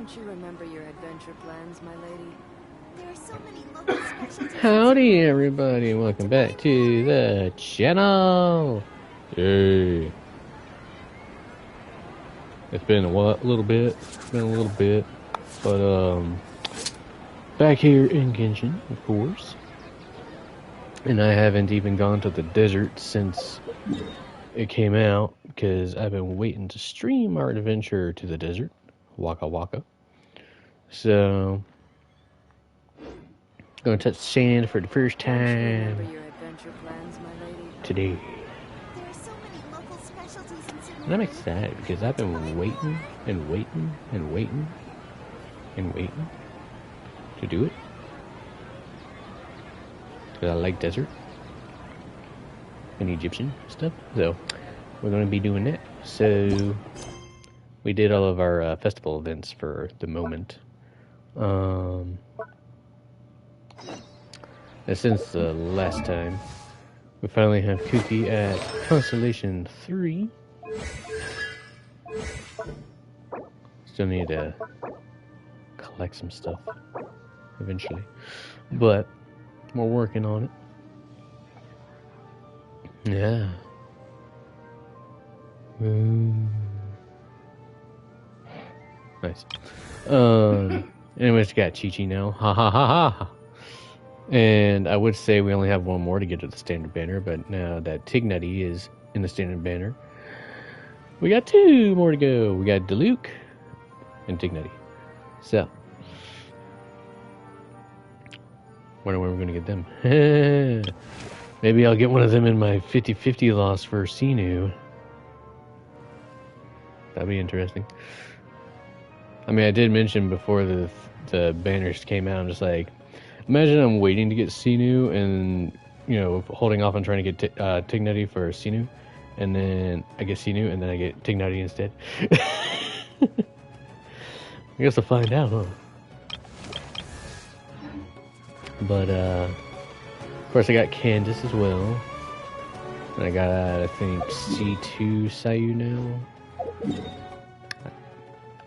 Don't you remember your adventure plans, my lady? There are so many local specialties. Howdy, everybody. Welcome back to the channel. Hey. It's been a little bit. But, back here in Genshin, of course. And I haven't even gone to the desert since it came out, because I've been waiting to stream our adventure to the desert. Waka Waka. So, gonna touch sand for the first time today. And I'm excited because I've been waiting to do it. Because I like desert and Egyptian stuff. So we're going to be doing that. So we did all of our festival events for the moment. And since the last time, we finally have Cookie at Constellation 3. Still need to collect some stuff eventually, but we're working on it. Yeah. Nice. Anyways, got Chi-Chi now. Ha ha ha ha. And I would say we only have one more to get to the standard banner, but now that Tignity is in the standard banner, we got 2 more to go. We got Diluc and Tignity. So, wonder when we're going to get them. Maybe I'll get one of them in my 50-50 loss for Sinu. That'd be interesting. I mean, I did mention before the banners came out, I'm just like, imagine I'm waiting to get Sinu and, you know, holding off on trying to get Tignity for Sinu, and then I get Sinu, and then I get Tignity instead. I guess I'll find out, huh? But, of course I got Candace as well. And I got, I think, C2 Sayu now.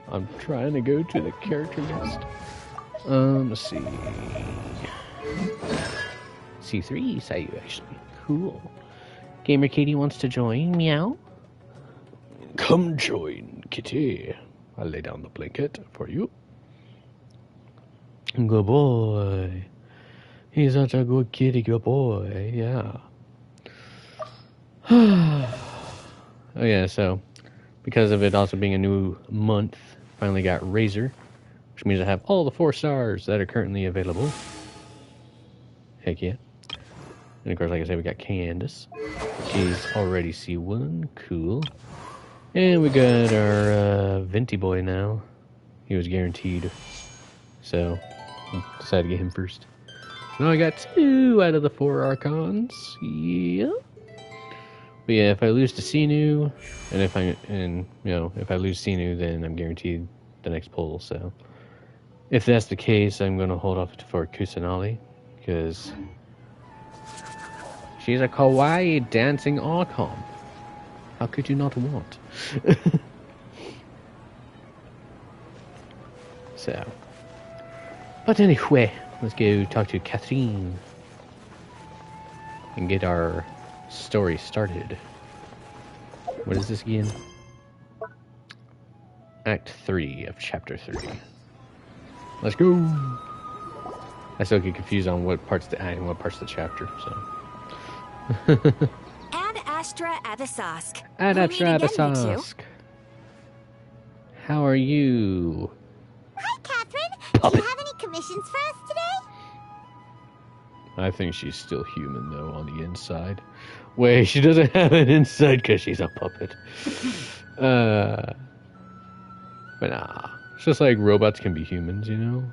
I'm trying to go to the character list. Let's see. C3 Sayu, actually. Cool. Gamer Katie wants to join. Meow. Come join, Kitty. I'll lay down the blanket for you. Good boy. He's such a good kitty, good boy. Yeah. Oh yeah, so because of it also being a new month, finally got Razor, which means I have all the 4 stars that are currently available. Heck yeah. And of course, like I said, we got Candace. She's already C1. Cool. And we got our Venti boy now. He was guaranteed. So, decided to get him first. So now I got 2 out of the 4 Archons. Yeah. But yeah, if I lose to Sinu, and if I lose Sinu, then I'm guaranteed the next pull. So, if that's the case, I'm going to hold off for Kusanali, because she's a kawaii dancing Archon. How could you not want? So, but anyway, let's go talk to Catherine and get our story started. What is this again? Act 3 of Chapter 3. Let's go! I still get confused on what part's the act and what part's the chapter, so. Ad Astra Abyssosque. Ad Astra Abyssosque. How are you? Hi, Catherine. Puppet. Do you have any commissions for us today? I think she's still human, though, on the inside. Wait, she doesn't have an inside because she's a puppet. But nah. It's just like robots can be humans, you know?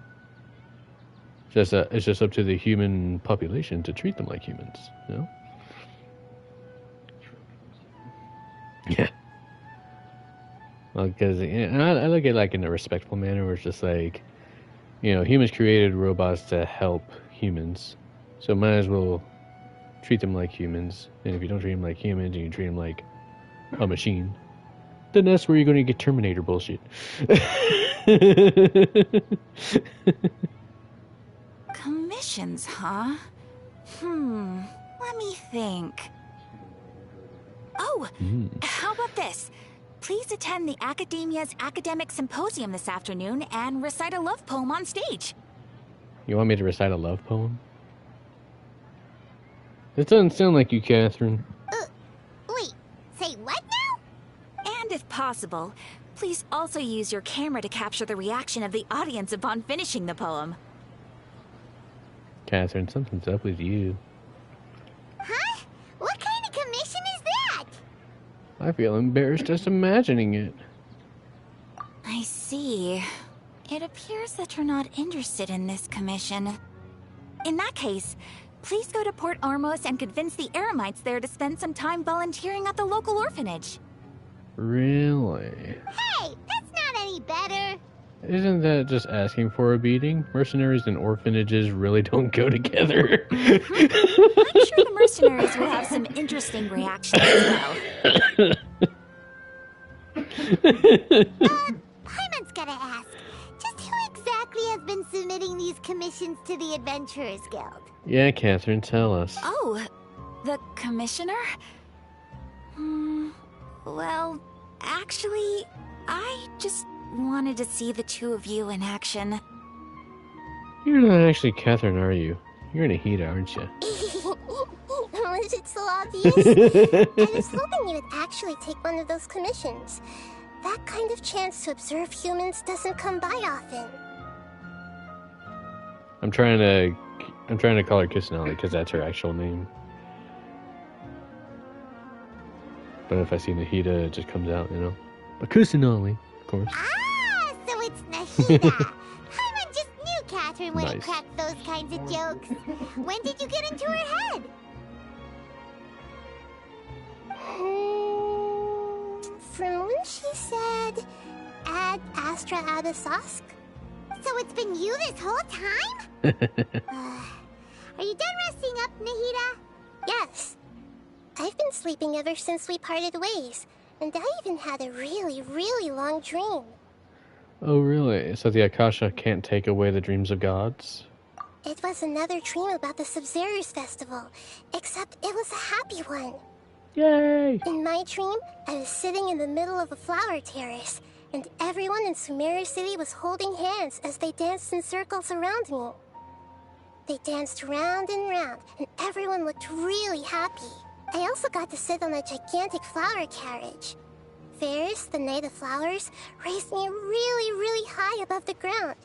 It's just up to the human population to treat them like humans, you know? Yeah. Well, because I look at it like in a respectful manner where it's just like, you know, humans created robots to help humans. So might as well treat them like humans. And if you don't treat them like humans, you can treat them like a machine. Then that's where you're going to get Terminator bullshit. Commissions, huh? Let me think. Oh, how about this? Please attend the Academia's Academic Symposium this afternoon and recite a love poem on stage. You want me to recite a love poem? It doesn't sound like you, Catherine. Wait, say what now? And if possible, please also use your camera to capture the reaction of the audience upon finishing the poem. Catherine, something's up with you. Huh? What kind of commission is that? I feel embarrassed just imagining it. I see. It appears that you're not interested in this commission. In that case, please go to Port Ormos and convince the Eremites there to spend some time volunteering at the local orphanage. Really? Hey, that's not any better. Isn't that just asking for a beating? Mercenaries and orphanages really don't go together. I'm sure the mercenaries will have some interesting reactions as well. Paimon's gotta ask, just who exactly has been submitting these commissions to the Adventurers Guild? Yeah, Catherine, tell us. Oh, the commissioner? Well, actually, I just wanted to see the two of you in action. You're not actually Catherine, are you? You're Nahida, aren't you? Was it so obvious? I was hoping you would actually take one of those commissions. That kind of chance to observe humans doesn't come by often. I'm trying to call her Kusanali because that's her actual name. But if I see Nahida, it just comes out, you know. But Kusanali, of course. Ah, so it's Nahida. Paimon just knew Catherine wouldn't Nice. crack those kinds of jokes. When did you get into her head? From when she said, Ad Astra Abysosk? So it's been you this whole time? Are you done resting up, Nahida? Yes. I've been sleeping ever since we parted ways, and I even had a really, really long dream. Oh, really? So the Akasha can't take away the dreams of gods? It was another dream about the Sub-Zerus festival, except it was a happy one. Yay! In my dream, I was sitting in the middle of a flower terrace, and everyone in Sumeru City was holding hands as they danced in circles around me. They danced round and round, and everyone looked really happy. I also got to sit on a gigantic flower carriage. Ferris, the Knight of Flowers, raised me really, really high above the ground,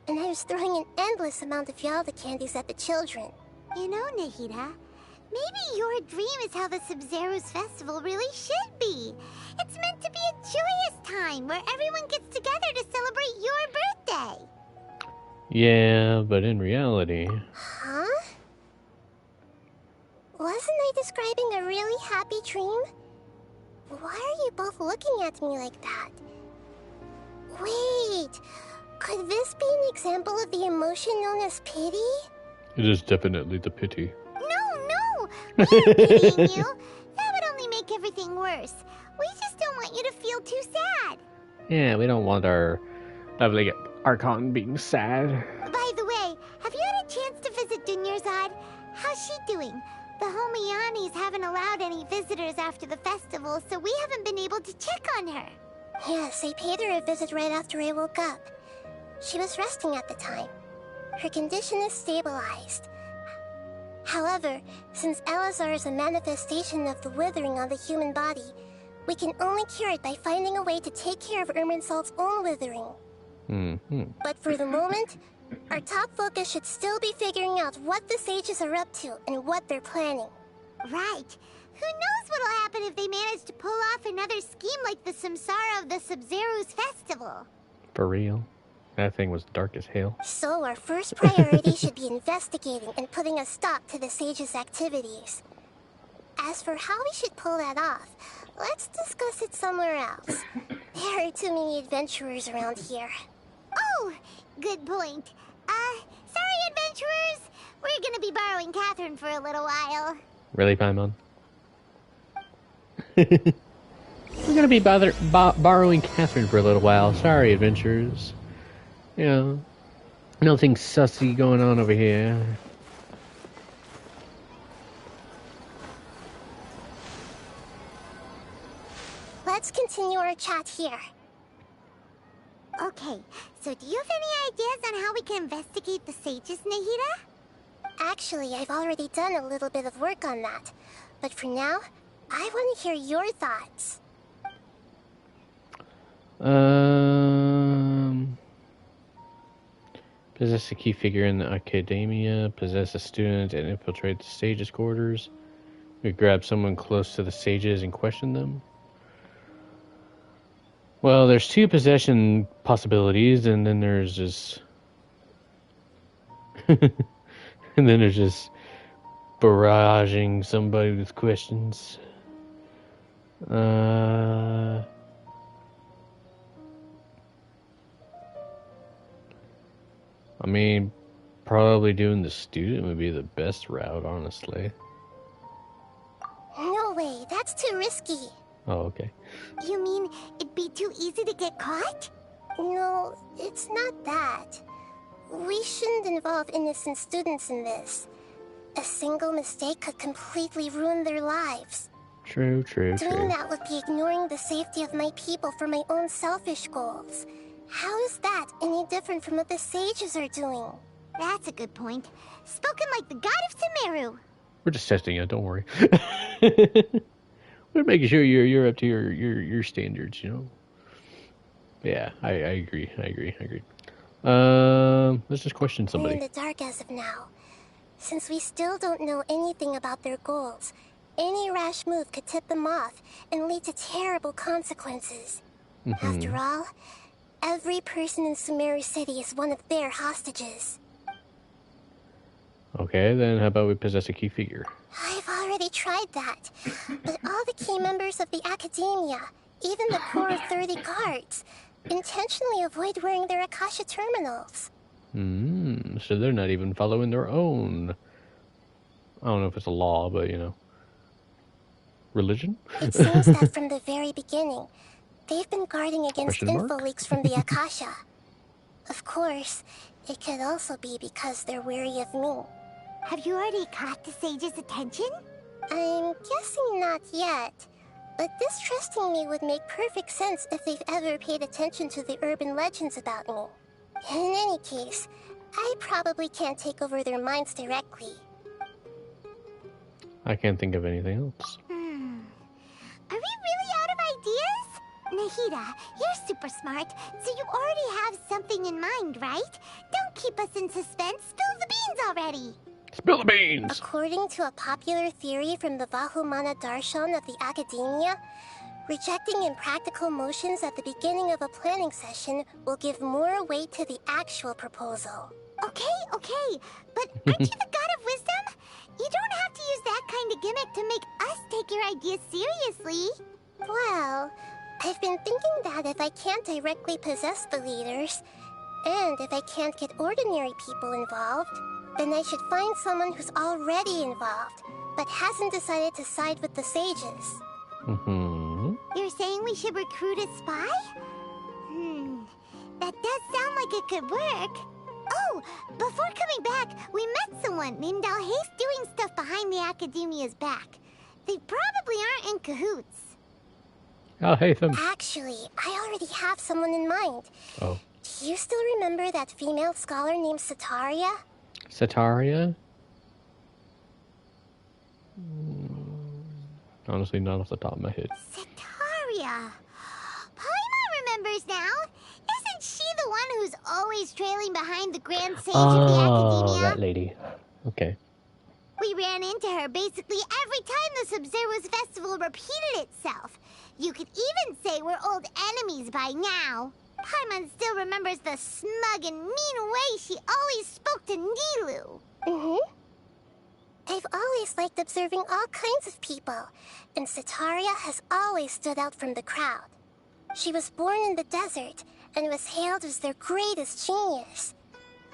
and I was throwing an endless amount of Yalda candies at the children. You know, Nahida, maybe your dream is how the Sub-Zerus festival really should be. It's meant to be a joyous time where everyone gets together to celebrate your birthday. Yeah, but in reality... Huh? Wasn't I describing a really happy dream? Why are you both looking at me like that? Wait, could this be an example of the emotion known as pity? It is definitely the pity. No, we aren't pitying you. That would only make everything worse. We just don't want you to feel too sad. Yeah, we don't want our lovely Archon being sad. By the way, have you had a chance to visit Dunyarzad? How's she doing? The Homianis haven't allowed any visitors after the festival, so we haven't been able to check on her. Yes, I paid her a visit right after I woke up. She was resting at the time. Her condition is stabilized. However, since Elazar is a manifestation of the withering on the human body, we can only cure it by finding a way to take care of Irminsol's own withering. But for the moment, our top focus should still be figuring out what the sages are up to and what they're planning. Right. Who knows what'll happen if they manage to pull off another scheme like the Samsara of the Sub-Zerus festival. For real? That thing was dark as hell. So our first priority should be investigating and putting a stop to the sages' activities. As for how we should pull that off, let's discuss it somewhere else. There are too many adventurers around here. Oh, good point. Sorry, adventurers. We're gonna be borrowing Catherine for a little while. Really, Paimon? We're gonna be borrowing Catherine for a little while. Sorry, adventurers. You know, nothing sussy going on over here. Let's continue our chat here. Okay, so do you have any ideas on how we can investigate the sages, Nahida? Actually, I've already done a little bit of work on that. But for now, I want to hear your thoughts. Possess a key figure in the academia. Possess a student and infiltrate the sages' quarters. We grab someone close to the sages and question them. Well, there's 2 possession possibilities, and then there's just... and then there's just barraging somebody with questions. I mean, probably doing the student would be the best route, honestly. No way, that's too risky. Oh, okay. You mean it'd be too easy to get caught? No, it's not that. We shouldn't involve innocent students in this. A single mistake could completely ruin their lives. True. Doing that would be ignoring the safety of my people for my own selfish goals. How is that any different from what the sages are doing? That's a good point. Spoken like the god of Sumeru. We're just testing it, don't worry. We're making sure you're up to your standards, you know. Yeah, I agree. Let's just question somebody. We're in the dark as of now. Since we still don't know anything about their goals, any rash move could tip them off and lead to terrible consequences. After all, every person in Sumeru City is one of their hostages. Okay, then how about we possess a key figure? I've already tried that, but all the key members of the Academia, even the core of 30 guards, intentionally avoid wearing their Akasha terminals. So they're not even following their own... I don't know if it's a law, but, you know... religion? It seems that from the very beginning, they've been guarding against info leaks from the Akasha. Of course, it could also be because they're wary of me. Have you already caught the sage's attention? I'm guessing not yet. But distrusting me would make perfect sense if they've ever paid attention to the urban legends about me. In any case, I probably can't take over their minds directly. I can't think of anything else. Are we really out of ideas? Nahida, you're super smart, so you already have something in mind, right? Don't keep us in suspense. Spill the beans already. Spill the beans! According to a popular theory from the Vahumana Darshan of the Academia, rejecting impractical motions at the beginning of a planning session will give more weight to the actual proposal. Okay, but aren't you the god of wisdom? You don't have to use that kind of gimmick to make us take your ideas seriously. Well, I've been thinking that if I can't directly possess the leaders, and if I can't get ordinary people involved, then I should find someone who's already involved, but hasn't decided to side with the sages. You're saying we should recruit a spy? That does sound like it could work. Oh, before coming back, we met someone named Alhace doing stuff behind the Academia's back. They probably aren't in cahoots. I'll hate them. Actually, I already have someone in mind. Oh. Do you still remember that female scholar named Sataria? Sataria? Honestly, not off the top of my head. Sataria. Paimon remembers now. Isn't she the one who's always trailing behind the Grand Sage of the Academia? Oh, that lady. Okay. We ran into her basically every time the Sub-Zero's festival repeated itself. You could even say we're old enemies by now. Paimon still remembers the smug and mean way she always spoke to Nilu. I've always liked observing all kinds of people, and Sataria has always stood out from the crowd. She was born in the desert and was hailed as their greatest genius.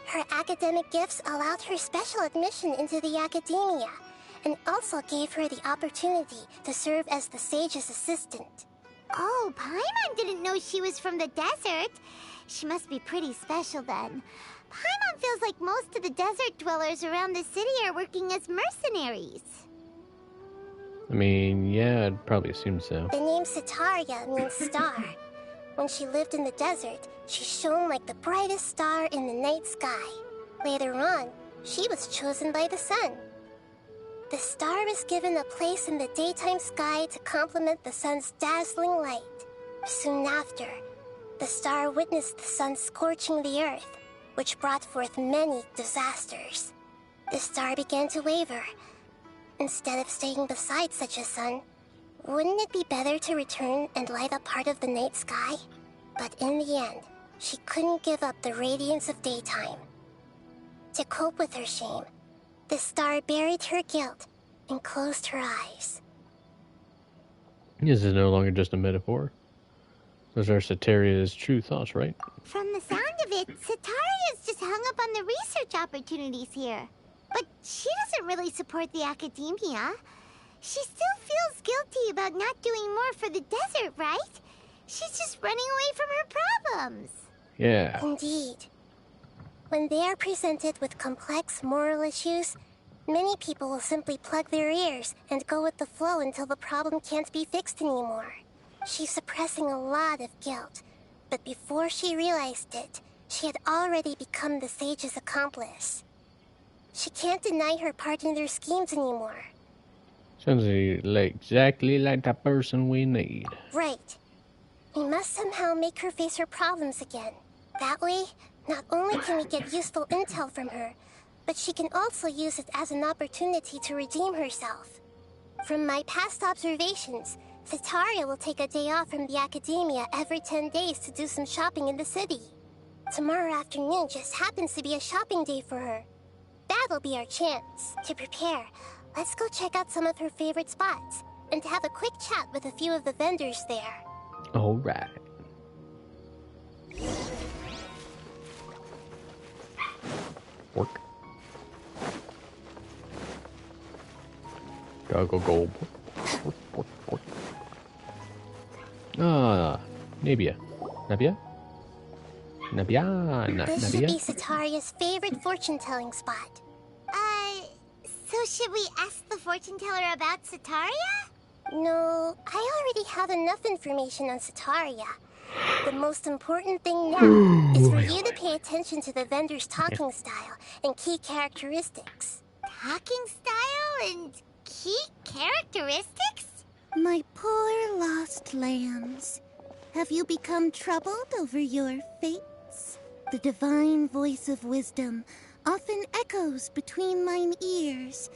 Her academic gifts allowed her special admission into the Academia, and also gave her the opportunity to serve as the sage's assistant. Oh, Paimon didn't know she was from the desert. She must be pretty special then. Paimon feels like most of the desert dwellers around the city are working as mercenaries. I mean, yeah, I'd probably assume so. The name Setaria means star. When she lived in the desert, she shone like the brightest star in the night sky. Later on, she was chosen by the sun. The star was given a place in the daytime sky to complement the sun's dazzling light. Soon after, the star witnessed the sun scorching the earth, which brought forth many disasters. The star began to waver. Instead of staying beside such a sun, wouldn't it be better to return and light up part of the night sky? But in the end, she couldn't give up the radiance of daytime. To cope with her shame, the star buried her guilt and closed her eyes. This is no longer just a metaphor. Those are Setaria's true thoughts, right? From the sound of it, Setaria's just hung up on the research opportunities here. But she doesn't really support the academia. She still feels guilty about not doing more for the desert, right? She's just running away from her problems. Yeah. Indeed. When they are presented with complex moral issues, many people will simply plug their ears and go with the flow until the problem can't be fixed anymore. She's suppressing a lot of guilt, but before she realized it, she had already become the sage's accomplice. She can't deny her part in their schemes anymore. Sounds like exactly like the person we need. Right. We must somehow make her face her problems again. That way, not only can we get useful intel from her, but she can also use it as an opportunity to redeem herself. From my past observations, Setaria will take a day off from the academia every 10 days to do some shopping in the city. Tomorrow afternoon just happens to be a shopping day for her. That'll be our chance. To prepare, let's go check out some of her favorite spots, and have a quick chat with a few of the vendors there. Alright. Work. Go. Work. Ah, Nabia. Nabia? This should be Setaria's favorite fortune-telling spot. So should we ask the fortune teller about Setaria? No, I already have enough information on Setaria. The most important thing now is for you to pay attention to the vendor's talking style and key characteristics. Talking style and key characteristics? My poor lost lambs. Have you become troubled over your fates? The divine voice of wisdom often echoes between mine ears.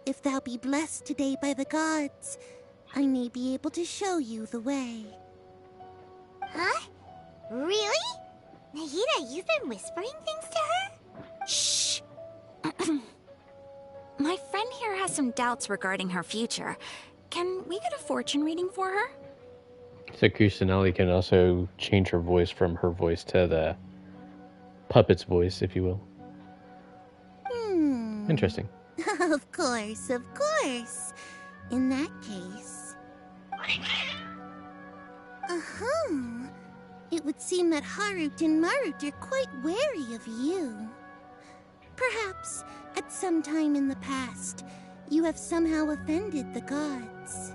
If thou be blessed today by the gods, I may be able to show you the way. Huh? Really? Nahida, you've been whispering things to her? Shh! My friend here has some doubts regarding her future. Can we get a fortune reading for her? So Kusanali can also change her voice from her voice to the puppet's voice, if you will. Interesting. Of course. In that case... It would seem that Harut and Marut are quite wary of you. Perhaps, at some time in the past, you have somehow offended the gods.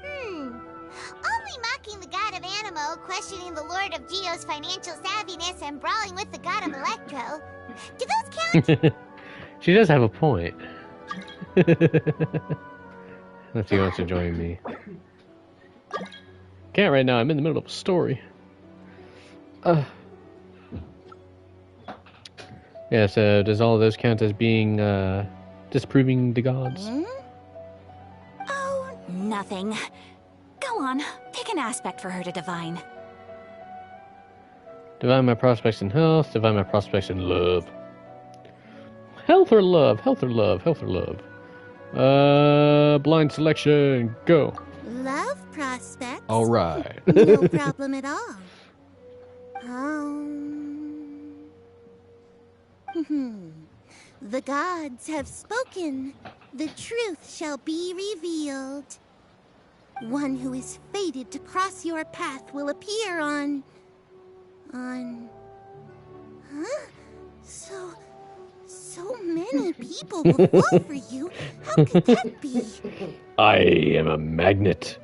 Only mocking the god of Animo, questioning the lord of Geo's financial savviness, and brawling with the god of Electro. Do those count? She does have a point. Unless he wants to join me. Can't right now, I'm in the middle of a story. Yeah, so does all of those count as being, disproving the gods? Oh, nothing. Go on, pick an aspect for her to divine. Divine my prospects in health, divine my prospects in love. Health or love? Blind selection, go. Love prospects? Alright. No problem at all. The gods have spoken. The truth shall be revealed. One who is fated to cross your path will appear on... Huh? So many people will fall for you. How could that be? I am a magnet.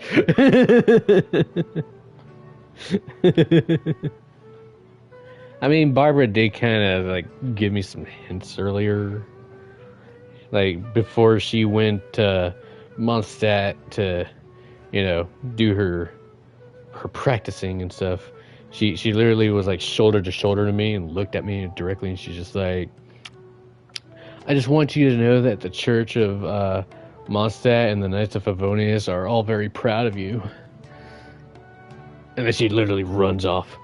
I mean, Barbara did kind of like give me some hints earlier, like before she went to Mondstadt to, you know, do her practicing and stuff. She literally was like shoulder to shoulder to me and looked at me directly, and she's just like, "I just want you to know that the Church of Mondstadt and the Knights of Favonius are all very proud of you." And then she literally runs off.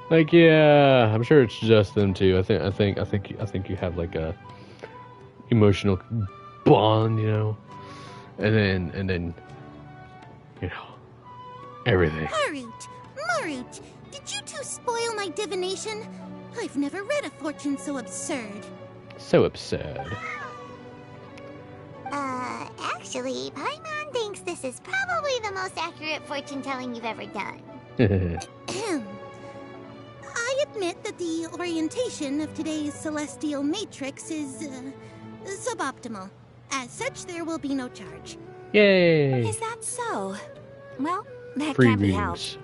Like, yeah, I'm sure it's just them two. I think you have like a emotional bond, you know, and then you know, everything. Marut, did you two spoil my divination? I've never read a fortune so absurd. So absurd. Actually, Paimon thinks this is probably the most accurate fortune-telling you've ever done. I admit that the orientation of today's celestial matrix is suboptimal. As such, there will be no charge. Yay! Is that so? Well, that Free can't be readings. helped.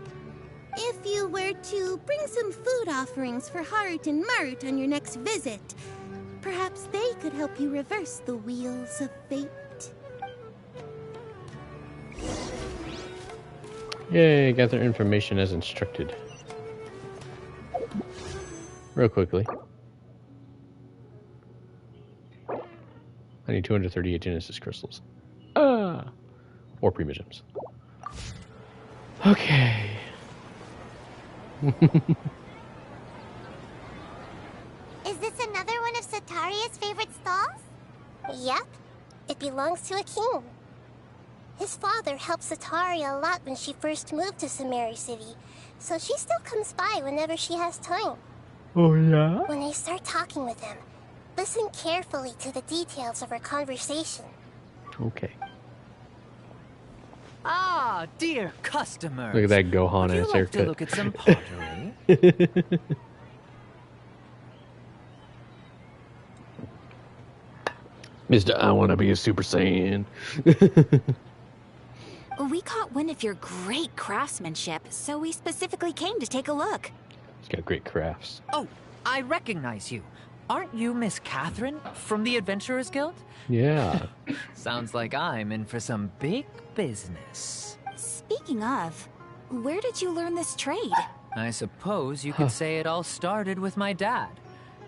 If you were to bring some food offerings for Harut and Marut on your next visit, perhaps they could help you reverse the wheels of fate. Yay, gather information as instructed. Real quickly. I need 238 Genesis crystals. Or Prima gems. Okay. Is this another one of Sataria's favorite stalls? Yep. It belongs to a king. His father helped Sataria a lot when she first moved to Samari City, so she still comes by whenever she has time. Oh, yeah? When I start talking with him, listen carefully to the details of our conversation. Okay. Ah, dear customers. Look at that Gohan Would you ass like haircut. to look at some pottery? Mr. I want to be a Super Saiyan. We caught wind of your great craftsmanship, so we specifically came to take a look. He's got great crafts. Oh, I recognize you. Aren't you Miss Catherine from the Adventurers Guild? Yeah. Sounds like I'm in for some big business. Speaking of, where did you learn this trade? I suppose you could say it all started with my dad.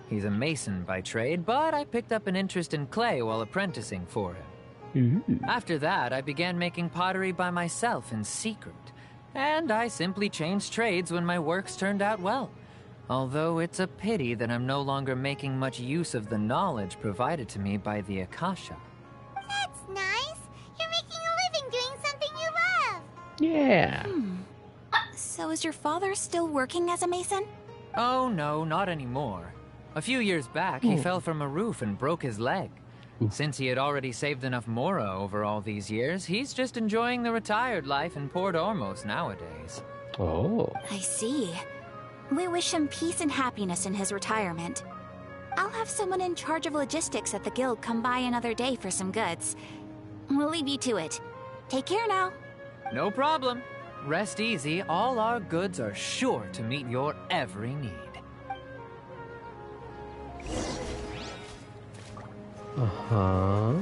He's a mason by trade, but I picked up an interest in clay while apprenticing for him. After that, I began making pottery by myself in secret. And I simply changed trades when my works turned out well. Although it's a pity that I'm no longer making much use of the knowledge provided to me by the Akasha. That's nice. You're making a living doing something you love. Yeah. So is your father still working as a mason? Oh no, not anymore. A few years back, he fell from a roof and broke his leg. Since he had already saved enough Mora over all these years, he's just enjoying the retired life in Port Ormos nowadays. Oh. I see. We wish him peace and happiness in his retirement. I'll have someone in charge of logistics at the guild come by another day for some goods. We'll leave you to it. Take care now. No problem. Rest easy, all our goods are sure to meet your every need. Uh-huh.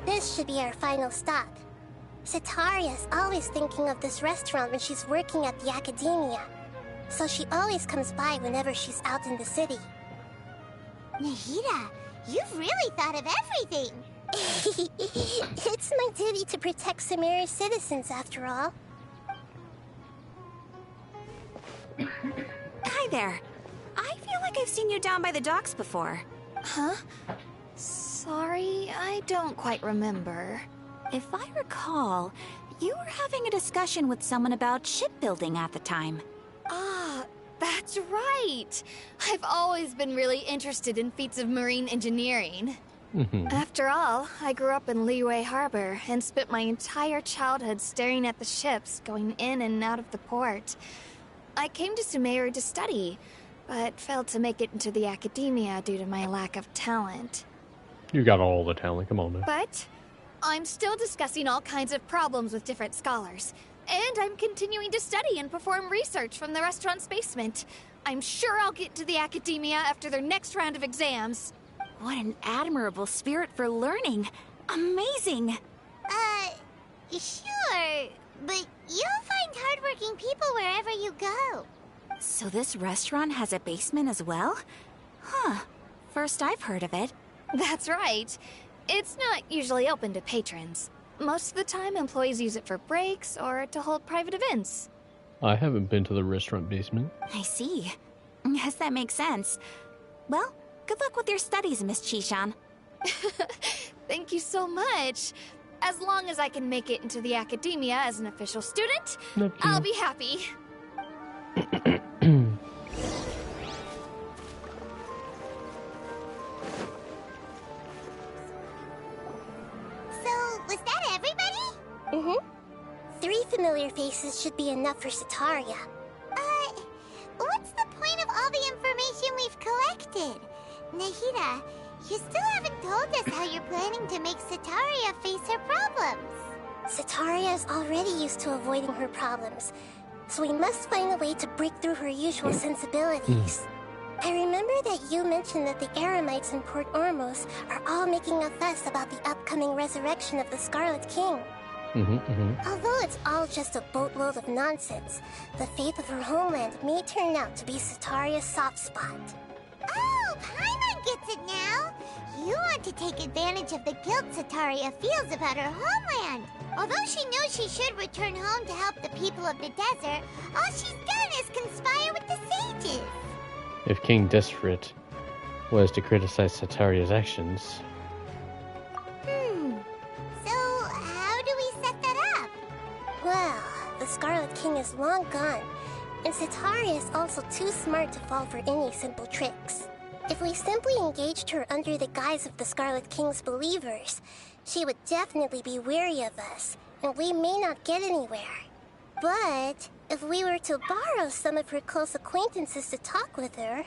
This should be our final stop. Sataria's always thinking of this restaurant when she's working at the academia, so she always comes by whenever she's out in the city. Nahida, you've really thought of everything. It's my duty to protect Samari's citizens, after all. Hi there. I feel like I've seen you down by the docks before. Huh? Sorry, I don't quite remember. If I recall, You were having a discussion with someone about shipbuilding at the time. Ah, that's right. I've always been really interested in feats of marine engineering. After all, I grew up in Liyue Harbor and spent my entire childhood staring at the ships going in and out of the port. I came to Sumeru to study, but failed to make it into the academia due to my lack of talent. You got all the talent, come on now. But I'm still discussing all kinds of problems with different scholars, and I'm continuing to study and perform research from the restaurant's basement. I'm sure I'll get to the academia after their next round of exams. What an admirable spirit for learning. Amazing. Sure, but you'll find hardworking people wherever you go. So this restaurant has a basement as well? Huh. First I've heard of it. That's right. It's not usually open to patrons. Most of the time, employees use it for breaks or to hold private events. I haven't been to the restaurant basement. I see. Yes, that makes sense. Well, good luck with your studies, Miss Chishan. Thank you so much. As long as I can make it into the academia as an official student, I'll be happy. Was that everybody? 3 familiar faces should be enough for Sataria. What's the point of all the information we've collected? Nahida, you still haven't told us how you're planning to make Sataria face her problems. Sataria is already used to avoiding her problems, so we must find a way to break through her usual sensibilities. I remember that you mentioned that the Eremites in Port Ormuz are all making a fuss about the upcoming resurrection of the Scarlet King. Although it's all just a boatload of nonsense, the fate of her homeland may turn out to be Sataria's soft spot. Oh, Paimon gets it now! You want to take advantage of the guilt Sataria feels about her homeland. Although she knows she should return home to help the people of the desert, all she's done is conspire with the sages. If King Desperate was to criticize Sataria's actions... So, how do we set that up? Well, the Scarlet King is long gone, and Sataria is also too smart to fall for any simple tricks. If we simply engaged her under the guise of the Scarlet King's believers, she would definitely be wary of us, and we may not get anywhere. But if we were to borrow some of her close acquaintances to talk with her,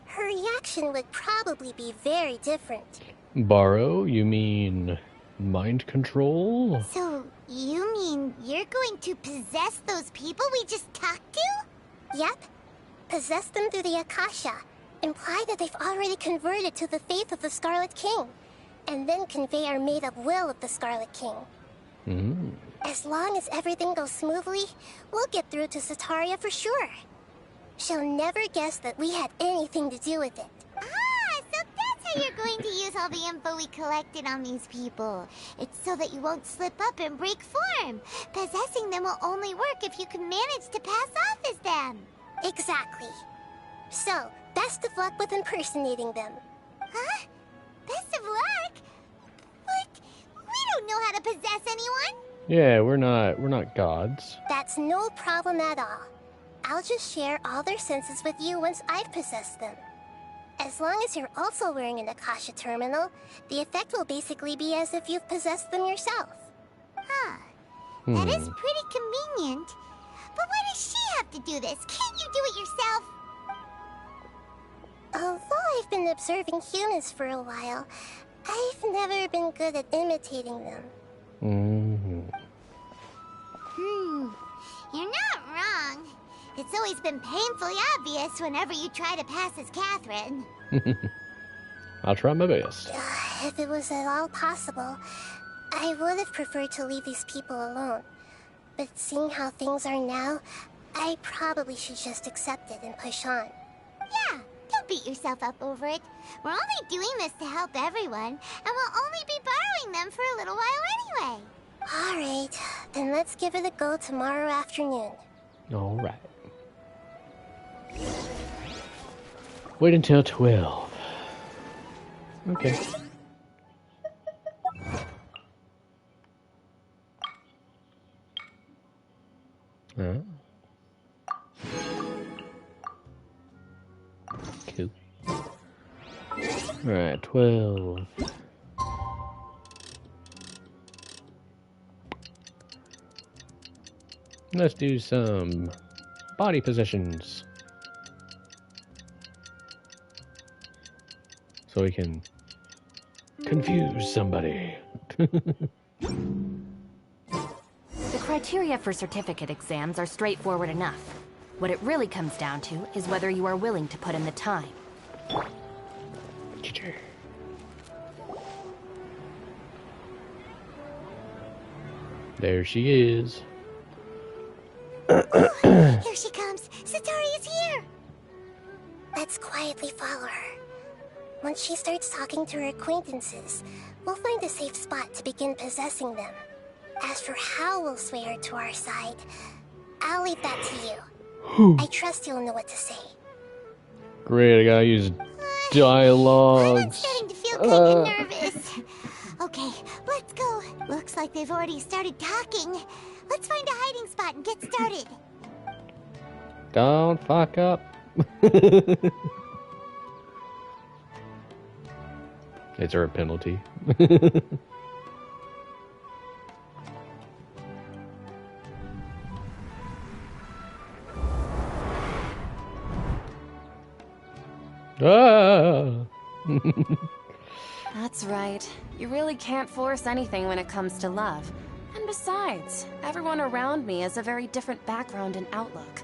her reaction would probably be very different. Borrow? You mean mind control? So, you mean you're going to possess those people we just talked to? Yep. Possess them through the Akasha. Imply that they've already converted to the faith of the Scarlet King, and then convey our made-up will of the Scarlet King. As long as everything goes smoothly, we'll get through to Sataria for sure. She'll never guess that we had anything to do with it. Ah, so that's how you're going to use all the info we collected on these people. It's so that you won't slip up and break form. Possessing them will only work if you can manage to pass off as them. Exactly. So, best of luck with impersonating them. Huh? Best of luck? But we don't know how to possess anyone. Yeah, we're not gods. That's no problem at all. I'll just share all their senses with you once I've possessed them. As long as you're also wearing an Akasha terminal, the effect will basically be as if you've possessed them yourself. Huh. That is pretty convenient. But why does she have to do this? Can't you do it yourself? Although I've been observing humans for a while, I've never been good at imitating them. You're not wrong. It's always been painfully obvious whenever you try to pass as Catherine. I'll try my best. If it was at all possible, I would have preferred to leave these people alone. But seeing how things are now, I probably should just accept it and push on. Yeah, don't beat yourself up over it. We're only doing this to help everyone, and we'll only be borrowing them for a little while anyway. Alright, then let's give it a go tomorrow afternoon. Alright. Wait until 12. Okay. Cool. Alright, 12. Let's do some body positions. So we can confuse somebody. The criteria for certificate exams are straightforward enough. What it really comes down to is whether you are willing to put in the time. There she is. Here she comes. Satori is here. Let's quietly follow her. Once she starts talking to her acquaintances, we'll find a safe spot to begin possessing them. As for how we'll sway her to our side, I'll leave that to you. I trust you'll know what to say. Great, I gotta use dialogues. I'm starting to feel kind of nervous. Okay, let's go. Looks like they've already started talking. Let's find a hiding spot and get started. Don't fuck up. Is there a penalty? Ah! That's right. You really can't force anything when it comes to love. And besides, everyone around me has a very different background and outlook.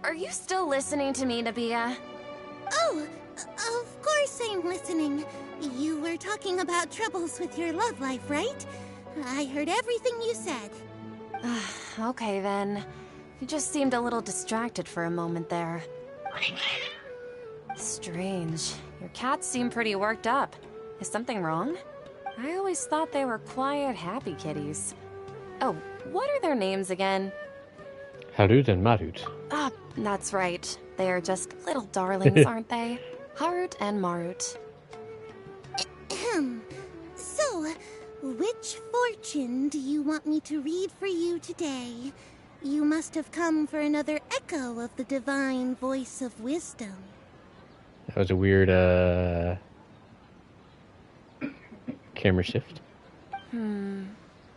Are you still listening to me, Nabia? Oh, of course I'm listening. You were talking about troubles with your love life, right? I heard everything you said. Okay then. You just seemed a little distracted for a moment there. Strange. Your cats seem pretty worked up. Is something wrong? I always thought they were quiet, happy kitties. Oh, what are their names again? Harut and Marut. Ah, that's right. They are just little darlings, aren't they? Harut and Marut. So, which fortune do you want me to read for you today? You must have come for another echo of the divine voice of wisdom. That was a weird, camera shift.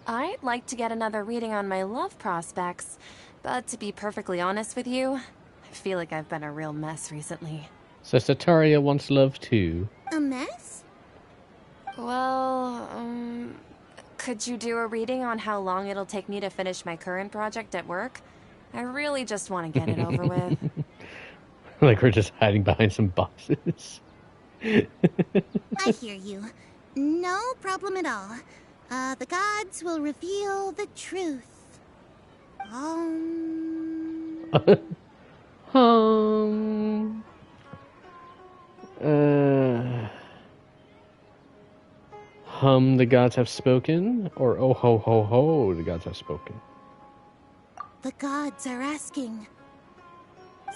I'd like to get another reading on my love prospects, but to be perfectly honest with you, I feel like I've been a real mess recently. So Sataria wants love too. A mess? Well, could you do a reading on how long it'll take me to finish my current project at work? I really just want to get it over with. Like we're just hiding behind some boxes. I hear you. No problem at all. The gods will reveal the truth. The gods have spoken, or oh ho ho ho, the gods have spoken. The gods are asking,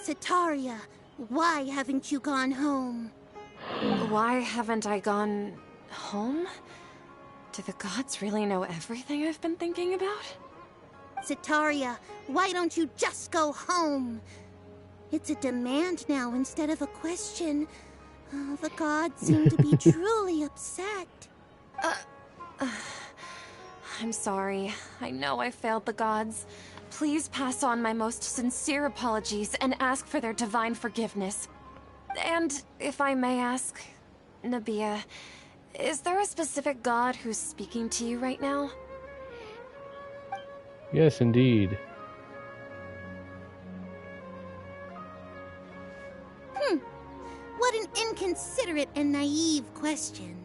Sataria, why haven't you gone home? Why haven't I gone home? Do the gods really know everything I've been thinking about? Sataria, why don't you just go home? It's a demand now instead of a question. Oh, the gods seem to be truly upset. I'm sorry. I know I failed the gods. Please pass on my most sincere apologies and ask for their divine forgiveness. And if I may ask, Nabia, is there a specific god who's speaking to you right now? Yes, indeed. What an inconsiderate and naive question.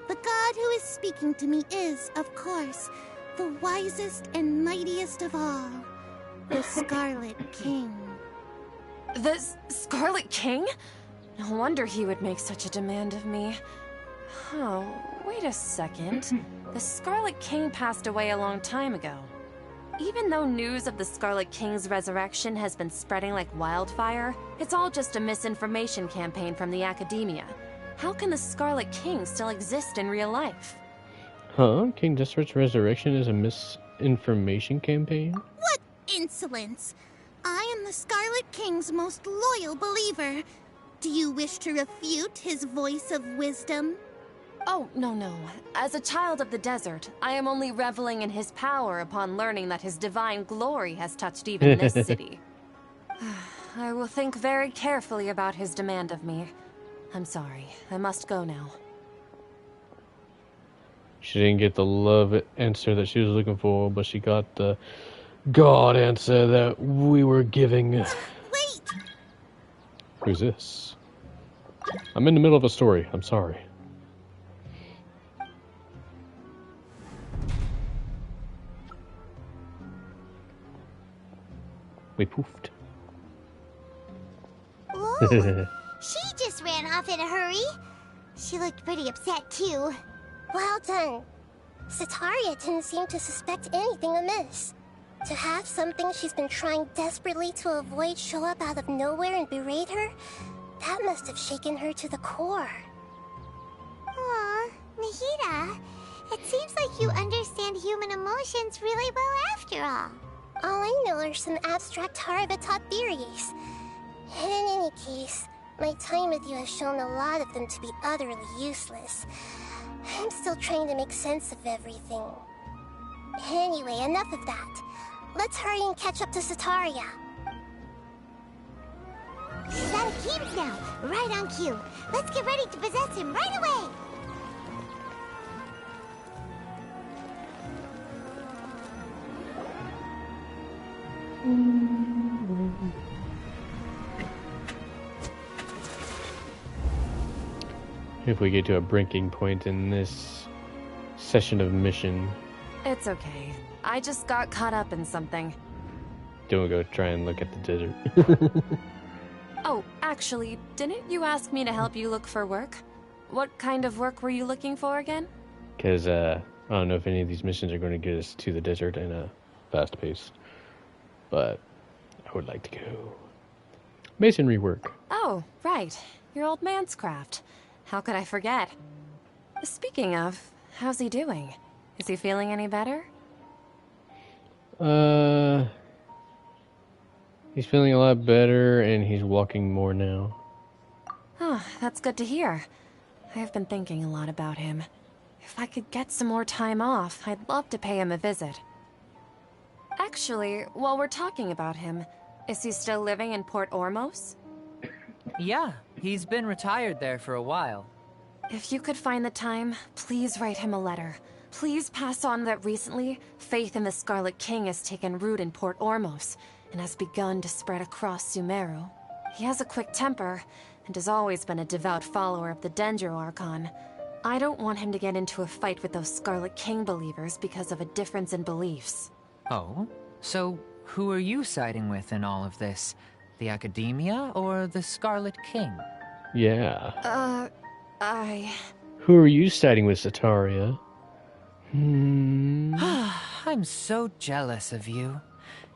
The god who is speaking to me is, of course, the wisest and mightiest of all, the Scarlet King. The Scarlet King? No wonder he would make such a demand of me. Oh, wait a second. The Scarlet King passed away a long time ago. Even though news of the Scarlet King's resurrection has been spreading like wildfire, it's all just a misinformation campaign from the academia. How can the Scarlet King still exist in real life? Huh? King Desert's resurrection is a information campaign? What insolence! I am the Scarlet King's most loyal believer. Do you wish to refute his voice of wisdom? Oh, no. As a child of the desert, I am only reveling in his power upon learning that his divine glory has touched even this city. I will think very carefully about his demand of me. I'm sorry. I must go now. She didn't get the love answer that she was looking for, but she got the God answer that we were giving. Wait! Who's this? I'm in the middle of a story. I'm sorry. We poofed. Whoa! She just ran off in a hurry. She looked pretty upset, too. Well done. Sataria didn't seem to suspect anything amiss. To have something she's been trying desperately to avoid show up out of nowhere and berate her, that must have shaken her to the core. Aw, Nahida, it seems like you understand human emotions really well after all. All I know are some abstract Harva-taught theories. In any case, my time with you has shown a lot of them to be utterly useless. I'm still trying to make sense of everything. Anyway, enough of that. Let's hurry and catch up to Sataria. He's out of Keem's now, right on cue. Let's get ready to possess him right away. If we get to a breaking point in this session of mission, It's okay. I just got caught up in something. don't go try and look at the desert. Oh, actually, didn't you ask me to help you look for work? What kind of work were you looking for again? Because I don't know if any of these missions are going to get us to the desert in a fast pace. But I would like to go. Masonry work. Oh, right. Your old man's craft. How could I forget? Speaking of, how's he doing? Is he feeling any better? He's feeling a lot better and he's walking more now. Oh, that's good to hear. I have been thinking a lot about him. If I could get some more time off, I'd love to pay him a visit. Actually, while we're talking about him, is he still living in Port Ormos? Yeah, he's been retired there for a while. If you could find the time, please write him a letter. Please pass on that recently, faith in the Scarlet King has taken root in Port Ormos and has begun to spread across Sumeru. He has a quick temper and has always been a devout follower of the Dendro Archon. I don't want him to get into a fight with those Scarlet King believers because of a difference in beliefs. Oh? So, who are you siding with in all of this? The Academia or the Scarlet King? Yeah. Who are you siding with, Sataria? I'm so jealous of you.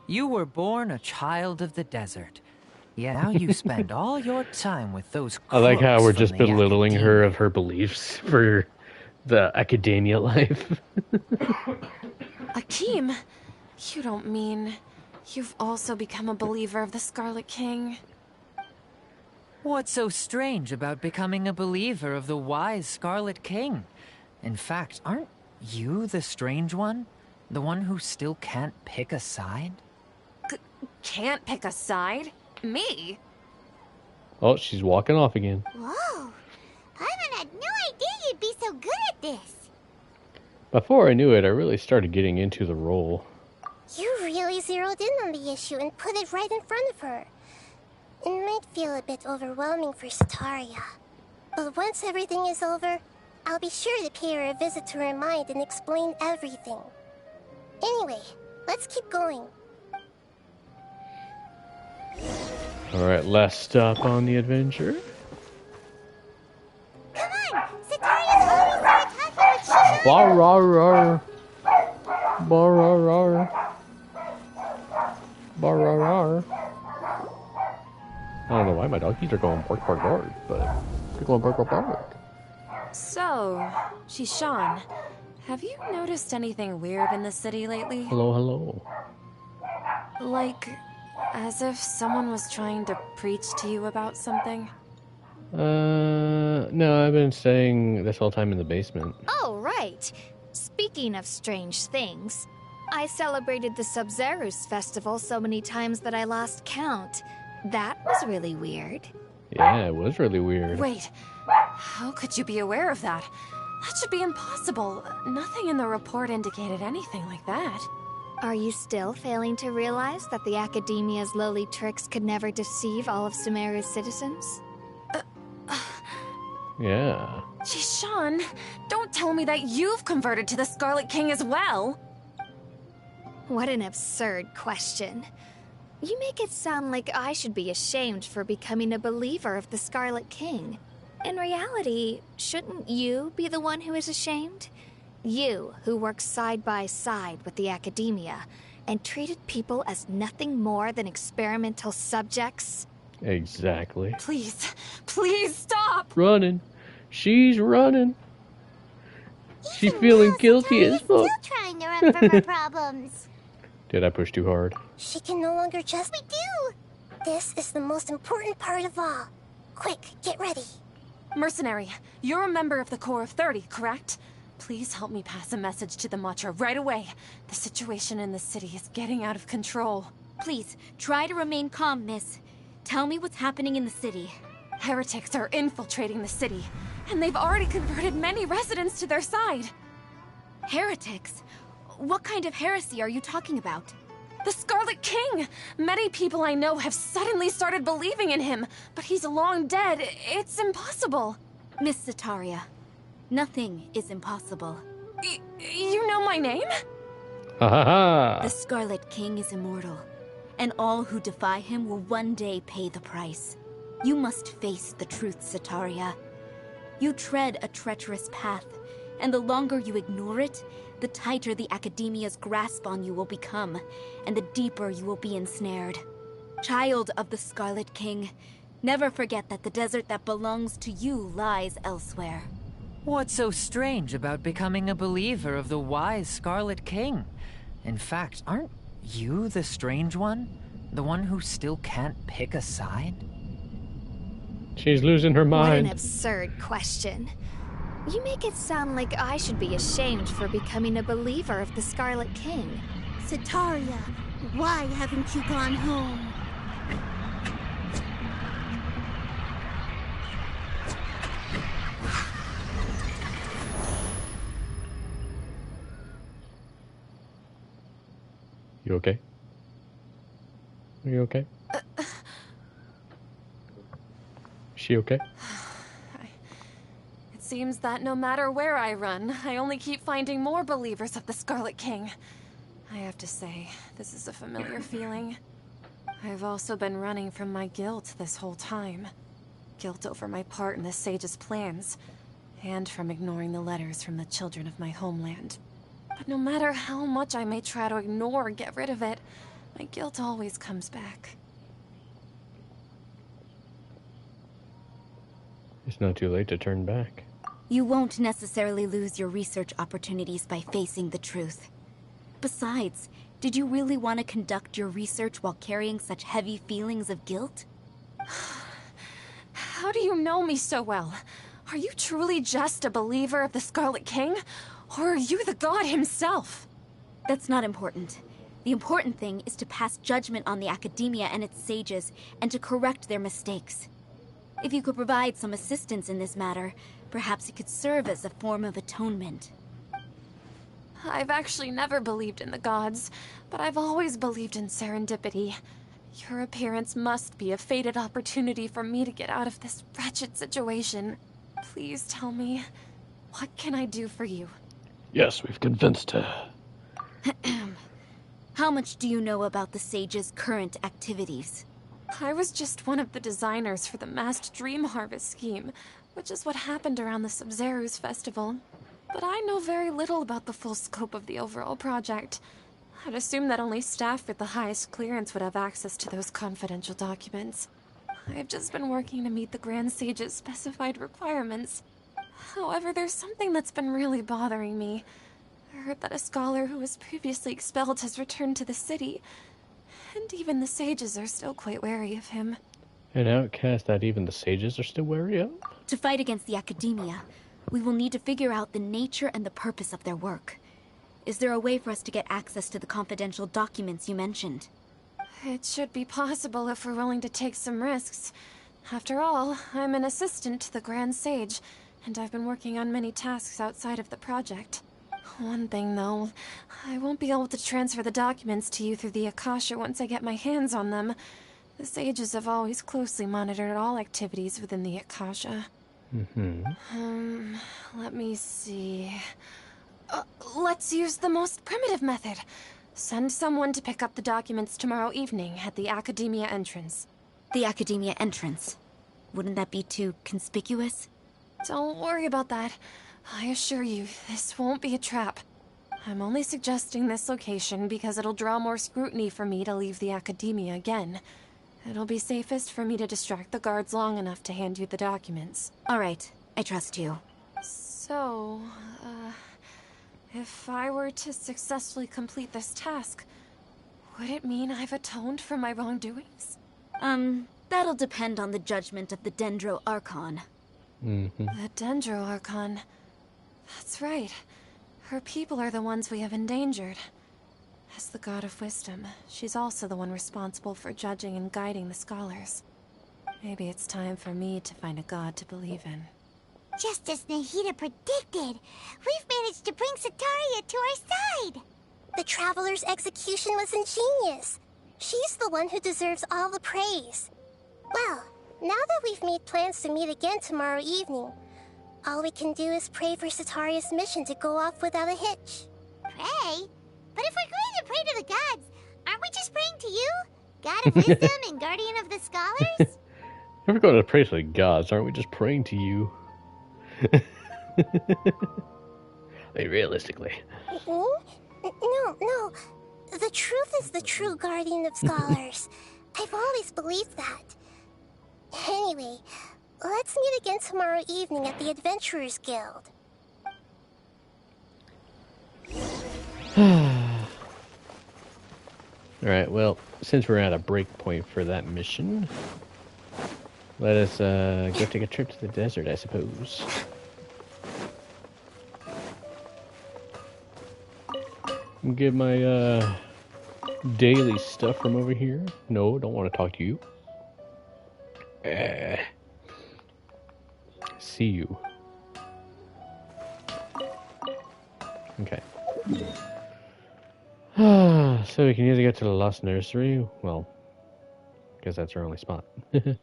You were born a child of the desert. Yet now you spend all your time with those crooks. I like how we're from just the belittling Academia. her of her beliefs for the academia life. Akeem, you don't mean you've also become a believer of the Scarlet King? What's so strange about becoming a believer of the wise Scarlet King? In fact, aren't you the strange one? The one who still can't pick a side? Can't pick a side? Me? Oh, she's walking off again. Whoa! Paimon had no idea you'd be so good at this. Before I knew it, I really started getting into the role. You really zeroed in on the issue and put it right in front of her. It might feel a bit overwhelming for Sataria. But once everything is over, I'll be sure to pay her a visit to her mind and explain everything. Anyway, let's keep going. Alright, last stop on the adventure. Come on! Sataria's already started talking what she should. Bar-rar-rar. Bar-rar-rar. Bar-rar-rar. I don't know why my doggies are going bark, bark, bark, but they're going bark, bark, bark. So, Shishan, Have you noticed anything weird in the city lately? Hello, hello. Like, as if someone was trying to preach to you about something? No, I've been staying this whole time in the basement. Oh, right. Speaking of strange things, I celebrated the Sub-Zerus festival so many times that I lost count. That was really weird. Yeah, it was really weird. Wait, how could you be aware of that? That should be impossible. Nothing in the report indicated anything like that. Are you still failing to realize that the Academia's lowly tricks could never deceive all of Sumeru's citizens? Yeah. Gee, Sean, don't tell me that you've converted to the Scarlet King as well. What an absurd question. You make it sound like I should be ashamed for becoming a believer of the Scarlet King. In reality, shouldn't you be the one who is ashamed? You, who works side by side with the Academia and treated people as nothing more than experimental subjects. Exactly. Please, please stop! Running. She's running. She's feeling guilty as fuck. Still trying to run from her problems. Did I push too hard? She can no longer just... We do! This is the most important part of all. Quick, get ready. Mercenary, you're a member of the Corps of 30, correct? Please help me pass a message to the Matcha right away. The situation in the city is getting out of control. Please, try to remain calm, miss. Tell me what's happening in the city. Heretics are infiltrating the city, and they've already converted many residents to their side. Heretics? What kind of heresy are you talking about? The Scarlet King! Many people I know have suddenly started believing in him, but he's long dead. It's impossible. Miss Zetaria, nothing is impossible. You know my name? Ha ha ha! The Scarlet King is immortal, and all who defy him will one day pay the price. You must face the truth, Zetaria. You tread a treacherous path, and the longer you ignore it, the tighter the Academia's grasp on you will become, and the deeper you will be ensnared. Child of the Scarlet King, never forget that the desert that belongs to you lies elsewhere. What's so strange about becoming a believer of the wise Scarlet King? In fact, aren't you the strange one? The one who still can't pick a side? She's losing her What an mind. absurd question. You make it sound like I should be ashamed for becoming a believer of the Scarlet King. Zetaria, why haven't you gone home? You okay? Are you okay? Is she okay? It seems that no matter where I run, I only keep finding more believers of the Scarlet King. I have to say, this is a familiar feeling. I've also been running from my guilt this whole time. Guilt over my part in the Sage's plans, and from ignoring the letters from the children of my homeland. But no matter how much I may try to ignore or get rid of it, my guilt always comes back. It's not too late to turn back. You won't necessarily lose your research opportunities by facing the truth. Besides, did you really want to conduct your research while carrying such heavy feelings of guilt? How do you know me so well? Are you truly just a believer of the Scarlet King? Or are you the god himself? That's not important. The important thing is to pass judgment on the Academia and its sages, and to correct their mistakes. If you could provide some assistance in this matter, perhaps it could serve as a form of atonement. I've actually never believed in the gods, but I've always believed in serendipity. Your appearance must be a fated opportunity for me to get out of this wretched situation. Please tell me, what can I do for you? Yes, we've convinced her. How much do you know about the sage's current activities? I was just one of the designers for the masked dream harvest scheme, which is what happened around the Sub-Zerus festival. But I know very little about the full scope of the overall project. I'd assume that only staff with the highest clearance would have access to those confidential documents. I've just been working to meet the Grand Sage's specified requirements. However, there's something that's been really bothering me. I heard that a scholar who was previously expelled has returned to the city, and even the sages are still quite wary of him. An outcast that even the sages are still wary of? To fight against the academia, we will need to figure out the nature and the purpose of their work. Is there a way for us to get access to the confidential documents you mentioned? It should be possible if we're willing to take some risks. After all, I'm an assistant to the Grand Sage, and I've been working on many tasks outside of the project. One thing, though, I won't be able to transfer the documents to you through the Akasha once I get my hands on them. The sages have always closely monitored all activities within the Akasha. Let me see. Let's use the most primitive method. Send someone to pick up the documents tomorrow evening at the Academia entrance. The Academia entrance? Wouldn't that be too conspicuous? Don't worry about that. I assure you, this won't be a trap. I'm only suggesting this location because it'll draw more scrutiny for me to leave the Academia again. It'll be safest for me to distract the guards long enough to hand you the documents. All right, I trust you. So, if I were to successfully complete this task, would it mean I've atoned for my wrongdoings? That'll depend on the judgment of the Dendro Archon. The Dendro Archon. That's right. Her people are the ones we have endangered. As the God of Wisdom, she's also the one responsible for judging and guiding the scholars. Maybe it's time for me to find a god to believe in. Just as Nahida predicted, we've managed to bring Sataria to our side! The Traveler's execution was ingenious. She's the one who deserves all the praise. Well, now that we've made plans to meet again tomorrow evening, all we can do is pray for Sataria's mission to go off without a hitch. Pray? But if we're going to pray to the gods, aren't we just praying to you? God of Wisdom and Guardian of the Scholars? If we're going to pray to the gods, aren't we just praying to you? I mean, realistically. No. The truth is the true Guardian of Scholars. I've always believed that. Anyway, let's meet again tomorrow evening at the Adventurers Guild. Alright, well, since we're at a break point for that mission, let us go take a trip to the desert, I suppose. Get my daily stuff from over here. No, don't want to talk to you. See you. Okay. So we can either get to the Lost Nursery. Well, I guess that's our only spot. I'm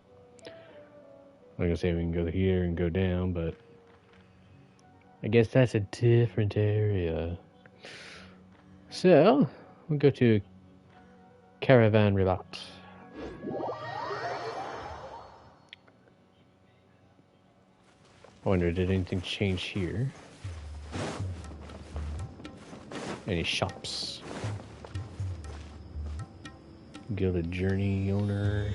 gonna say we can go here and go down, but I guess that's a different area. So we'll go to Caravan Ribat. I wonder, did anything change here? Any shops? Gilded Journey owner.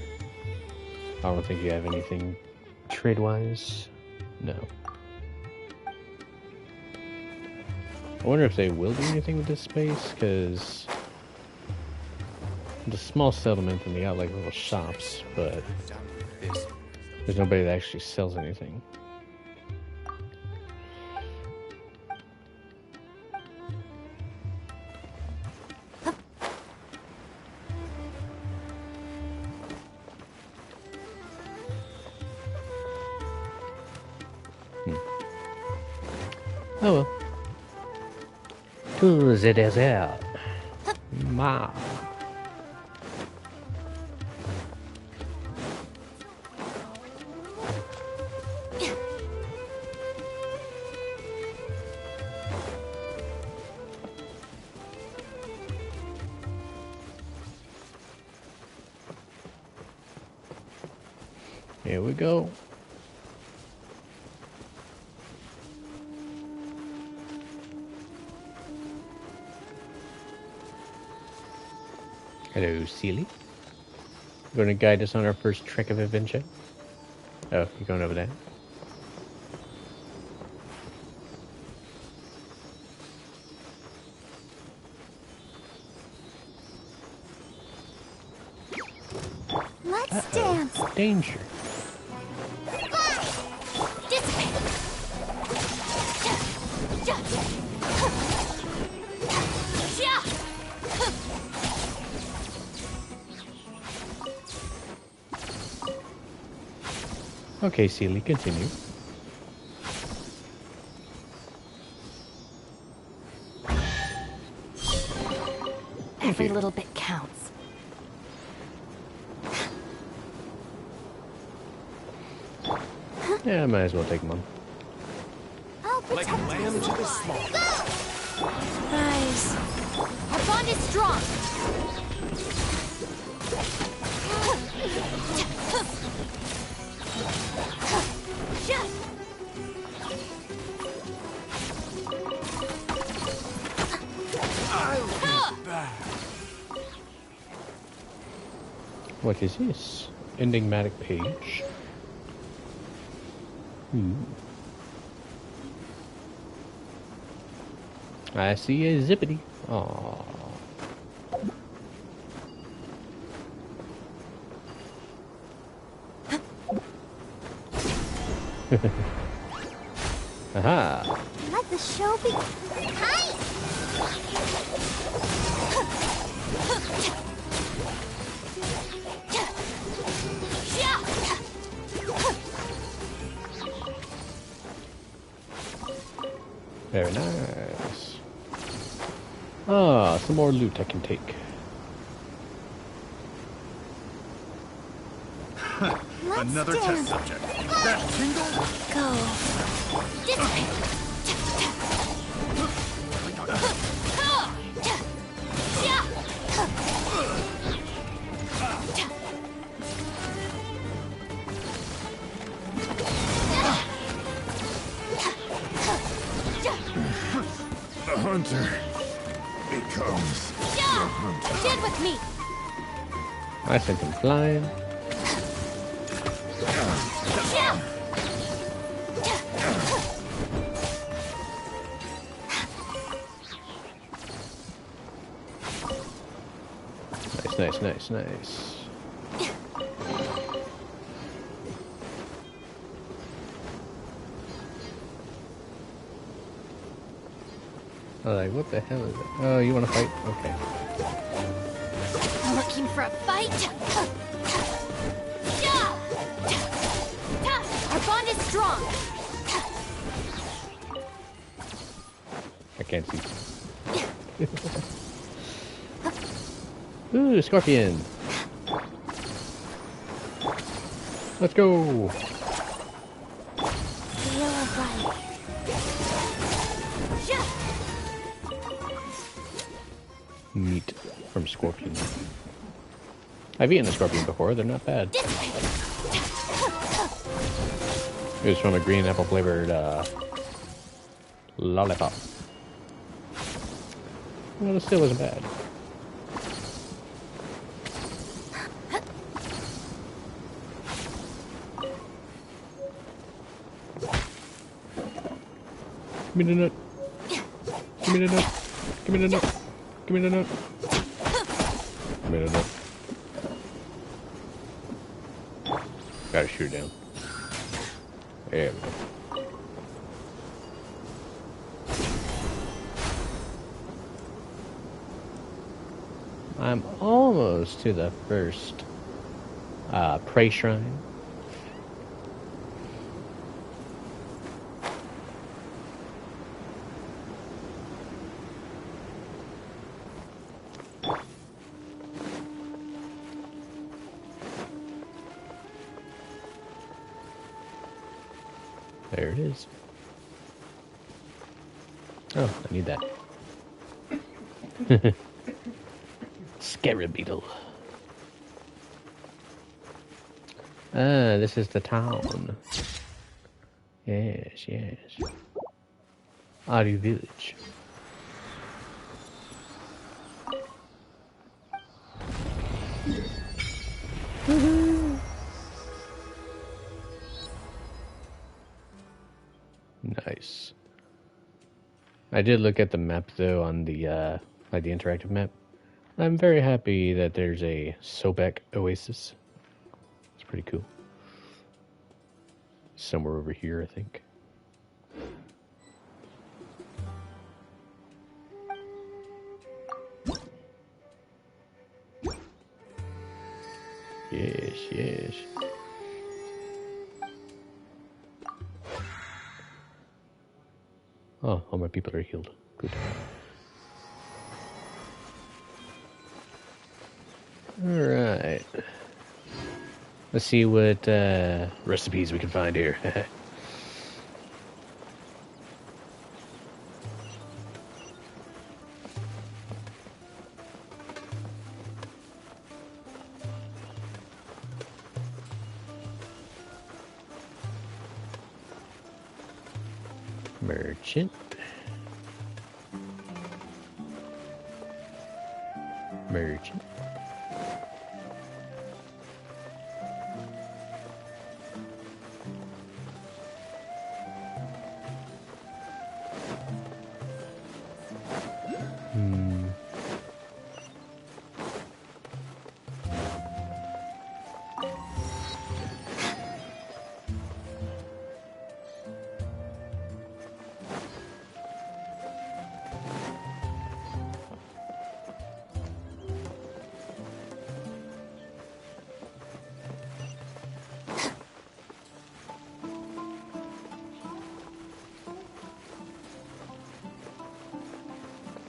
I don't think you have anything trade-wise. No. I wonder if they will do anything with this space, because it's a small settlement and they got like little shops, but there's nobody that actually sells anything. Oh well. To the desert. Ma. Here we go. Hello, Seely. You going to guide us on our first trek of adventure? Oh, you're going over there? Let's dance. Danger. Okay, Sealy, continue. Every little bit counts. Yeah, I might as well take them on. I'll protect Like a lamb you. to the slaughter. Guys, our bond is strong. What is this? Enigmatic page. I see a zippity. Aww. Aha. Let the show be. Hi! Very nice. Ah, some more loot I can take. Another test subject. That tingle? The hunter becomes the hunter. Stand with me. I sent him flying. Nice. Like, what the hell is it? Oh, you want to fight? Okay. Looking for a fight? Our bond is strong. I can't see. Ooh, scorpion. Let's go. Meat from scorpion. I've eaten a scorpion before. They're not bad. It was from a green apple flavored lollipop. Well, it still wasn't bad. Give me the nut. Give me the nut. Give me the nut. Give me the nut. Give me the nut. Gotta shoot it down. There we go. I'm almost to the first prey shrine. There it is. Oh, I need that. Scary beetle. Ah, this is the town. Yes. Ari village. Woohoo! Nice. I did look at the map though on the like the interactive map. I'm very happy that there's a Sobek Oasis. pretty cool. Somewhere over here, I think. Yes, yes. Oh, all my people are healed. Good. Alright. Let's see what recipes we can find here. Merchant. Merchant.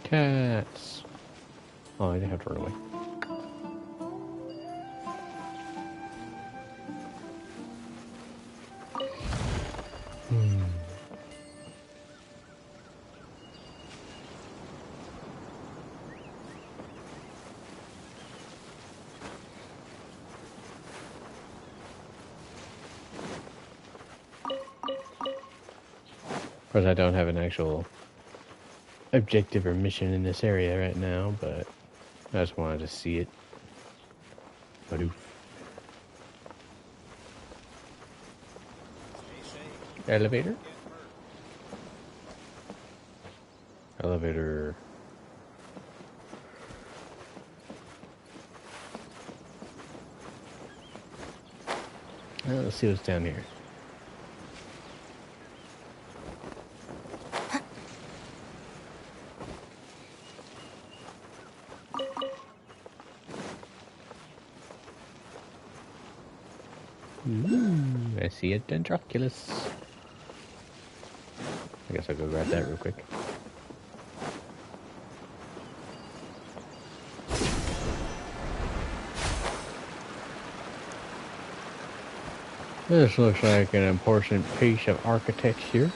Cats. Oh, I didn't have to run away. Of course, I don't have an actual objective or mission in this area right now, but I just wanted to see it. Badoof. Elevator? Elevator. Well, let's see what's down here. I see a Dendroculus. I guess I'll go grab that real quick. This looks like an important piece of architecture.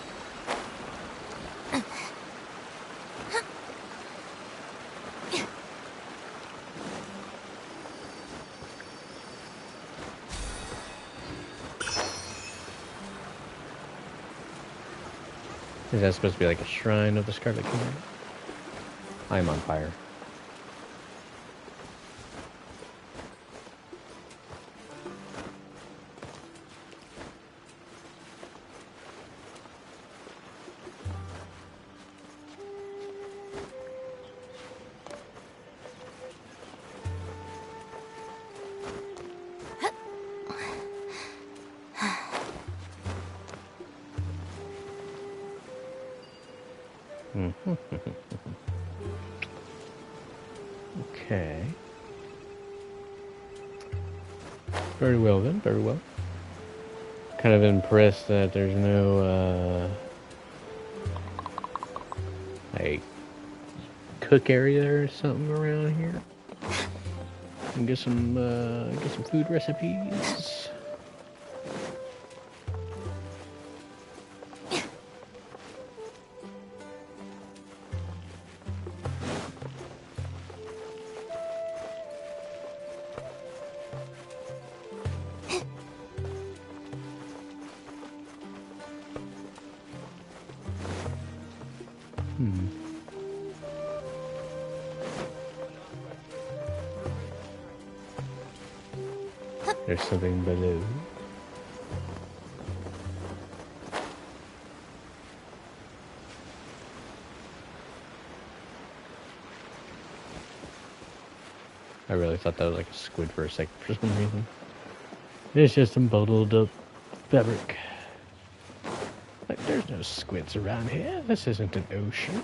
Is that supposed to be like a shrine of the Scarlet King? I'm on fire. Okay. Very well then, very well. Kind of impressed that there's no, like, cook area or something around here. And get some food recipes. There's something below. I really thought that was like a squid for a second for some reason. It's just some bottled up fabric. Like, there's no squids around here. This isn't an ocean.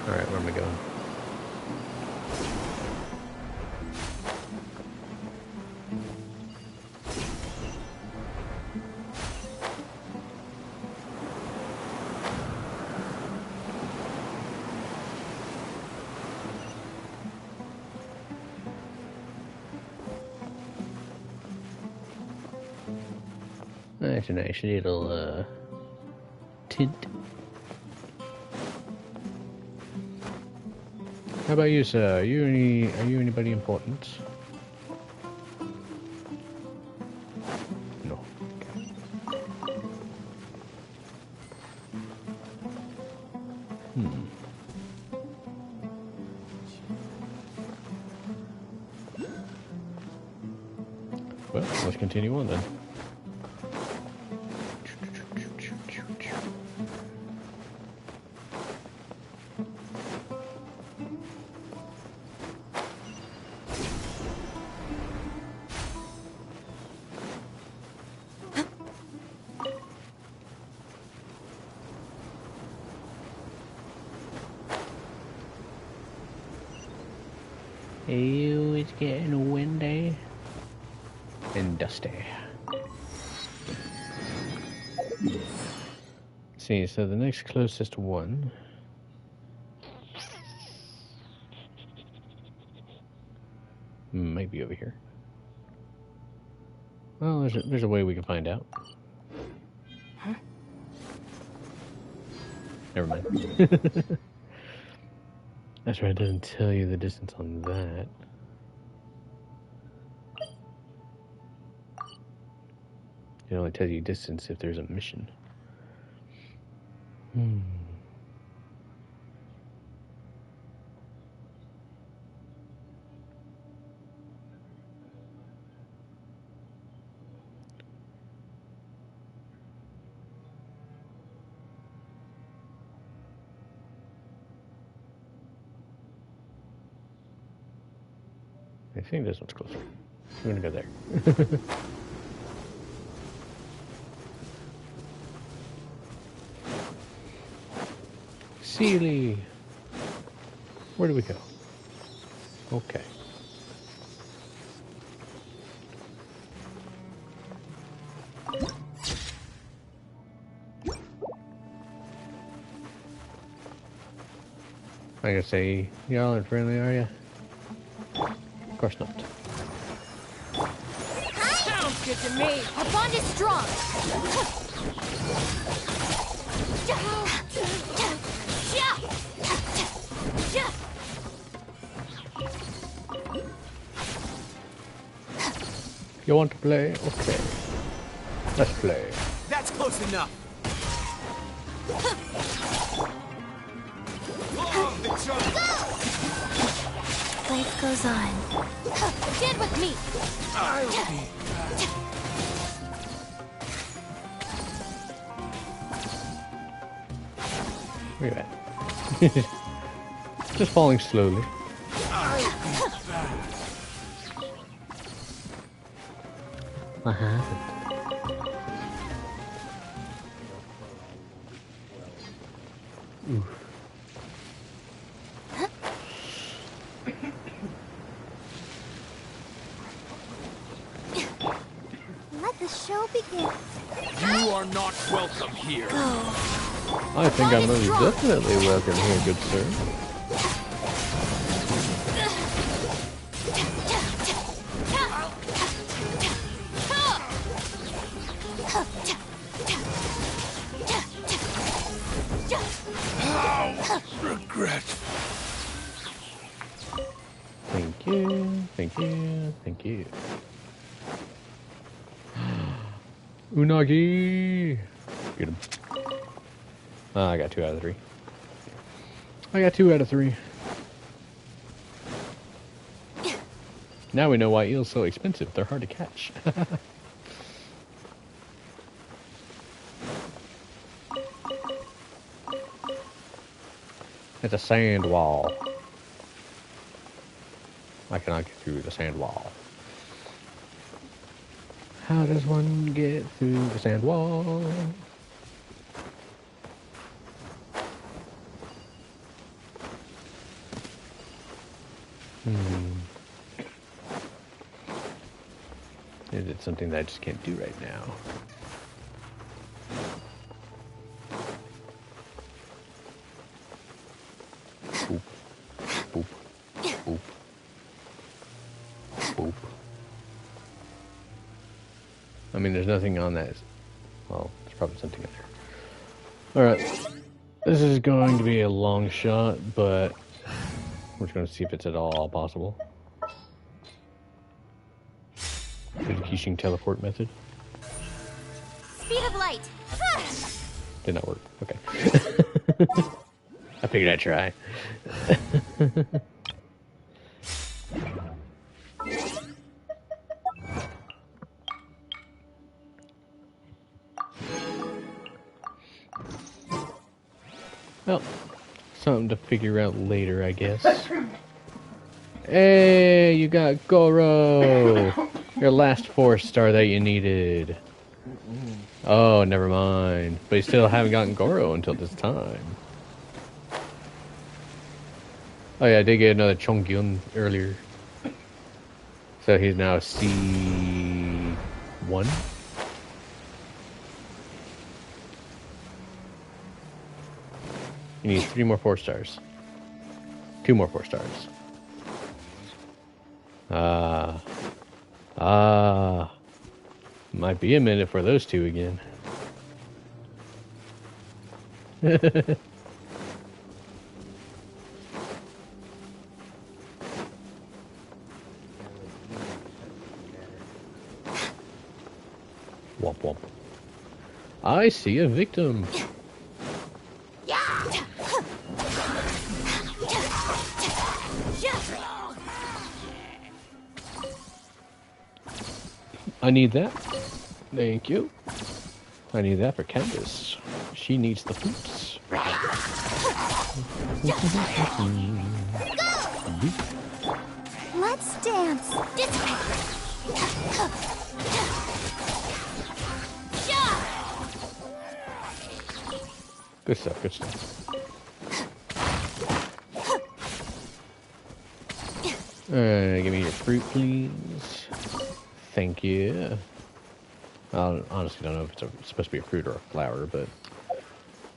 Alright, where am I going? That's a nice little tint. How about you, sir? Are you anybody important? No. Well, let's continue on then. Ew, it's getting windy and dusty. Let's see, so the next closest one might be over here. Well, there's a way we can find out. Huh? Never mind. That's right, it doesn't tell you the distance on that. It only tells you distance if there's a mission. I think this one's closer. I'm gonna go there. Sealy! Where do we go? Okay. I gotta say, y'all aren't friendly, are ya? Of course not. Sounds good to me. Our bond is strong. You want to play? Okay. Let's play. That's close enough. Life goes on. Stand with me. I'll be Where you at? Just falling slowly. What happened? Oof. Let the show begin. You are not welcome here. I think I'm most definitely welcome here, good sir. Regret. Thank you, thank you, thank you. Unagi! Get him. I got 2 out of 3. I got 2 out of 3. Now we know why eels are so expensive. They're hard to catch. It's a sand wall. I cannot get through the sand wall. How does one get through the sand wall? Is it something that I just can't do right now? Boop. Boop. Boop. Boop. I mean, there's nothing on that. Well, there's probably something in there. Alright. This is going to be a long shot, but we're just going to see if it's at all possible. The Keishing teleport method. Speed of light. Did not work. Okay. I figured I'd try. Well, something to figure out later, I guess. Hey, you got Goro! Your last 4-star that you needed. Oh, never mind. But you still haven't gotten Goro until this time. Oh yeah, I did get another Chongyun earlier. So he's now C1. He needs 3 more 4-stars. 2 more 4-stars. Might be a minute for those 2 again. Womp womp. I see a victim. I need that. Thank you. I need that for Candace. She needs the fruits. Let's dance. Good stuff, good stuff. Give me your fruit, please. Thank you. I honestly don't know if it's supposed to be a fruit or a flower, but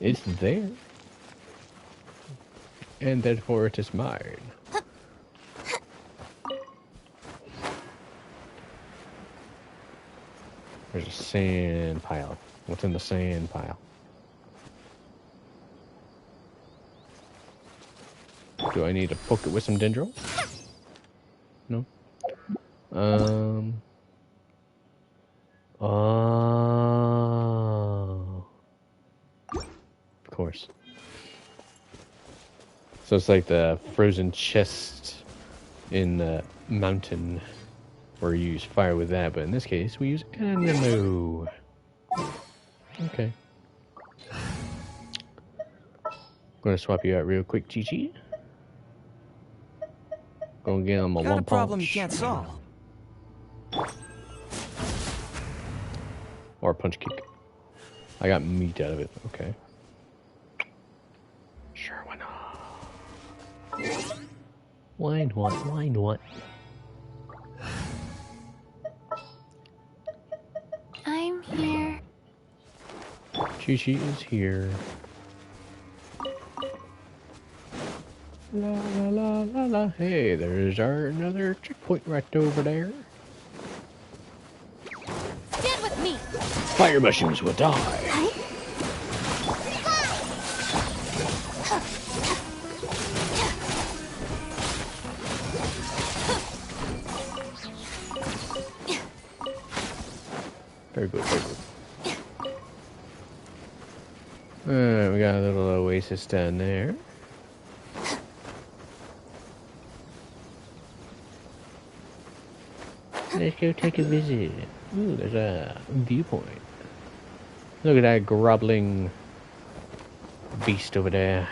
it's there. And therefore it is mine. There's a sand pile. What's in the sand pile? Do I need to poke it with some dendro? No? Oh. Of course. So it's like the frozen chest in the mountain where you use fire with that, but in this case we use anemo. Okay. I'm gonna swap you out real quick, Chi-Chi. Gonna get him a Got one a problem punch. you can't solve. Or a punch kick. I got meat out of it. Okay. Sure, why not? Why not? Why not? I'm here. Chi-Chi is here. La la la la la. Hey, there's our another checkpoint right over there. Stand with me. Fire mushrooms will die. Very good, very good. Alright, we got a little oasis down there. Let's go take a visit. Ooh, there's a viewpoint. Look at that groveling beast over there.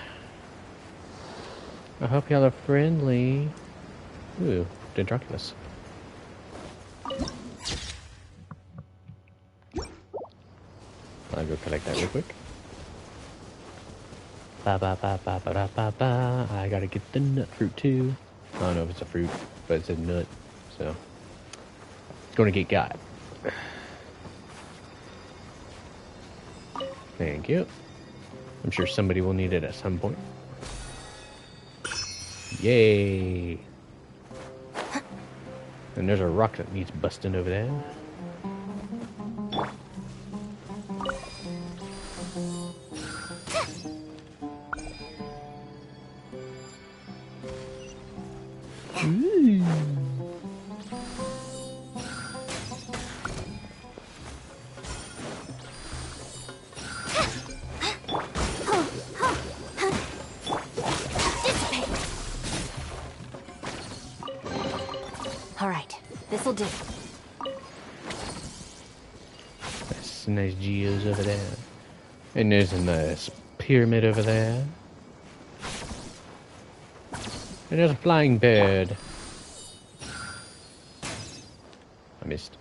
I hope y'all are friendly. Ooh, Dendroculus. I'll go collect that real quick. Ba ba ba ba ba ba ba ba. I gotta get the nut fruit too. I don't know if it's a fruit, but it's a nut, so it's gonna get got. Thank you. I'm sure somebody will need it at some point. Yay! And there's a rock that needs busting over there. Ooh. All right, this'll do. That's some nice geos over there. And there's a nice pyramid over there. And there's a flying bird. I missed.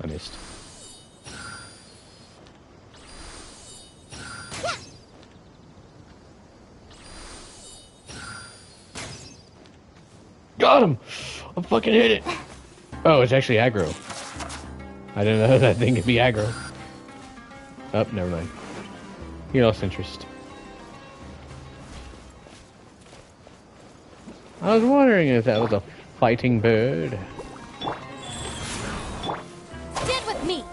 I missed. Got him! I fucking hit it! Oh, it's actually aggro. I didn't know that thing could be aggro. Oh, never mind. He lost interest. I was wondering if that was a fighting bird. Stand with me.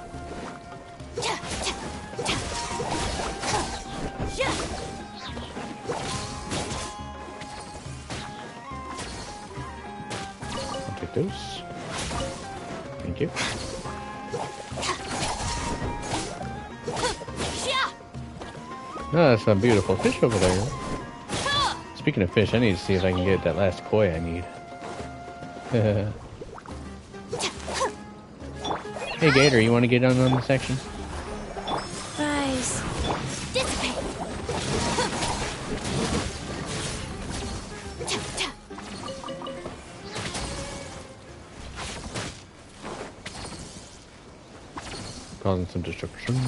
I'll take those. Thank you. Oh, that's a beautiful fish over there. Speaking of fish, I need to see if I can get that last koi I need. Hey Gator, you want to get on the section? Guys. Dissipate. Causing some destruction.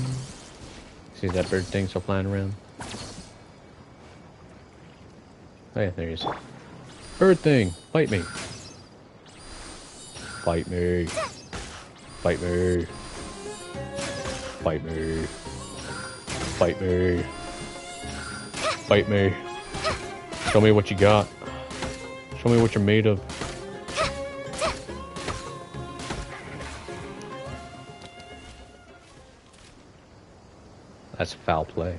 See that bird thing still flying around? Oh yeah, there he is. Bird thing, fight me. Fight me. Fight me. Fight me. Fight me. Fight me. Show me what you got. Show me what you're made of. That's foul play.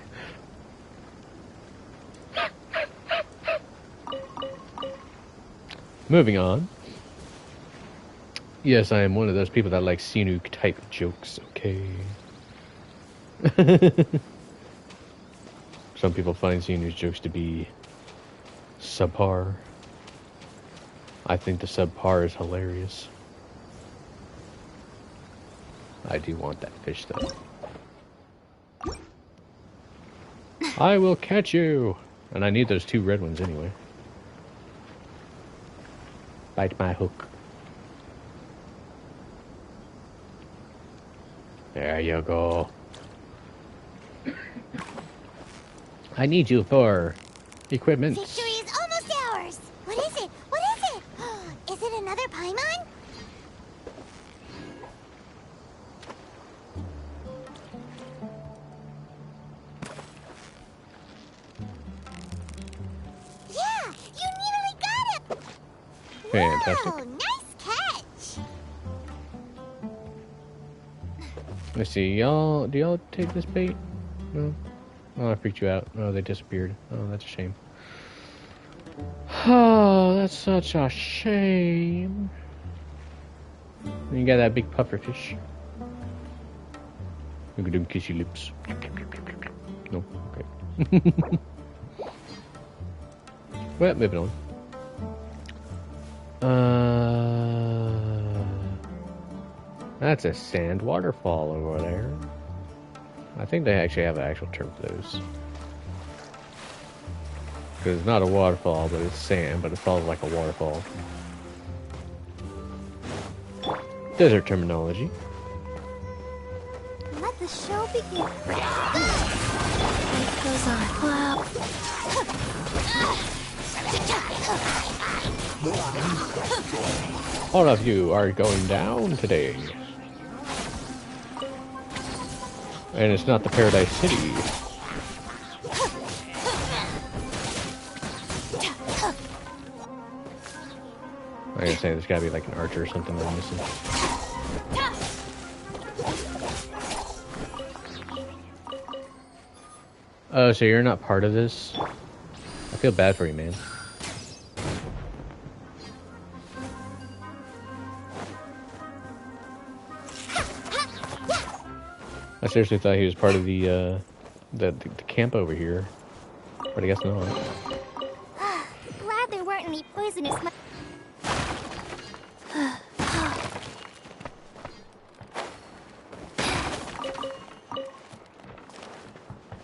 Moving on. Yes, I am one of those people that like Sinuk type jokes, okay? Some people find Sinuk's jokes to be subpar. I think the subpar is hilarious. I do want that fish though. I will catch you! And I need those 2 red ones anyway. Bite my hook. There you go. I need you for equipment. Victory is almost ours! What is it? What is it? Is it another Paimon? Yeah! You nearly got it! Fantastic. Wow, nice catch! Let's see, y'all. Do y'all take this bait? No? Oh, I freaked you out. Oh, they disappeared. Oh, that's a shame. Oh, that's such a shame. You got that big puffer fish. Look at them kissy lips. No? Okay. Well, moving on. That's a sand waterfall over there. I think they actually have an actual term for those. Because it's not a waterfall, but it's sand, but it falls like a waterfall. Desert terminology. Let the show begin. Life goes on. Wow. All of you are going down today. And it's not the Paradise City. I gotta say, there's gotta be like an archer or something I'm missing. Oh, so you're not part of this? I feel bad for you, man. I seriously thought he was part of the camp over here, but I guess not. Glad there weren't any poisonous.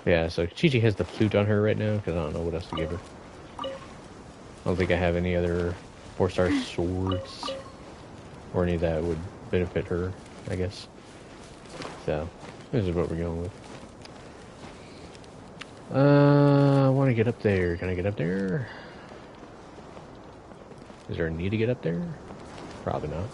Yeah, so Chi-Chi has the flute on her right now, because I don't know what else to give her. I don't think I have any other 4-star swords, or any that would benefit her, I guess. So, this is what we're going with. I want to get up there. Can I get up there? Is there a need to get up there? Probably not.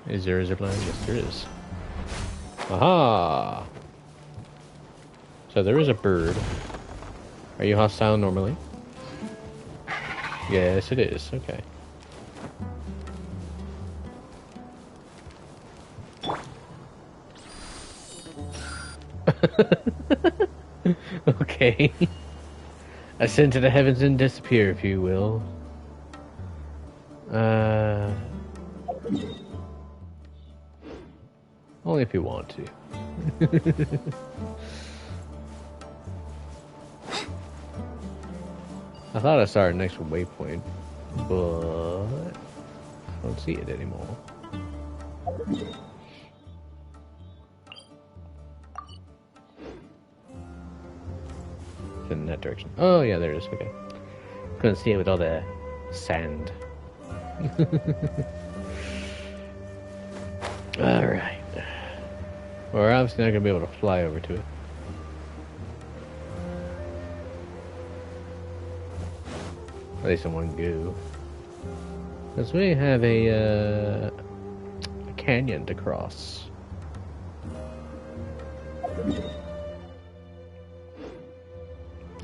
Is there a zipline? Yes, there is. Aha! So there is a bird. Are you hostile normally? Yes, it is. Okay. Okay. Ascend to the heavens and disappear, if you will. Only if you want to. I thought I saw our next waypoint, but I don't see it anymore. It's in that direction. Oh yeah, there it is. Okay. Couldn't see it with all the sand. Alright. Well, we're obviously not going to be able to fly over to it. At least in one go. Because we have a canyon to cross.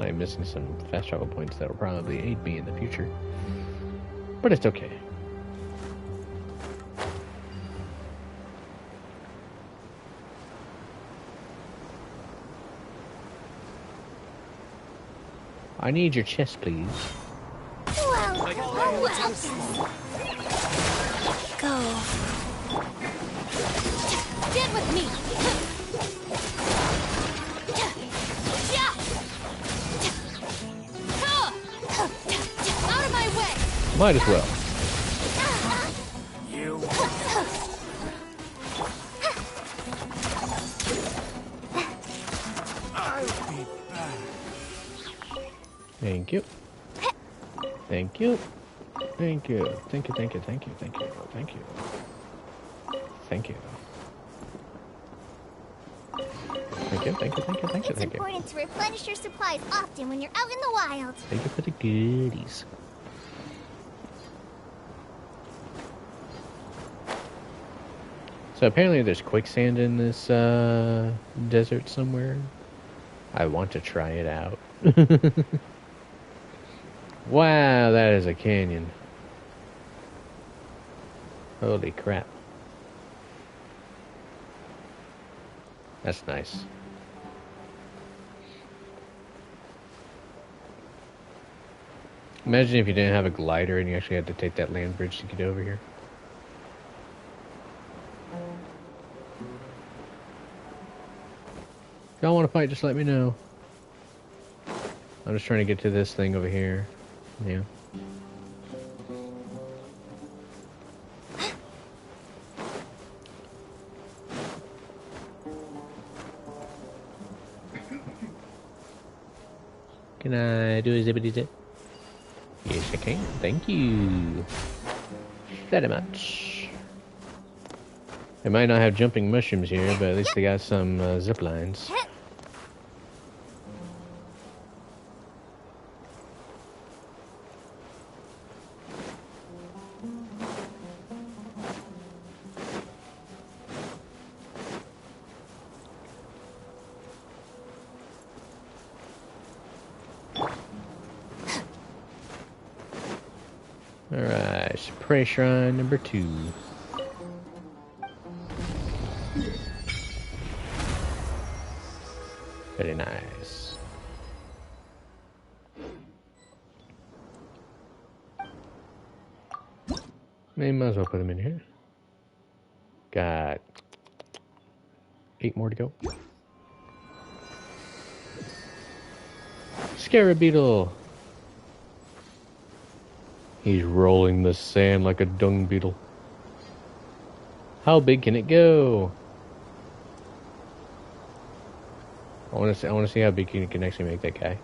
I'm missing some fast travel points that will probably aid me in the future. But it's okay. I need your chest, please. Go. Stand with me. Out of my way. Might as well. You. I'll be back. Thank you. Thank you. Thank you. Thank you, thank you, thank you, thank you, thank you. Thank you. Thank you, thank you, thank you, thank you, It's thank you. important to replenish your supplies often when you're out in the wild. Thank you for the goodies. So apparently there's quicksand in this desert somewhere. I want to try it out. Wow, that is a canyon. Holy crap. That's nice. Imagine if you didn't have a glider and you actually had to take that land bridge to get over here. If y'all want to fight, just let me know. I'm just trying to get to this thing over here. Yeah. Can I do a zippity zip? Yes, I can. Thank you very much. They might not have jumping mushrooms here, but at least they got some zip lines. Alright, Prey Shrine number 2. Very nice. Might as well put them in here. Got 8 more to go. Scarab Beetle. He's rolling the sand like a dung beetle. How big can it go? I want to see how big you can actually make that guy.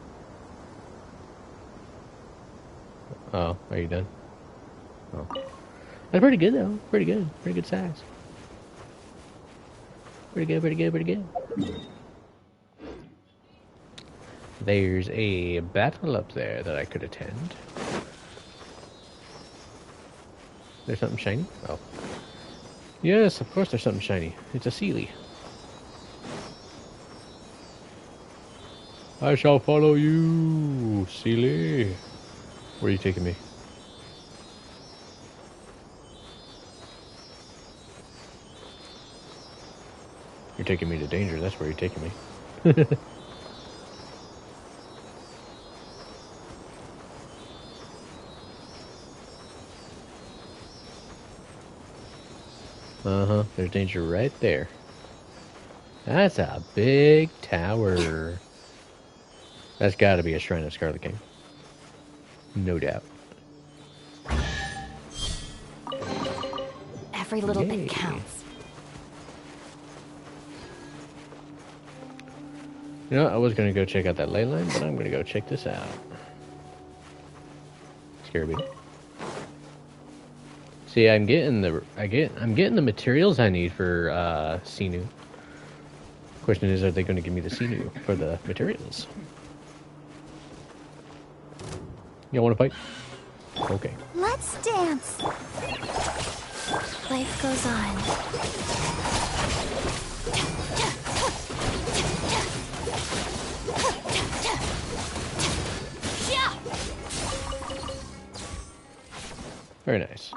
Oh, are you done? Oh, that's pretty good though. Pretty good size. Pretty good. There's a battle up there that I could attend. There's something shiny? Oh. Yes, of course there's something shiny. It's a Sealy. I shall follow you, Sealy. Where are you taking me? You're taking me to danger, that's where you're taking me. Uh-huh, there's danger right there. That's a big tower. That's gotta be a Shrine of Scarlet King. No doubt. Every little bit counts. You know what? I was gonna go check out that ley line, but I'm gonna go check this out. Scary. See, I'm getting the materials I need for Sinu. Question is, are they going to give me the Sinu for the materials? You want to fight? Okay. Let's dance. Life goes on. Very nice.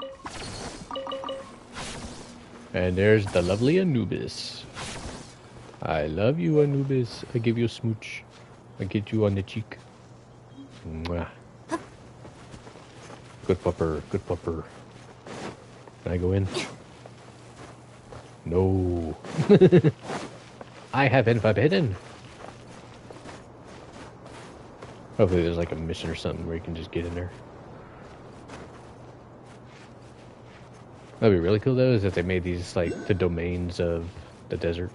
And there's the lovely Anubis. I love you, Anubis. I give you a smooch. I get you on the cheek. Mwah. Good pupper, good pupper. Can I go in? No. I have been forbidden. Hopefully there's like a mission or something where you can just get in there. That'd be really cool though, is if they made these like the domains of the desert.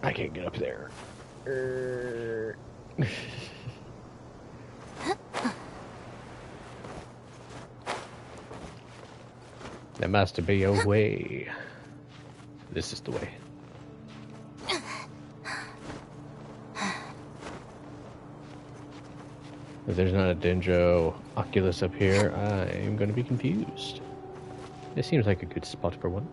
I can't get up there. There must be a way. This is the way. If there's not a Dendro Oculus up here, I am going to be confused. This seems like a good spot for one.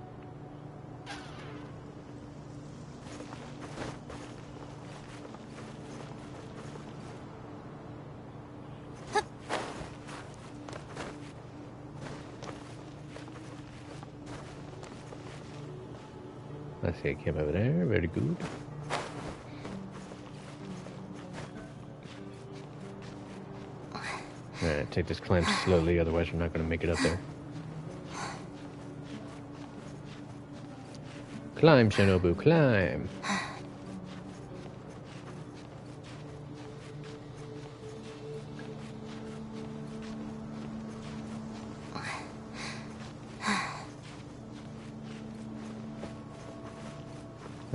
I see a camp over there. Very good. Alright, take this climb slowly, otherwise we're not going to make it up there. Climb, Shinobu, climb!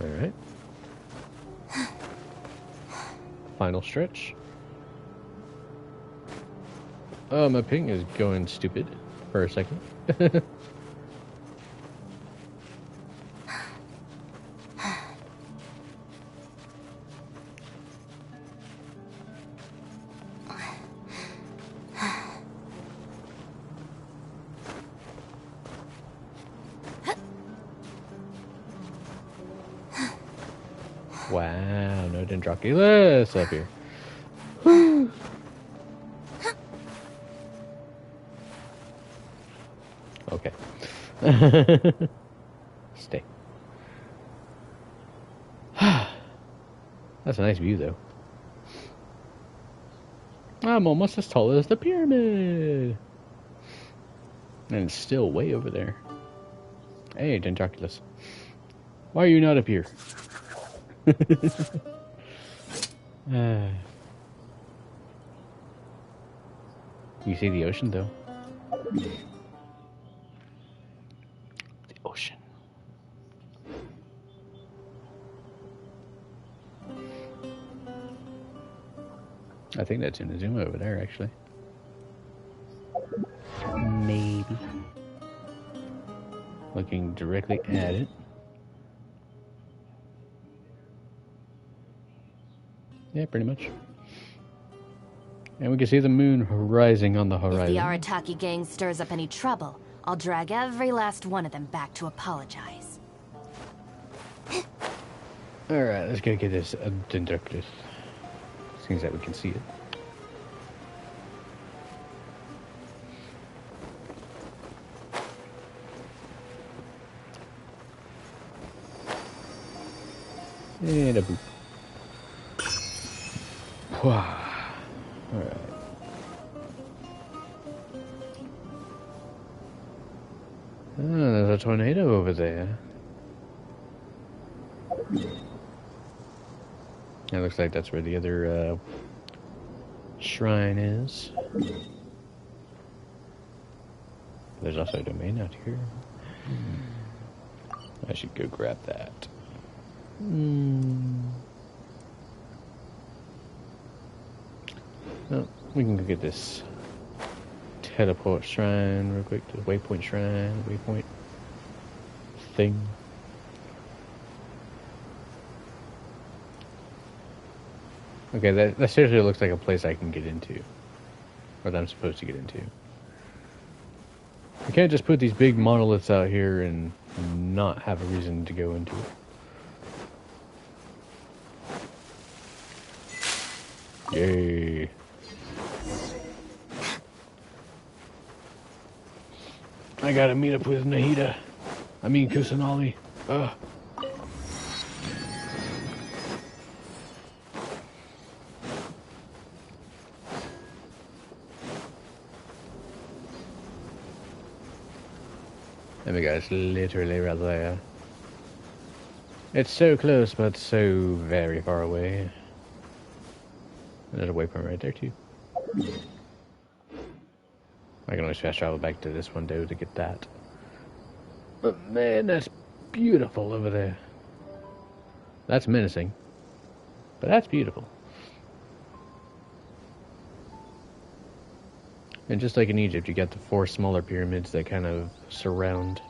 Alright. Final stretch. Oh, my ping is going stupid for a second. Wow, no Dendroculus up here. Okay. Stay. That's a nice view, though. I'm almost as tall as the pyramid. And it's still way over there. Hey, Dendroculus. Why are you not up here? You see the ocean, though? The ocean. I think that's Inazuma over there, actually. Maybe. Looking directly at it. Yeah, pretty much. And we can see the moon rising on the horizon. If the Arataki gang stirs up any trouble, I'll drag every last one of them back to apologize. Alright, let's go get this Dendroculus. Seems that we can see it. And a boop. Wow. Alright. Oh, there's a tornado over there. It looks like that's where the other shrine is. There's also a domain out here. I should go grab that. Oh, we can go get this teleport shrine real quick. The waypoint shrine, waypoint thing. Okay, that seriously looks like a place I can get into. Or that I'm supposed to get into. You can't just put these big monoliths out here and not have a reason to go into it. Yay. I gotta meet up with Nahida. I mean Kusanali. Ugh. There we go, it's literally right there. It's so close, but so very far away. There's a waypoint right there, too. I can always fast travel back to this one, though, to get that. But man, that's beautiful over there. That's menacing. But that's beautiful. And just like in Egypt, you got the 4 smaller pyramids that kind of surround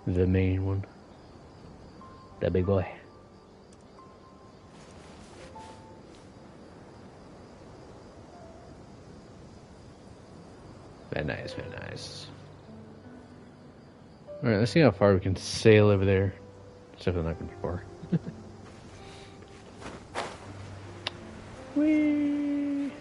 the main one. That big boy. Very nice, very nice. Alright, let's see how far we can sail over there. It's definitely not going to be far. Whee!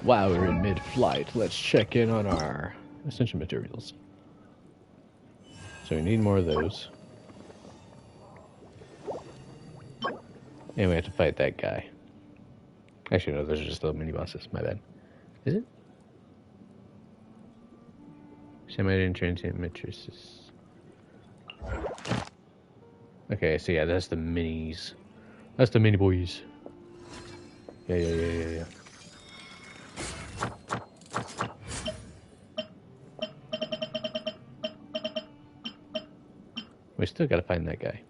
While we're in mid-flight, let's check in on our essential materials. So we need more of those. And we have to fight that guy. Actually, no, those are just little mini bosses. My bad. Is it? Semi-transient matrices. Okay, so yeah, that's the minis. That's the mini boys. Yeah. We still gotta find that guy.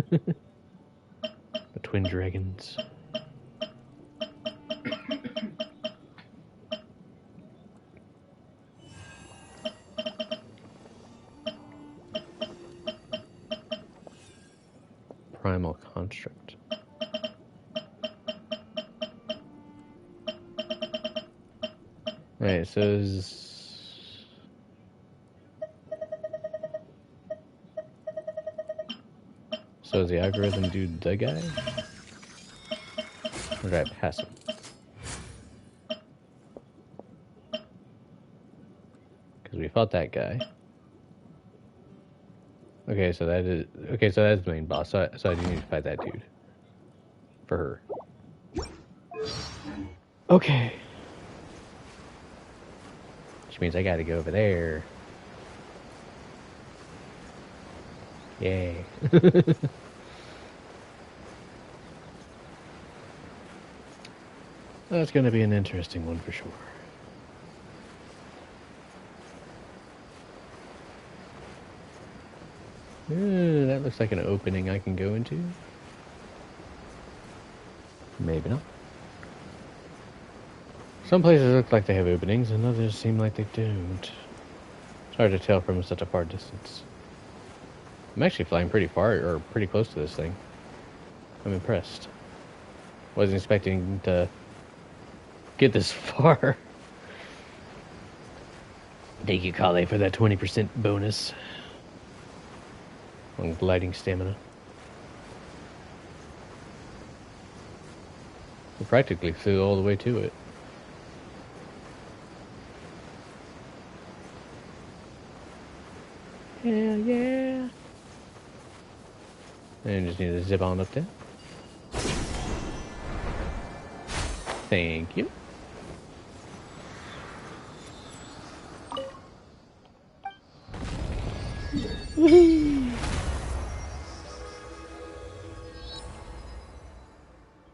The twin dragons. Primal construct. Alright, so does the algorithm do the guy? Or did I pass him? Because we fought that guy. Okay, so that is... Okay, so that's the main boss. So I do need to fight that dude. For her. Okay. Which means I gotta go over there. Yay. That's gonna be an interesting one for sure. That looks like an opening I can go into. Maybe not. Some places look like they have openings, and others seem like they don't. It's hard to tell from such a far distance. I'm actually flying pretty far, or pretty close to this thing. I'm impressed. Wasn't expecting to get this far. Thank you, Kale, for that 20% bonus on gliding stamina. We practically flew all the way to it. Hell yeah! And just need to zip on up there. Thank you. Woohoo!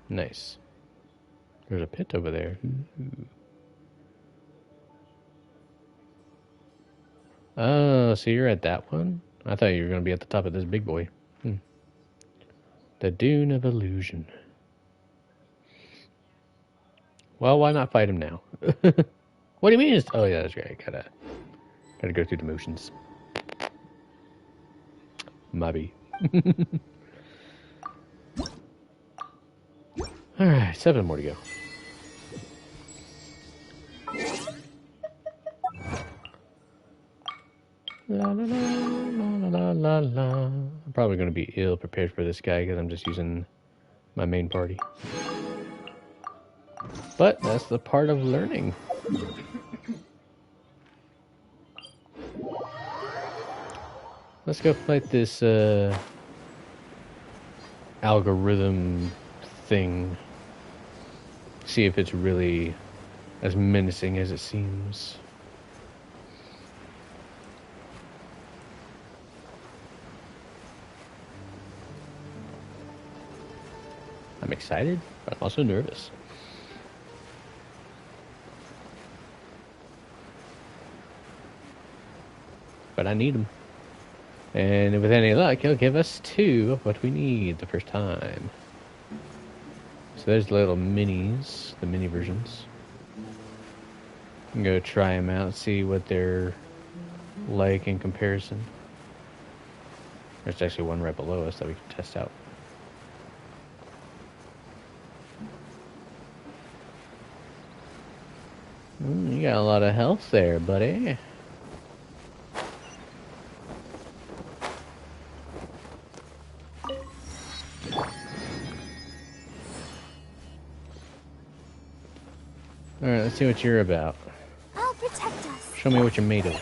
Nice. There's a pit over there. Ooh. Oh, so you're at that one? I thought you were going to be at the top of this big boy. The Dune of Illusion. Well, why not fight him now? What do you mean? Oh yeah, that's right. Gotta go through the motions. Maybe. All right, 7 more to go. La la la la la la. I'm probably going to be ill prepared for this guy because I'm just using my main party. But that's the part of learning. Let's go fight this algorithm thing. See if it's really as menacing as it seems. I'm excited, but I'm also nervous. But I need them. And with any luck, he'll give us 2 of what we need the first time. So there's the little minis, the mini versions. I'm gonna try them out, see what they're like in comparison. There's actually one right below us that we can test out. You got a lot of health there, buddy. Alright, let's see what you're about. I'll protect us. Show me what you're made of.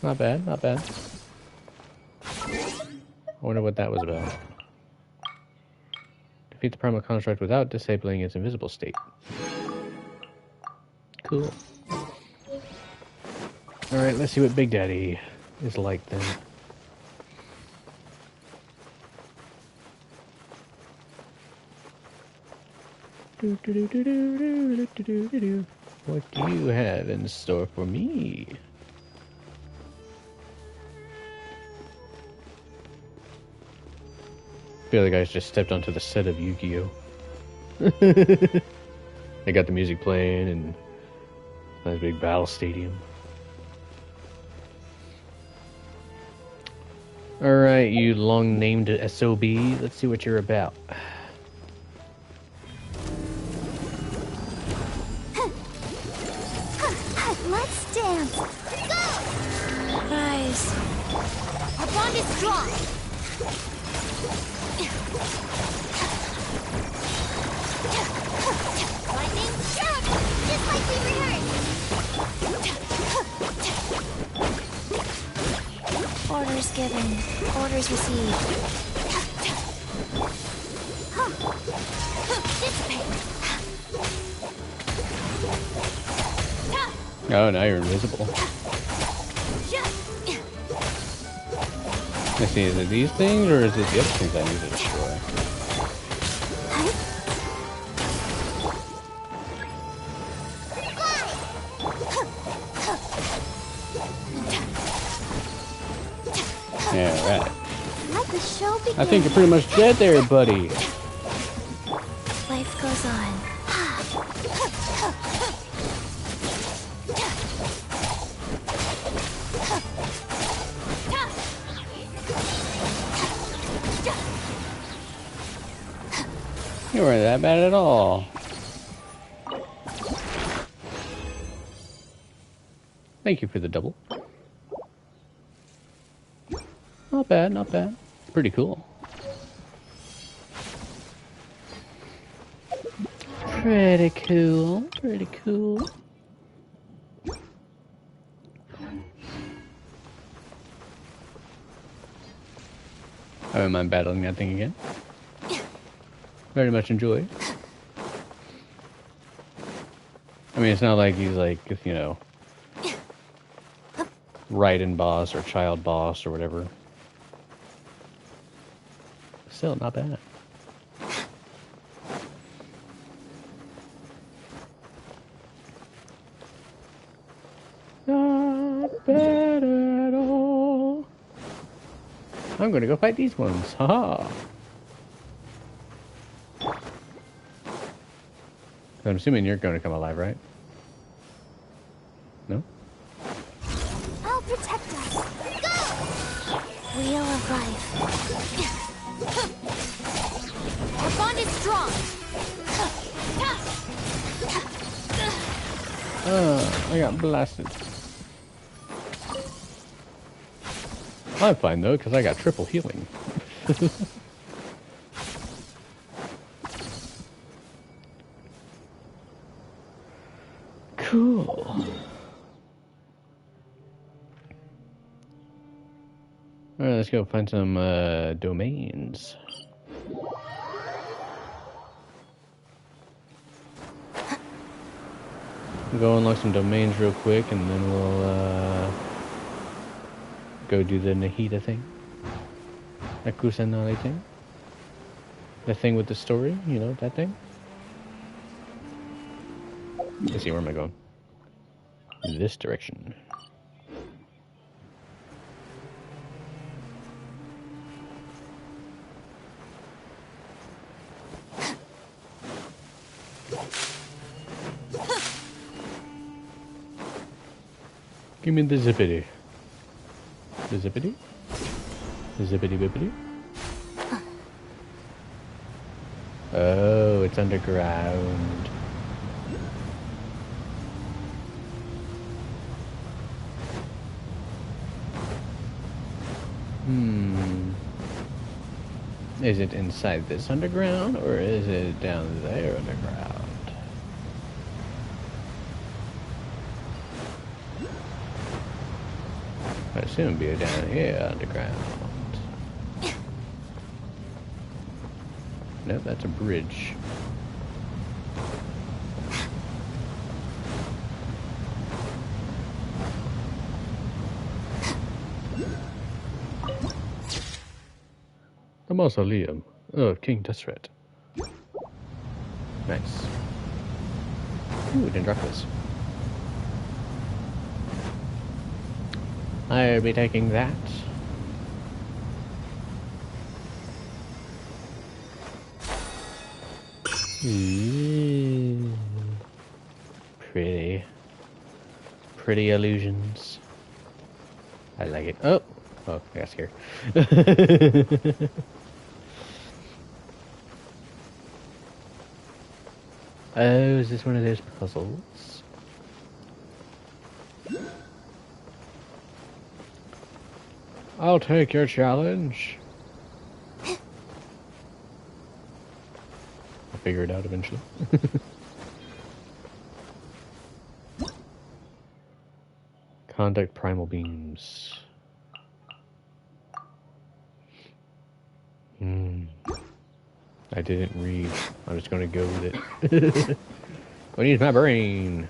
Not bad, not bad. I wonder what that was about. Defeat the primal construct without disabling its invisible state. Cool. Alright, let's see what Big Daddy is like then. What do you have in store for me? I feel like I just stepped onto the set of Yu-Gi-Oh! They got the music playing and nice big battle stadium. Alright, you long-named SOB, let's see what you're about. Let's dance! Go! Rise. Our bond is strong! Lightning shoot! Just like we rehearsed! Orders given. Orders received. Oh, now you're invisible. Let's see, is it these things or is it the other things I need to destroy? Yeah, right. Let the show begin. I think you're pretty much dead there, buddy. Life goes on. You weren't that bad at all. Thank you for the double. Not bad, not bad. Pretty cool. Pretty cool, pretty cool. I don't mind battling that thing again. Very much enjoy. I mean, it's not like he's like, you know, Raiden boss or child boss or whatever. Still not bad. Not bad at all. I'm gonna go fight these ones. Haha. I'm assuming you're going to come alive, right? No? I'll protect us. Go! Wheel of life. Our bond is strong! I got blasted. I'm fine though, because I got triple healing. Cool. Alright, let's go find some domains. We'll go unlock some domains real quick and then we'll go do the Nahida thing. The Kusanali thing. The thing with the story, you know, that thing. Let's see, where am I going? In this direction. Give me the zippity. The zippity? The zippity bippity? Oh, it's underground. Is it inside this underground, or is it down there underground? I assume it'd be down here underground. Nope, that's a bridge. The mausoleum of King Deseret. Nice. Ooh, we didn't drop this. I'll be taking that. Ooh. Pretty. Pretty illusions. I like it. Oh! Oh, I got scared. Oh, is this one of those puzzles? I'll take your challenge. I'll figure it out eventually. Conduct primal beams. I didn't read. I'm just gonna go with it. I need my brain.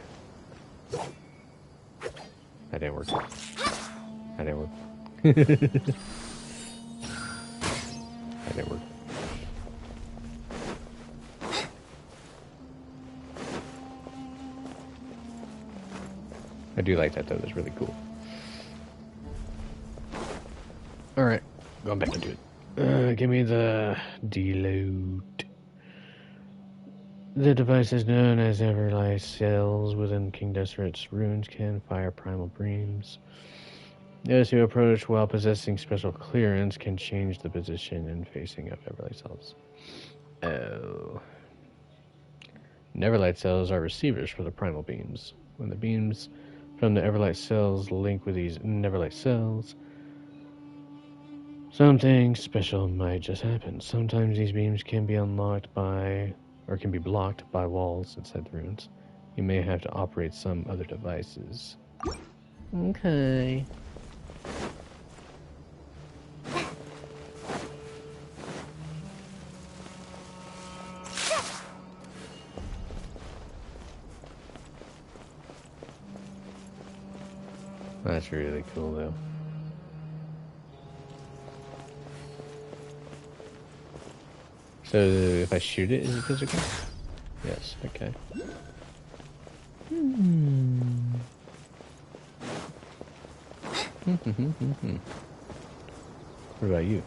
That didn't work. That didn't work. That didn't work. I do like that though. That's really cool. Alright, going back into it. Give me the deload. The device is known as Everlight cells within King Deseret's ruins can fire primal beams. Those who approach while possessing special clearance can change the position and facing of Everlight cells. Oh. Everlight cells are receivers for the primal beams. When the beams from the Everlight cells link with these Neverlight cells, something special might just happen. Sometimes these beams can be unlocked by, or can be blocked by walls inside the ruins. You may have to operate some other devices. Okay. That's really cool though. So if I shoot it, is it physical? Yes, okay. What about you?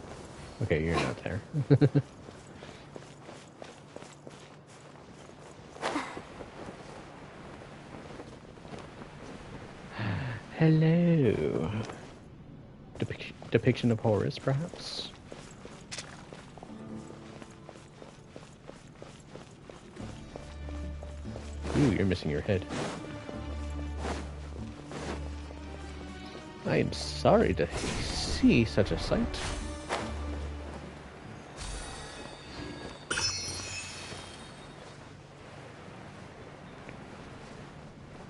Okay, you're not there. Hello. Depiction of Horus, perhaps? Ooh, you're missing your head. I am sorry to see such a sight.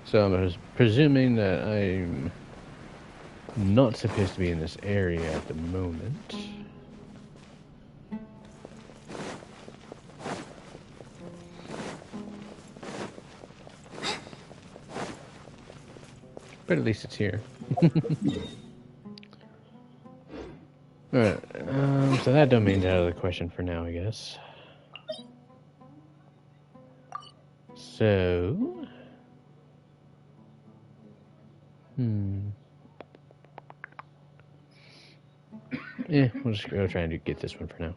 So I'm presuming that I'm not supposed to be in this area at the moment. But at least it's here. Alright, so that domain's out of the question for now, I guess. So... Yeah, we'll just go try and get this one for now.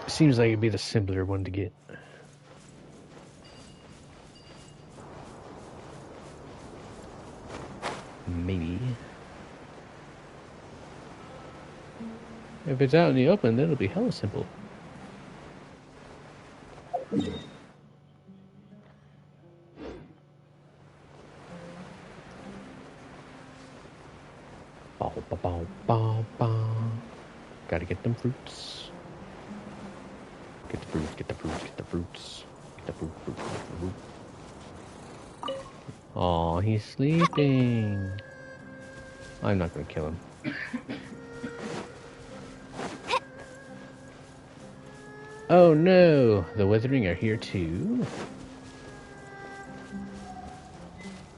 Seems like it'd be the simpler one to get. Maybe. If it's out in the open, then it'll be hella simple. Bow, bow, bow, bow, bow. Gotta get them fruits. Get the fruits, get the fruits, get the fruits. Get the fruit, fruit, fruit, fruit. Oh, he's sleeping. I'm not gonna kill him. Oh no, the Withering are here too.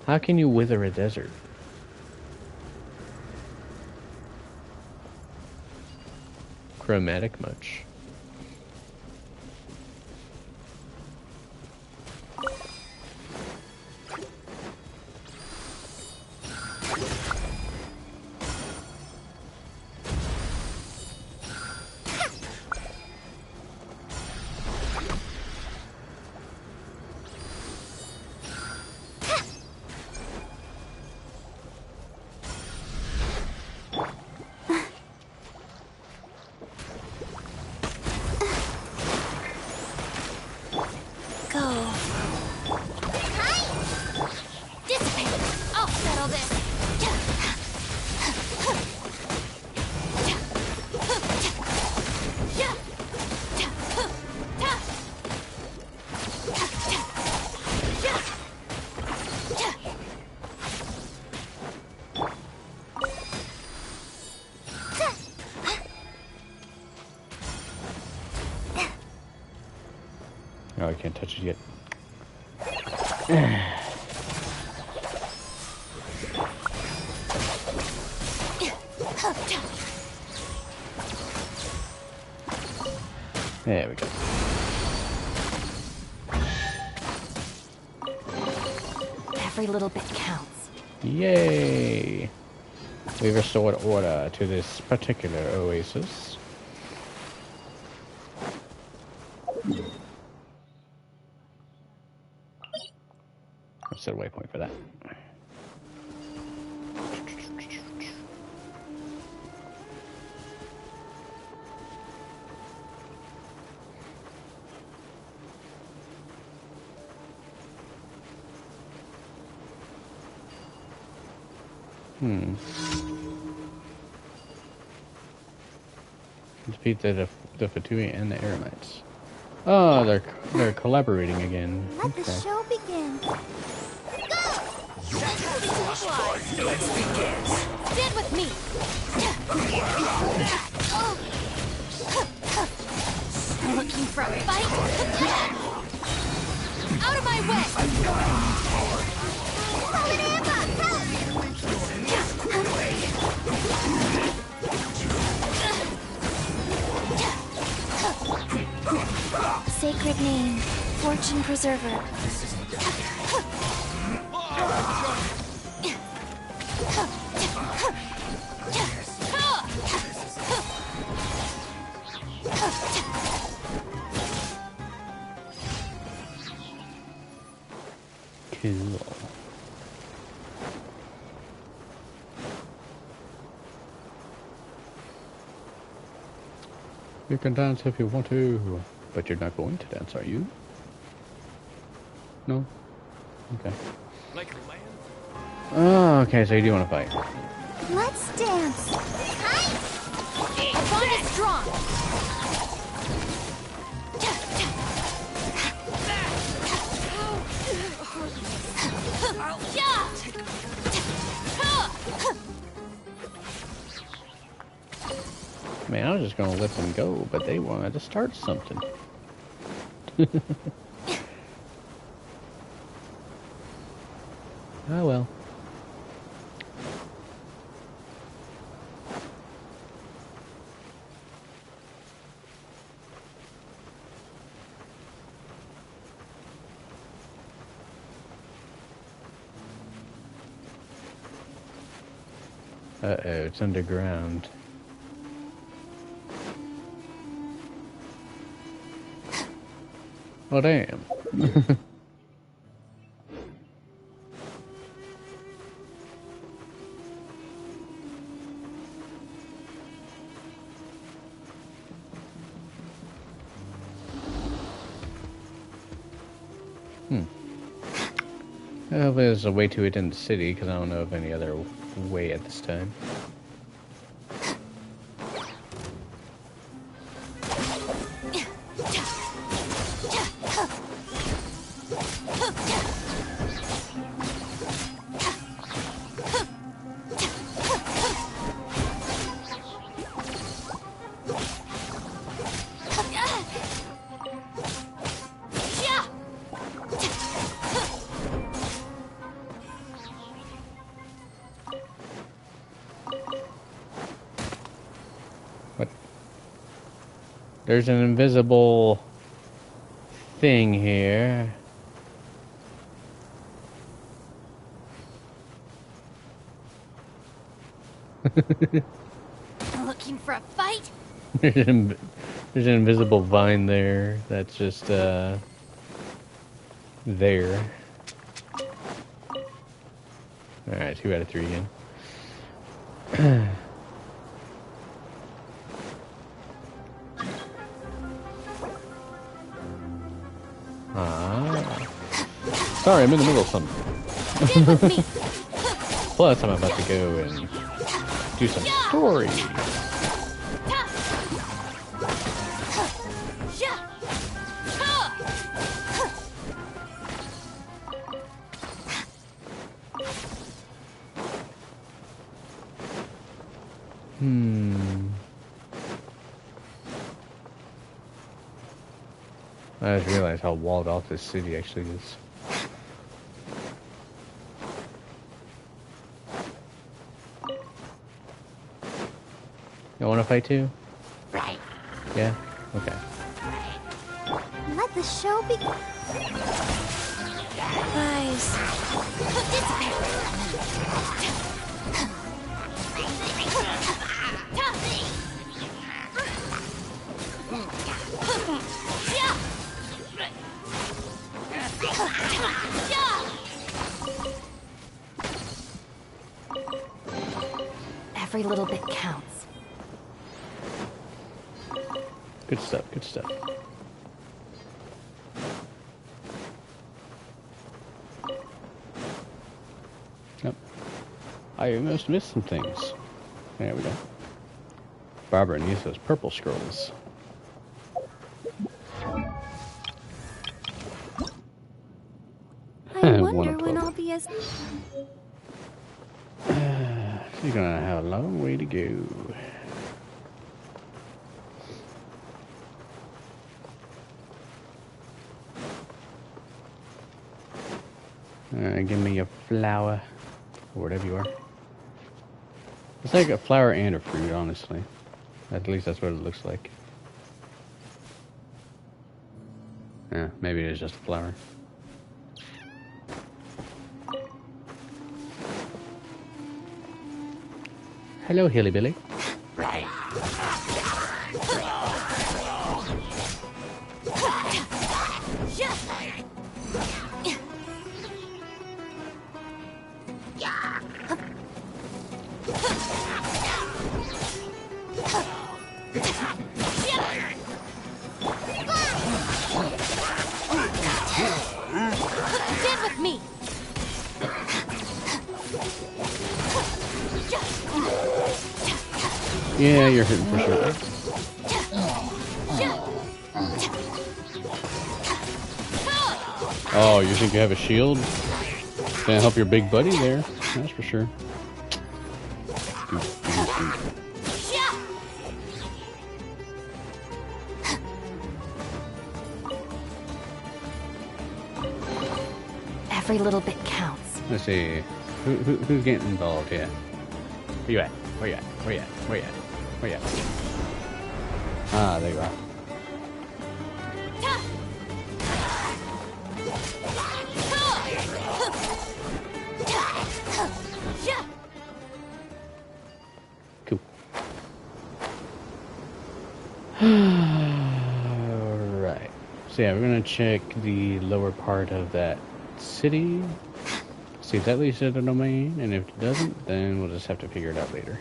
How can you wither a desert? Chromatic much? Oh, I can't touch it yet. There we go. Every little bit counts. Yay! We've restored order to this particular oasis. I'll set a waypoint for that. Defeat the Fatui and the Eremites. Oh, they're collaborating again. Let the show begin. Go! Let's begin. Stand with me. Looking for a fight? Out of my way! Sacred name, Fortune Preserver. Cool. You can dance if you want to, but you're not going to dance, are you? No? Okay. Oh, okay, so you do want to fight. Let's dance. Our bond is strong. Man, I was just gonna let them go, but they wanted to start something. Oh well. Uh-oh, it's underground. Oh, damn. Well, there's a way to it in the city, because I don't know of any other way at this time. There's an invisible thing here. Looking for a fight? There's an invisible vine there that's just there. Alright, 2 out of 3 again. Sorry, I'm in the middle of something. Plus, I'm about to go and do some story. I just realized how walled off this city actually is. You want to fight too? Right. Yeah? Okay. Let the show begin. Guys. Every little bit counts. Good stuff, good stuff. Yep. I almost missed some things. There we go. Barbara needs those purple scrolls. I wonder when I'll be as... She's gonna have a long way to go. Give me a flower, or whatever you are. It's like a flower and a fruit, honestly. At least that's what it looks like. Yeah, maybe it is just a flower. Hello, Hillybilly. Right. Stand with me. Yeah, you're hurting for sure. Oh, you think you have a shield? Can't help your big buddy there, that's for sure. Every little bit counts. Let's see. Who's getting involved here? Where you at? Where you at? Where you at? Where you at? Where you at? Ah, there you are. Cool. Alright. So yeah, we're gonna check the lower part of that city. See if that leads to the domain, and if it doesn't, then we'll just have to figure it out later.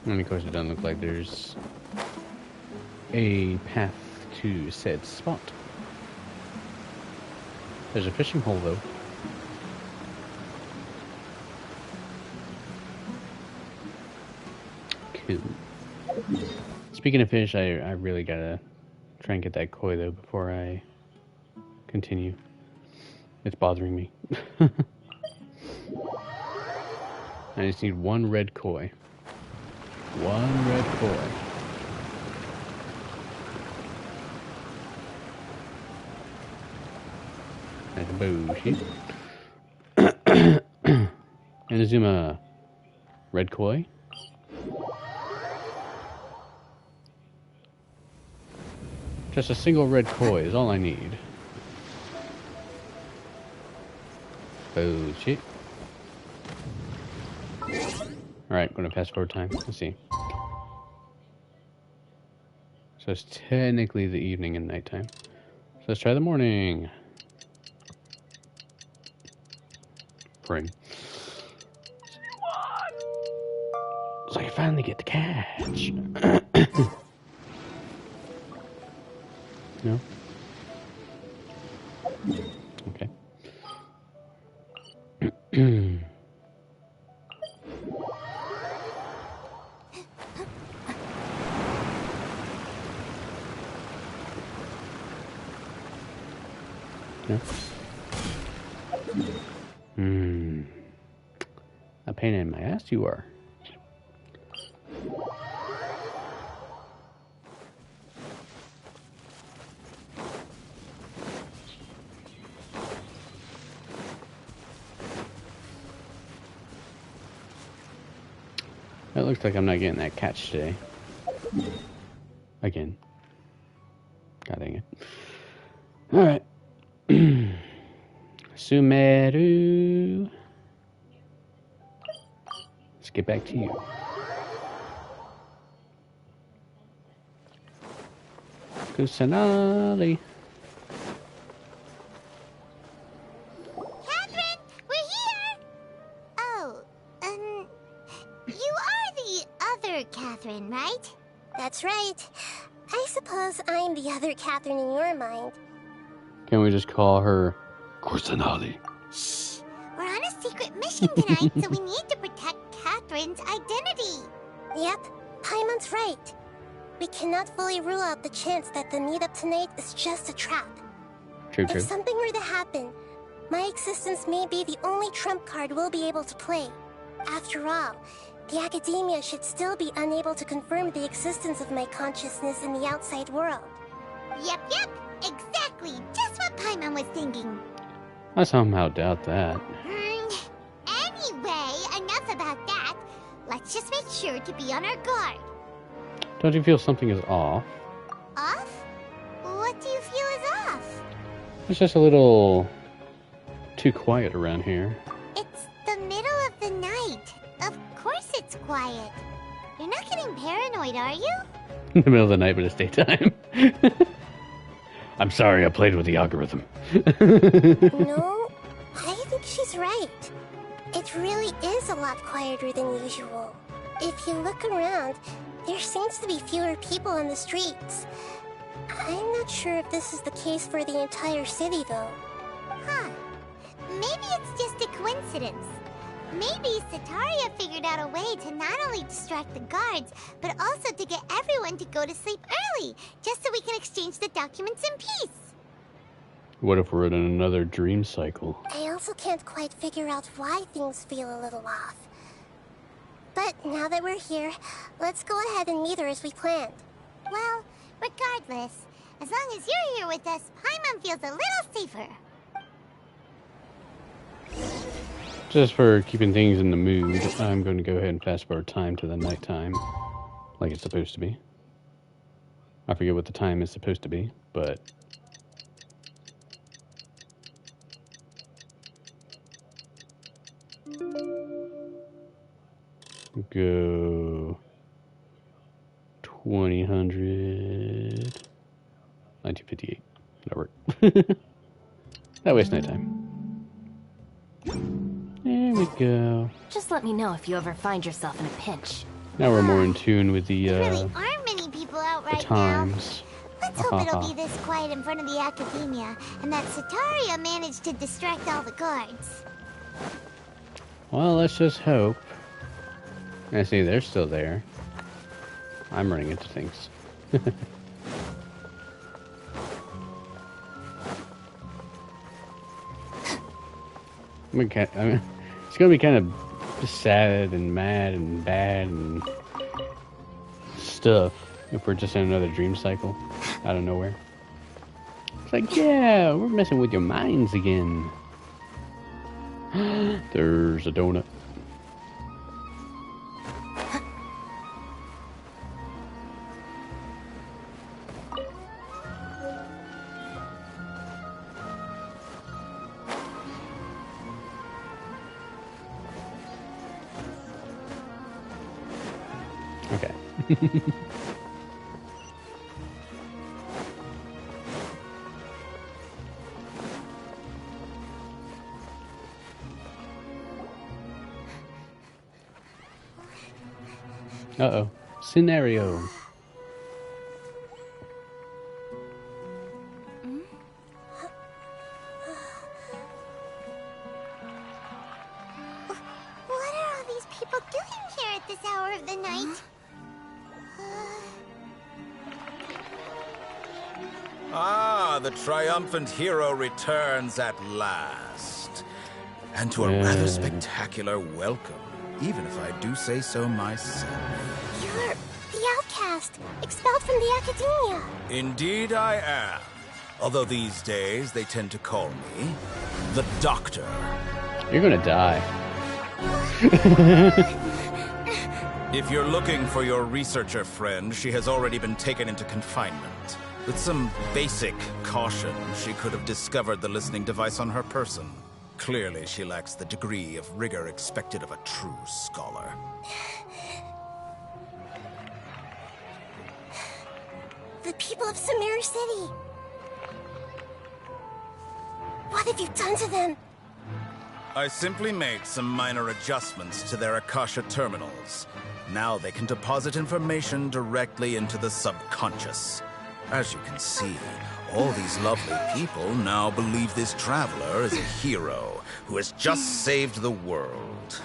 And of course it doesn't look like there's a path to said spot. There's a fishing hole though. Cool. Speaking of fish, I really gotta try and get that koi though before I continue. It's bothering me. I just need one red koi. One red koi. That's bullshit. Inazuma red koi. Just a single red koi is all I need. Bullshit. Alright, going to fast forward time. Let's see. So it's technically the evening and nighttime. So let's try the morning. Bring. So I can finally get the catch. No? Okay. No? A pain in my ass you are. It looks like I'm not getting that catch today. Again. God dang it. Alright. Sumeru. Let's get back to you. Kusanali. Catherine, we're here! Oh, you are the other Catherine, right? That's right. I suppose I'm the other Catherine in your mind. Can we just call her Kusanali? Shh! We're on a secret mission tonight, so we need to protect Catherine's identity. Yep, Paimon's right. We cannot fully rule out the chance that the meetup tonight is just a trap. True. If something were to happen, my existence may be the only trump card we'll be able to play. After all, the academia should still be unable to confirm the existence of my consciousness in the outside world. Yep, exactly. Just what Paimon was thinking. I somehow doubt that. Anyway, enough about that. Let's just make sure to be on our guard. Don't you feel something is off? Off? What do you feel is off? It's just a little too quiet around here. It's the middle of the night. Of course it's quiet. You're not getting paranoid, are you? In the middle of the night, but it's daytime. I'm sorry, I played with the algorithm. No, I think she's right. It really is a lot quieter than usual. If you look around, there seems to be fewer people on the streets. I'm not sure if this is the case for the entire city, though. Huh. Maybe it's just a coincidence. Maybe Sataria figured out a way to not only distract the guards, but also to get everyone to go to sleep early, just so we can exchange the documents in peace. What if we're in another dream cycle? I also can't quite figure out why things feel a little off. But now that we're here, let's go ahead and meet her as we planned. Well, regardless, as long as you're here with us, Paimon feels a little safer. Just for keeping things in the mood, I'm going to go ahead and fast forward time to the nighttime, like it's supposed to be. I forget what the time is supposed to be, but... Go... 2000... 1958. That worked. That way it's nighttime. There we go. Just let me know if you ever find yourself in a pinch. Now we're more in tune with the, There really aren't many people out right times. now. Let's hope it'll be this quiet in front of the academia, and that Sataria managed to distract all the guards. Well, let's just hope. I see they're still there. I'm running into things. mean, it's gonna be kind of just sad and mad and bad and stuff if we're just in another dream cycle out of nowhere. It's like, yeah, we're messing with your minds again. There's a donut. Okay. Uh-oh. Scenario. What are all these people doing here at this hour of the night? Ah, the triumphant hero returns at last. And to a rather spectacular welcome, even if I do say so myself. You're the outcast, expelled from the academia. Indeed I am. Although these days they tend to call me the Doctor. You're gonna die. If you're looking for your researcher friend, she has already been taken into confinement. With some basic caution, she could have discovered the listening device on her person. Clearly, she lacks the degree of rigor expected of a true scholar. The people of Sumeru City. What have you done to them? I simply made some minor adjustments to their Akasha terminals. Now they can deposit information directly into the subconscious. As you can see, all these lovely people now believe this traveler is a hero who has just saved the world.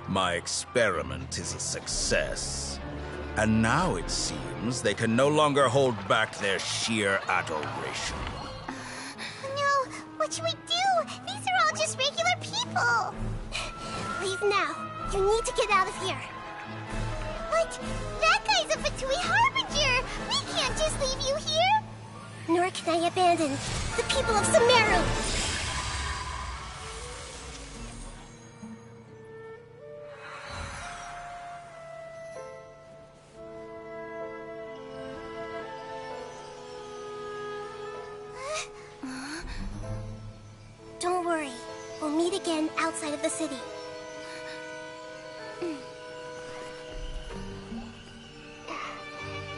My experiment is a success. And now it seems they can no longer hold back their sheer adoration. No, what should we do? These are all just regular people. Leave now. You need to get out of here. But that guy's a Fatui Harbinger. We can't just leave you here. Nor can I abandon the people of Sumeru. Don't worry. We'll meet again outside of the city.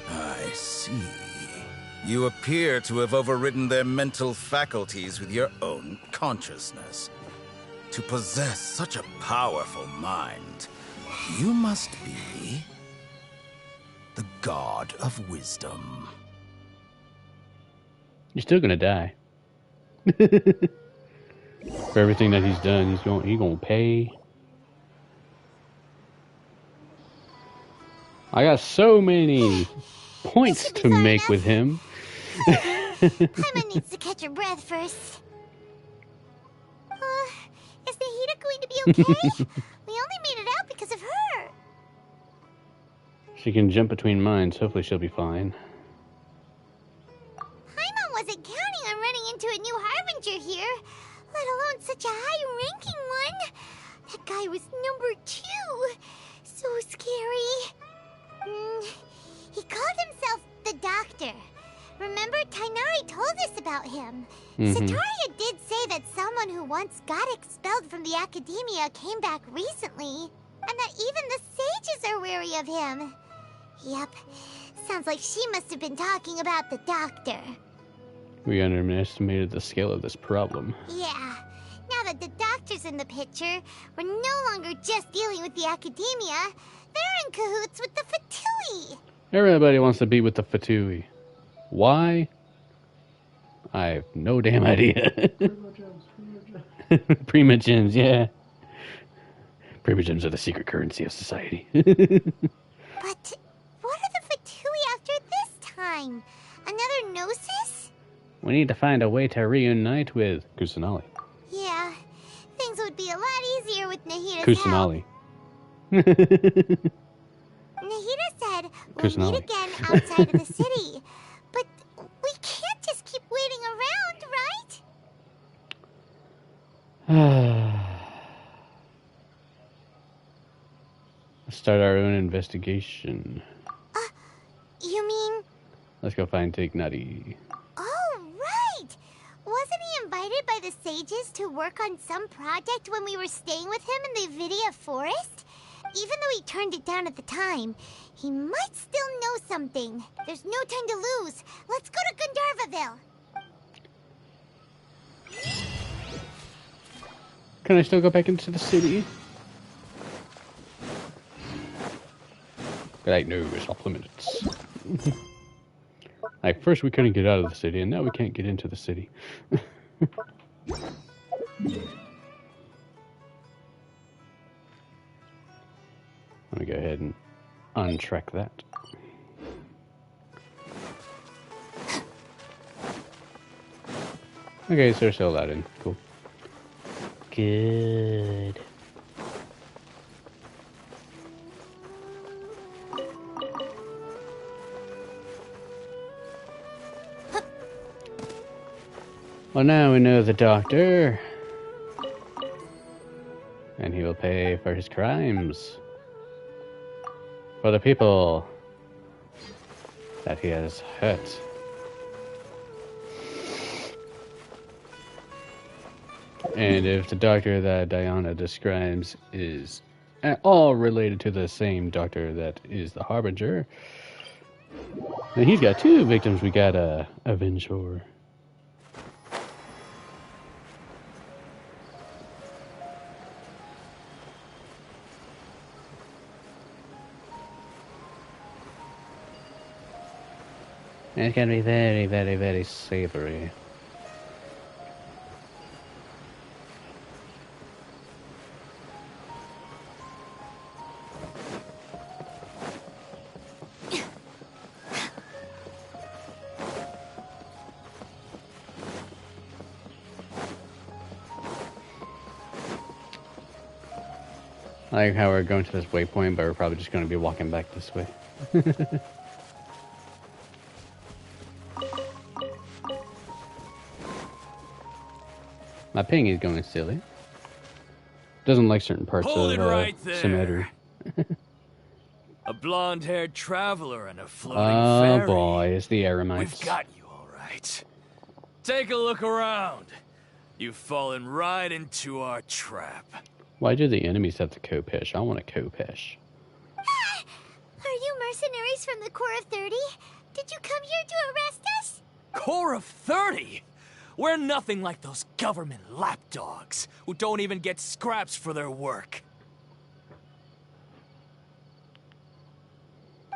I see. You appear to have overridden their mental faculties with your own consciousness. To possess such a powerful mind, you must be the god of wisdom. You're still gonna die. For everything that he's done, he's gonna pay. I got so many points to make with him. Paimon needs to catch her breath first. Is the heater going to be okay? We only made it out because of her. She can jump between minds. Hopefully she'll be fine. Paimon wasn't counting on running into a new Harbinger here, let alone such a high-ranking one. That guy was number 2. So scary. He called himself the Doctor. Remember, Tainari told us about him. Sataria did say that someone who once got expelled from the academia came back recently, and that even the sages are wary of him. Yep, sounds like she must have been talking about the Doctor. We underestimated the scale of this problem. Yeah, now that the Doctor's in the picture, we're no longer just dealing with the academia. They're in cahoots with the Fatui. Everybody wants to be with the Fatui. Why? I have no damn idea. Primogems, yeah. Primogems are the secret currency of society. But what are the Fatui after this time? Another Gnosis? We need to find a way to reunite with Kusanali. things would be a lot easier with Nahita's Kusanali. help. Nahita said we'll meet again outside of the city. But we can't just keep waiting around, right? Let's start our own investigation. You mean... Let's go find Take Nutty. Oh, right! Wasn't he invited by the sages to work on some project when we were staying with him in the Vidia forest? Even though he turned it down at the time, he might still know something. There's no time to lose. Let's go to Gandharvaville. Can I still go back into the city? Like, no, it's off limits. Like, first we couldn't get out of the city, and now we can't get into the city. Let me go ahead and untrack that. Okay, so they're still allowed in. Cool. Good. Well, now we know the doctor. And he will pay for his crimes. For the people that he has hurt. And if the doctor that Diana describes is at all related to the same doctor that is the Harbinger, then he's got two victims we gotta avenge for. And it's gonna be very, very, very savory. I like how we're going to this waypoint, but we're probably just going to be walking back this way. My ping is going silly. Doesn't like certain parts Hold of right there. Symmetry. A blonde-haired traveler and a floating ferry. Oh boy, it's the Eremites. We've got you all right. Take a look around. You've fallen right into our trap. Why do the enemies have to Kopesh? I want a Kopesh. Are you mercenaries from the Corps of 30? Did you come here to arrest us? Corps of 30? We're nothing like those government lapdogs who don't even get scraps for their work.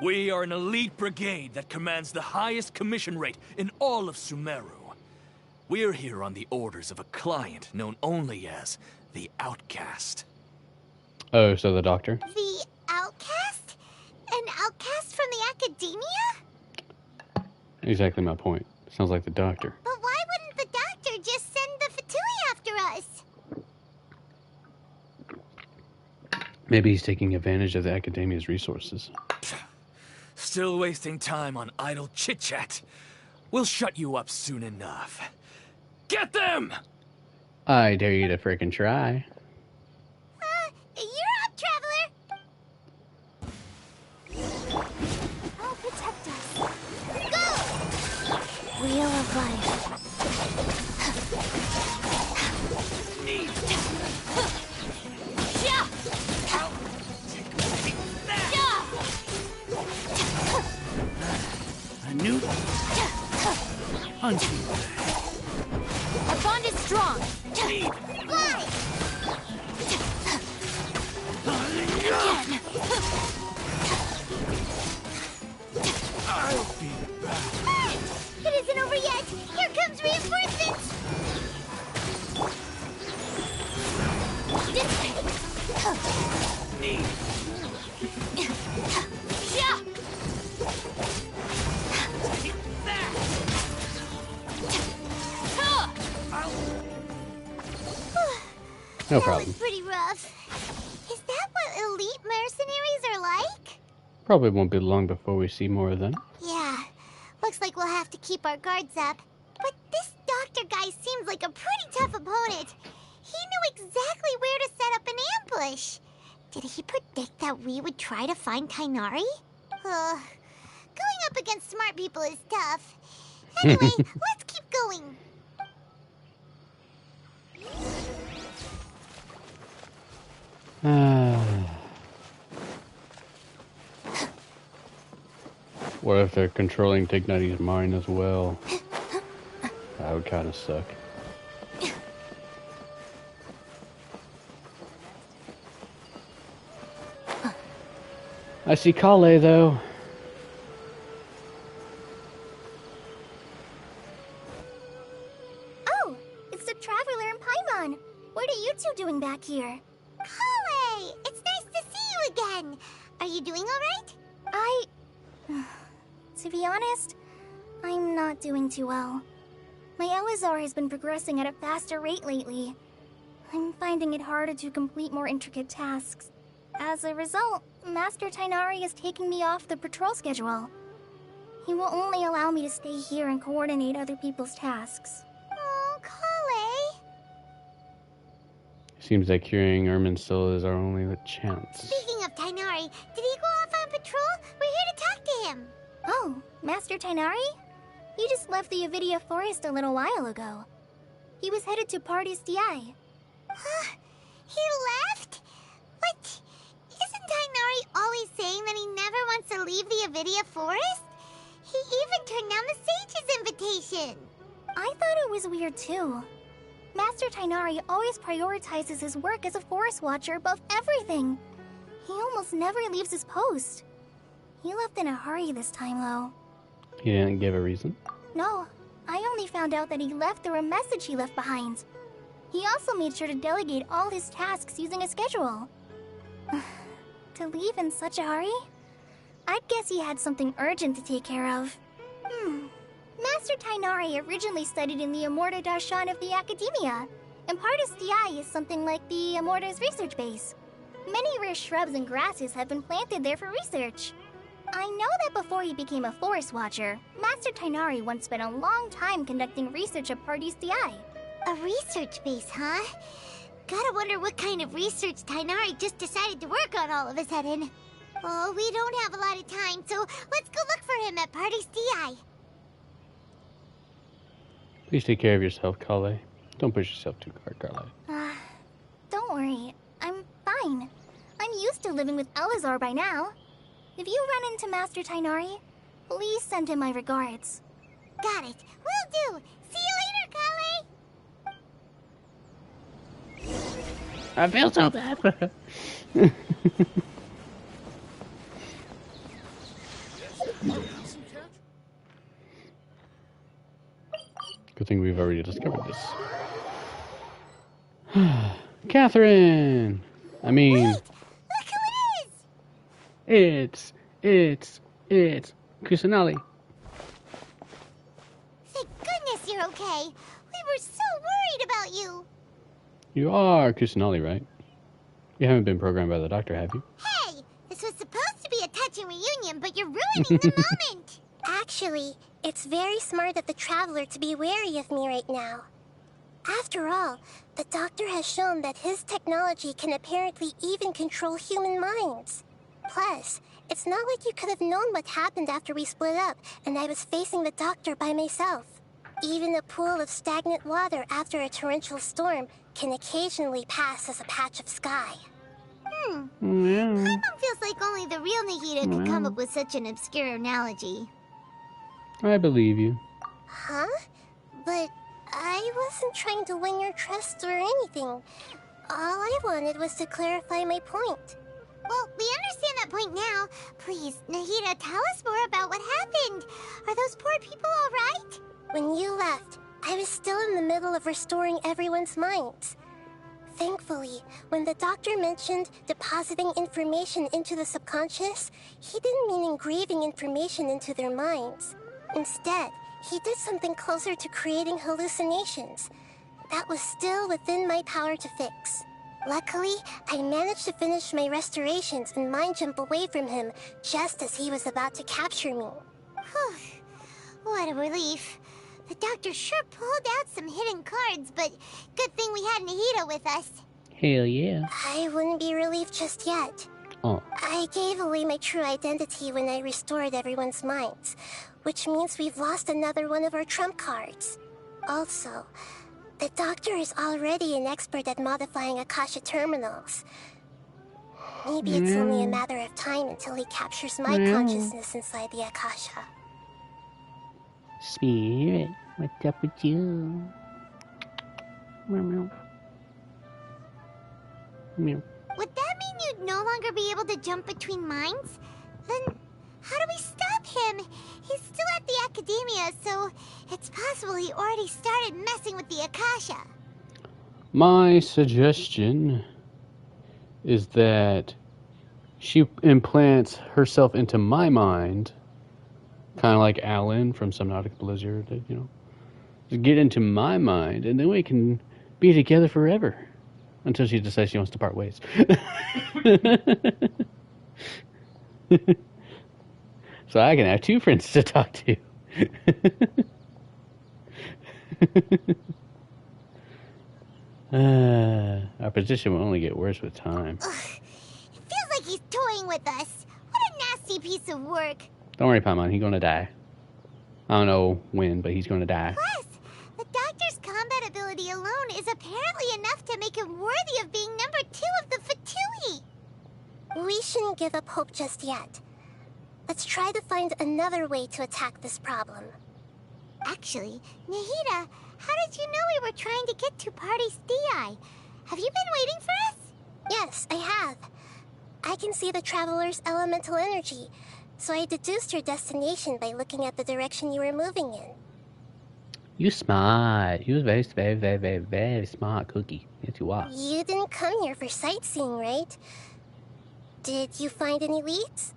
We are an elite brigade that commands the highest commission rate in all of Sumeru. We're here on the orders of a client known only as the Outcast. Oh, so the doctor? The Outcast? An outcast from the Academia? Exactly my point. Sounds like the doctor. But why wouldn't the doctor just send the Fatui after us? Maybe he's taking advantage of the Academia's resources. Still wasting time on idle chit-chat. We'll shut you up soon enough. Get them! I dare you to frickin' try. You're up, traveler! I'll protect us. Go! Wheel of Life. A new hunting. Our bond is strong. Fly! Again. I'll be back. It isn't over yet! Here comes reinforcements! This way. Yeah. No problem. That was pretty rough. Is that what elite mercenaries are like? Probably won't be long before we see more of them. Yeah. Looks like we'll have to keep our guards up. But this doctor guy seems like a pretty tough opponent. He knew exactly where to set up an ambush. Did he predict that we would try to find Tighnari? Going up against smart people is tough. Anyway, let's keep going. What if they're controlling Tighnari's mind as well? That would kind of suck. I see Kale, though. Oh, it's the Traveler and Paimon. What are you two doing back here? Kale! It's nice to see you again. Are you doing all right? To be honest, I'm not doing too well. My Elazar has been progressing at a faster rate lately. I'm finding it harder to complete more intricate tasks. As a result, Master Tighnari is taking me off the patrol schedule. He will only allow me to stay here and coordinate other people's tasks. Oh, Kale! Seems like curing Irminsul is our only chance. Speaking of Tighnari, did he go off on patrol? We're here to talk to him. Oh, Master Tighnari? He just left the Avidia Forest a little while ago. He was headed to Party's DI. Huh? He left? But isn't Tighnari always saying that he never wants to leave the Avidia Forest? He even turned down the Sage's invitation. I thought it was weird too. Master Tighnari always prioritizes his work as a forest watcher above everything. He almost never leaves his post. He left in a hurry this time, though. He didn't give a reason? No, I only found out that he left through a message he left behind. He also made sure to delegate all his tasks using a schedule. To leave in such a hurry? I'd guess he had something urgent to take care of. Master Tighnari originally studied in the Amorta Darshan of the Academia, and Partis DI is something like the Amorta's research base. Many rare shrubs and grasses have been planted there for research. I know that before he became a forest watcher, Master Tighnari once spent a long time conducting research at Partis DI. A research base, huh? Gotta wonder what kind of research Tighnari just decided to work on all of a sudden. Oh, we don't have a lot of time, so let's go look for him at Partis DI. Please take care of yourself, Kale. Don't push yourself too hard, Kale. Don't worry. I'm fine. I'm used to living with Elazar by now. If you run into Master Tighnari, please send him my regards. Got it. Will do. See you later, Kale. I feel so bad. Good thing we've already discovered this. Catherine! I mean... Wait! Look who it is! It's Kusanali. Thank goodness you're okay. We were so worried about you. You are Kusanali, right? You haven't been programmed by the doctor, have you? Hey! This was supposed to be a touching reunion, but you're ruining the moment! Actually, it's very smart of the Traveler to be wary of me right now. After all, the Doctor has shown that his technology can apparently even control human minds. Plus, it's not like you could have known what happened after we split up and I was facing the Doctor by myself. Even a pool of stagnant water after a torrential storm can occasionally pass as a patch of sky. Paimon feels like only the real Nahida could come up with such an obscure analogy. I believe you. Huh? But I wasn't trying to win your trust or anything. All I wanted was to clarify my point. Well, we understand that point now. Please, Nahida, tell us more about what happened. Are those poor people all right? When you left, I was still in the middle of restoring everyone's minds. Thankfully, when the Doctor mentioned depositing information into the subconscious, he didn't mean engraving information into their minds. Instead, he did something closer to creating hallucinations. That was still within my power to fix. Luckily, I managed to finish my restorations and mind jump away from him just as he was about to capture me. Whew. What a relief. The doctor sure pulled out some hidden cards, but good thing we had Nahida with us. Hell yeah. I wouldn't be relieved just yet. Oh. I gave away my true identity when I restored everyone's minds, which means we've lost another one of our trump cards. Also, the doctor is already an expert at modifying Akasha terminals. Maybe it's only a matter of time until he captures my consciousness inside the Akasha. Spirit, what's up with you? Meow, meow. Meow. Would that mean you'd no longer be able to jump between minds? Then how do we stop him? He's still at the academia, so it's possible he already started messing with the Akasha. My suggestion is that she implants herself into my mind, kind of like Alan from Subnautica Blizzard, you know. Just get into my mind, and then we can be together forever. Until she decides she wants to part ways. So I can have two friends to talk to. Our position will only get worse with time. Ugh, it feels like he's toying with us. What a nasty piece of work. Don't worry, Paimon, he's gonna die. I don't know when, but he's gonna die. Plus, the doctor's combat ability alone is apparently enough to make him worthy of being number 2 of the Fatui. We shouldn't give up hope just yet. Let's try to find another way to attack this problem. Actually, Nahida, how did you know we were trying to get to Party's DI? Have you been waiting for us? Yes, I have. I can see the traveler's elemental energy, so I deduced your destination by looking at the direction you were moving in. You smart. You was very smart, Cookie. Yes, you are. You didn't come here for sightseeing, right? Did you find any leads?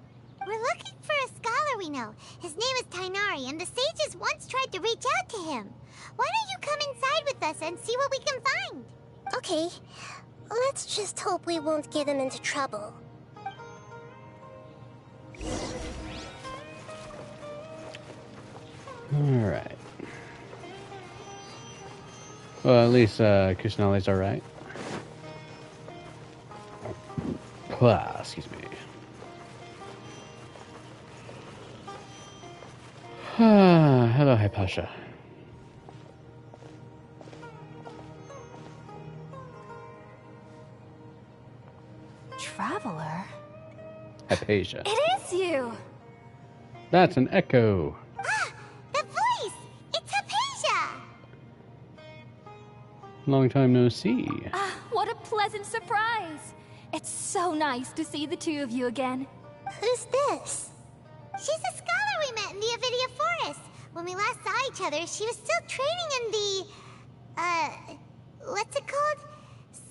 We're looking for a scholar we know. His name is Tainari, and the sages once tried to reach out to him. Why don't you come inside with us and see what we can find? Okay. Let's just hope we won't get him into trouble. Alright. Well, at least Kushnali's alright. Excuse me. Hello, Hypatia. Traveler? Hypatia. It is you! That's an echo. Ah! The voice! It's Hypatia! Long time no see. Ah, what a pleasant surprise! It's so nice to see the two of you again. Who's this? She's a scholar we met in the Avidia Forest. When we last saw each other, she was still training in the... what's it called?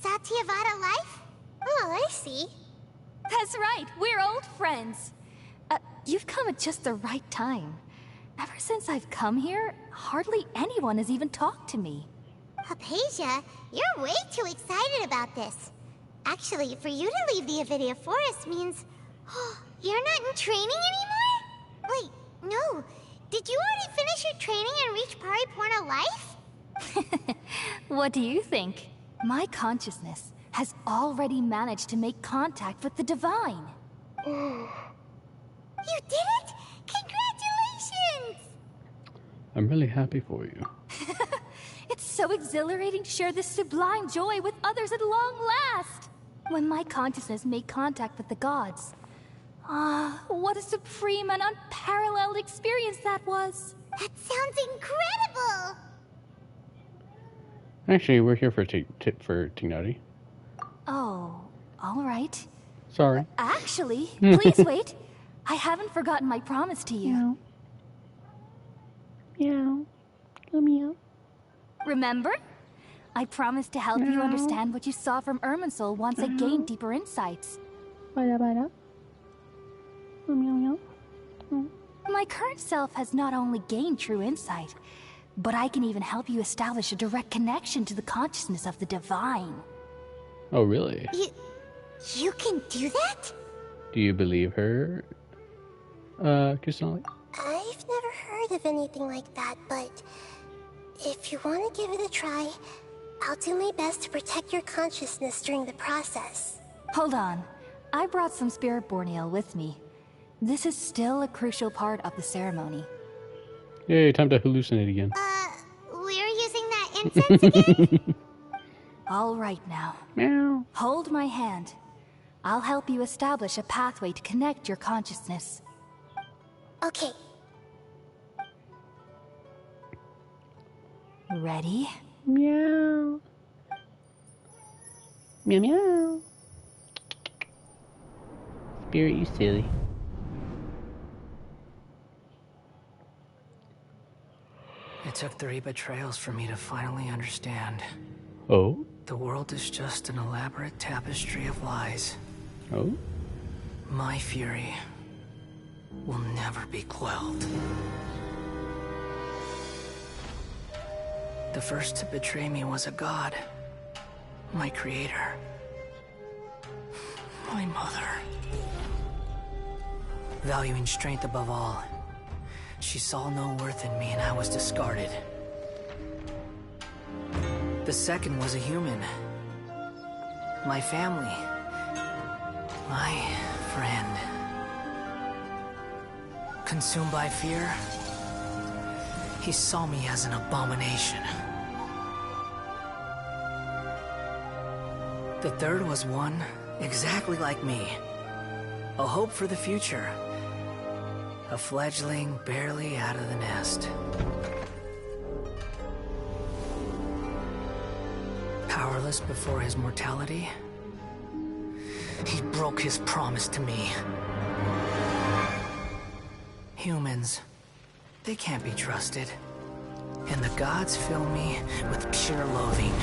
Satyavada life? Oh, I see. That's right, we're old friends. You've come at just the right time. Ever since I've come here, hardly anyone has even talked to me. Hypatia, you're way too excited about this. Actually, for you to leave the Avidia Forest means... you're not in training anymore? Wait, no. Did you already finish your training and reach Paripurna life? What do you think? My consciousness has already managed to make contact with the divine. You did it? Congratulations! I'm really happy for you. It's so exhilarating to share this sublime joy with others at long last. When my consciousness made contact with the gods. What a supreme and unparalleled experience that was. That sounds incredible! Actually, we're here for Tignati. Oh, all right. Sorry. Actually, please wait. I haven't forgotten my promise to you. Meow. Meow. Meow. Remember? I promised to help you understand what you saw from Irminsul once I gained deeper insights. My current self has not only gained true insight, but I can even help you establish a direct connection to the consciousness of the divine. Oh, really? You can do that? Do you believe her, Kusali? I've never heard of anything like that, but if you want to give it a try, I'll do my best to protect your consciousness during the process. Hold on. I brought some spirit borneo with me. This is still a crucial part of the ceremony. Yay, time to hallucinate again. We're using that incense again? All right now. Meow. Hold my hand. I'll help you establish a pathway to connect your consciousness. Okay. Ready? Meow. Meow meow. Spirit, you silly. It took 3 betrayals for me to finally understand. Oh? The world is just an elaborate tapestry of lies. Oh? My fury will never be quelled. The first to betray me was a god. My creator. My mother. Valuing strength above all, she saw no worth in me and I was discarded. The second was a human. My family. My friend. Consumed by fear, he saw me as an abomination. The third was one exactly like me. A hope for the future. A fledgling barely out of the nest. Powerless before his mortality, he broke his promise to me. Humans, they can't be trusted. And the gods fill me with pure loathing.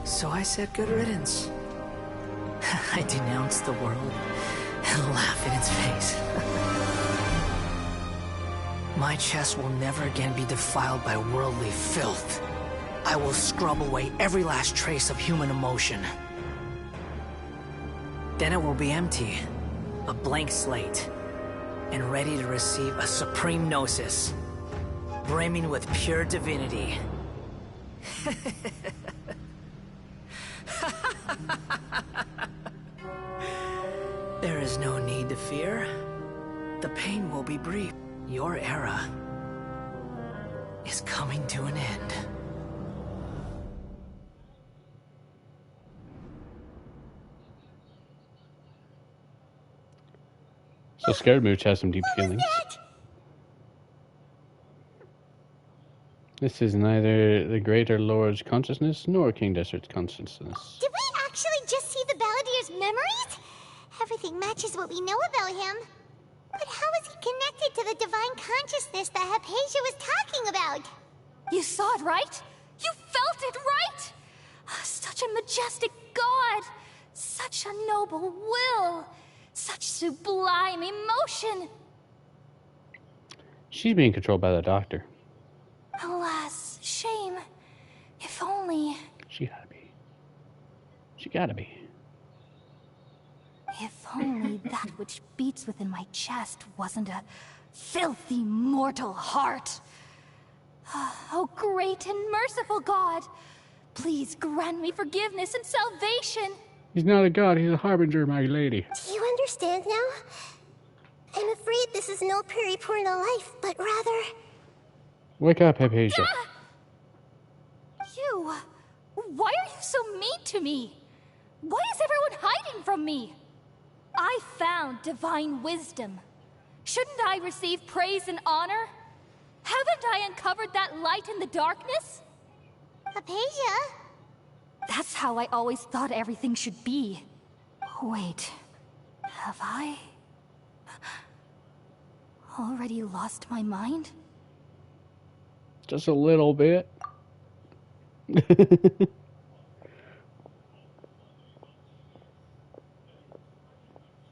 So I said good riddance. I denounced the world and laughed in its face. My chest will never again be defiled by worldly filth. I will scrub away every last trace of human emotion. Then it will be empty, a blank slate, and ready to receive a supreme gnosis, brimming with pure divinity. There is no need to fear. The pain will be brief. Your era is coming to an end. So Scared Mooch has some deep feelings. This is neither the Greater Lord's consciousness nor King Desert's consciousness. Did we actually just see the Baladier's memories? Everything matches what we know about him. But how is he connected to the divine consciousness that Hypatia was talking about? You saw it, right? You felt it, right? Such a majestic god! Such a noble will! Such sublime emotion! She's being controlled by the doctor. Alas, shame. If only... She gotta be. She gotta be. If only that which beats within my chest wasn't a filthy mortal heart. Oh, great and merciful God, please grant me forgiveness and salvation. He's not a god, he's a harbinger, my lady. Do you understand now? I'm afraid this is no periporno life, but rather... Wake up, Hypatia. You... Why are you so mean to me? Why is everyone hiding from me? I found divine wisdom. Shouldn't I receive praise and honor? Haven't I uncovered that light in the darkness? Hypatia? That's how I always thought everything should be. Wait, have I already lost my mind? Just a little bit.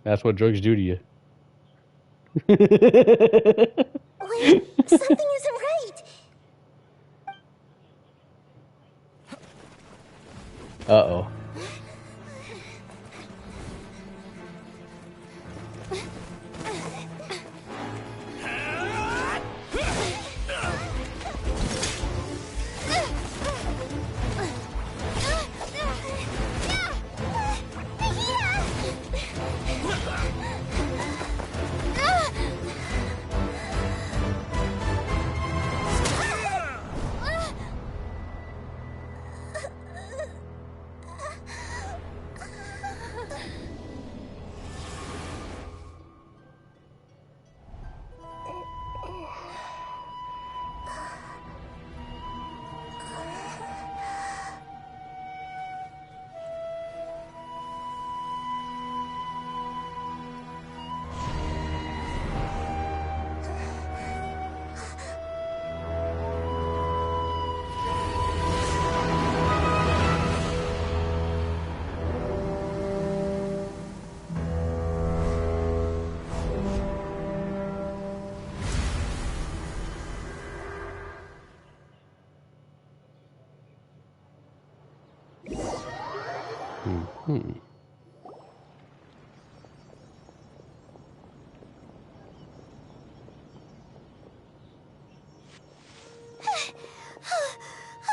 That's what drugs do to you. Wait, something isn't right. Uh-oh.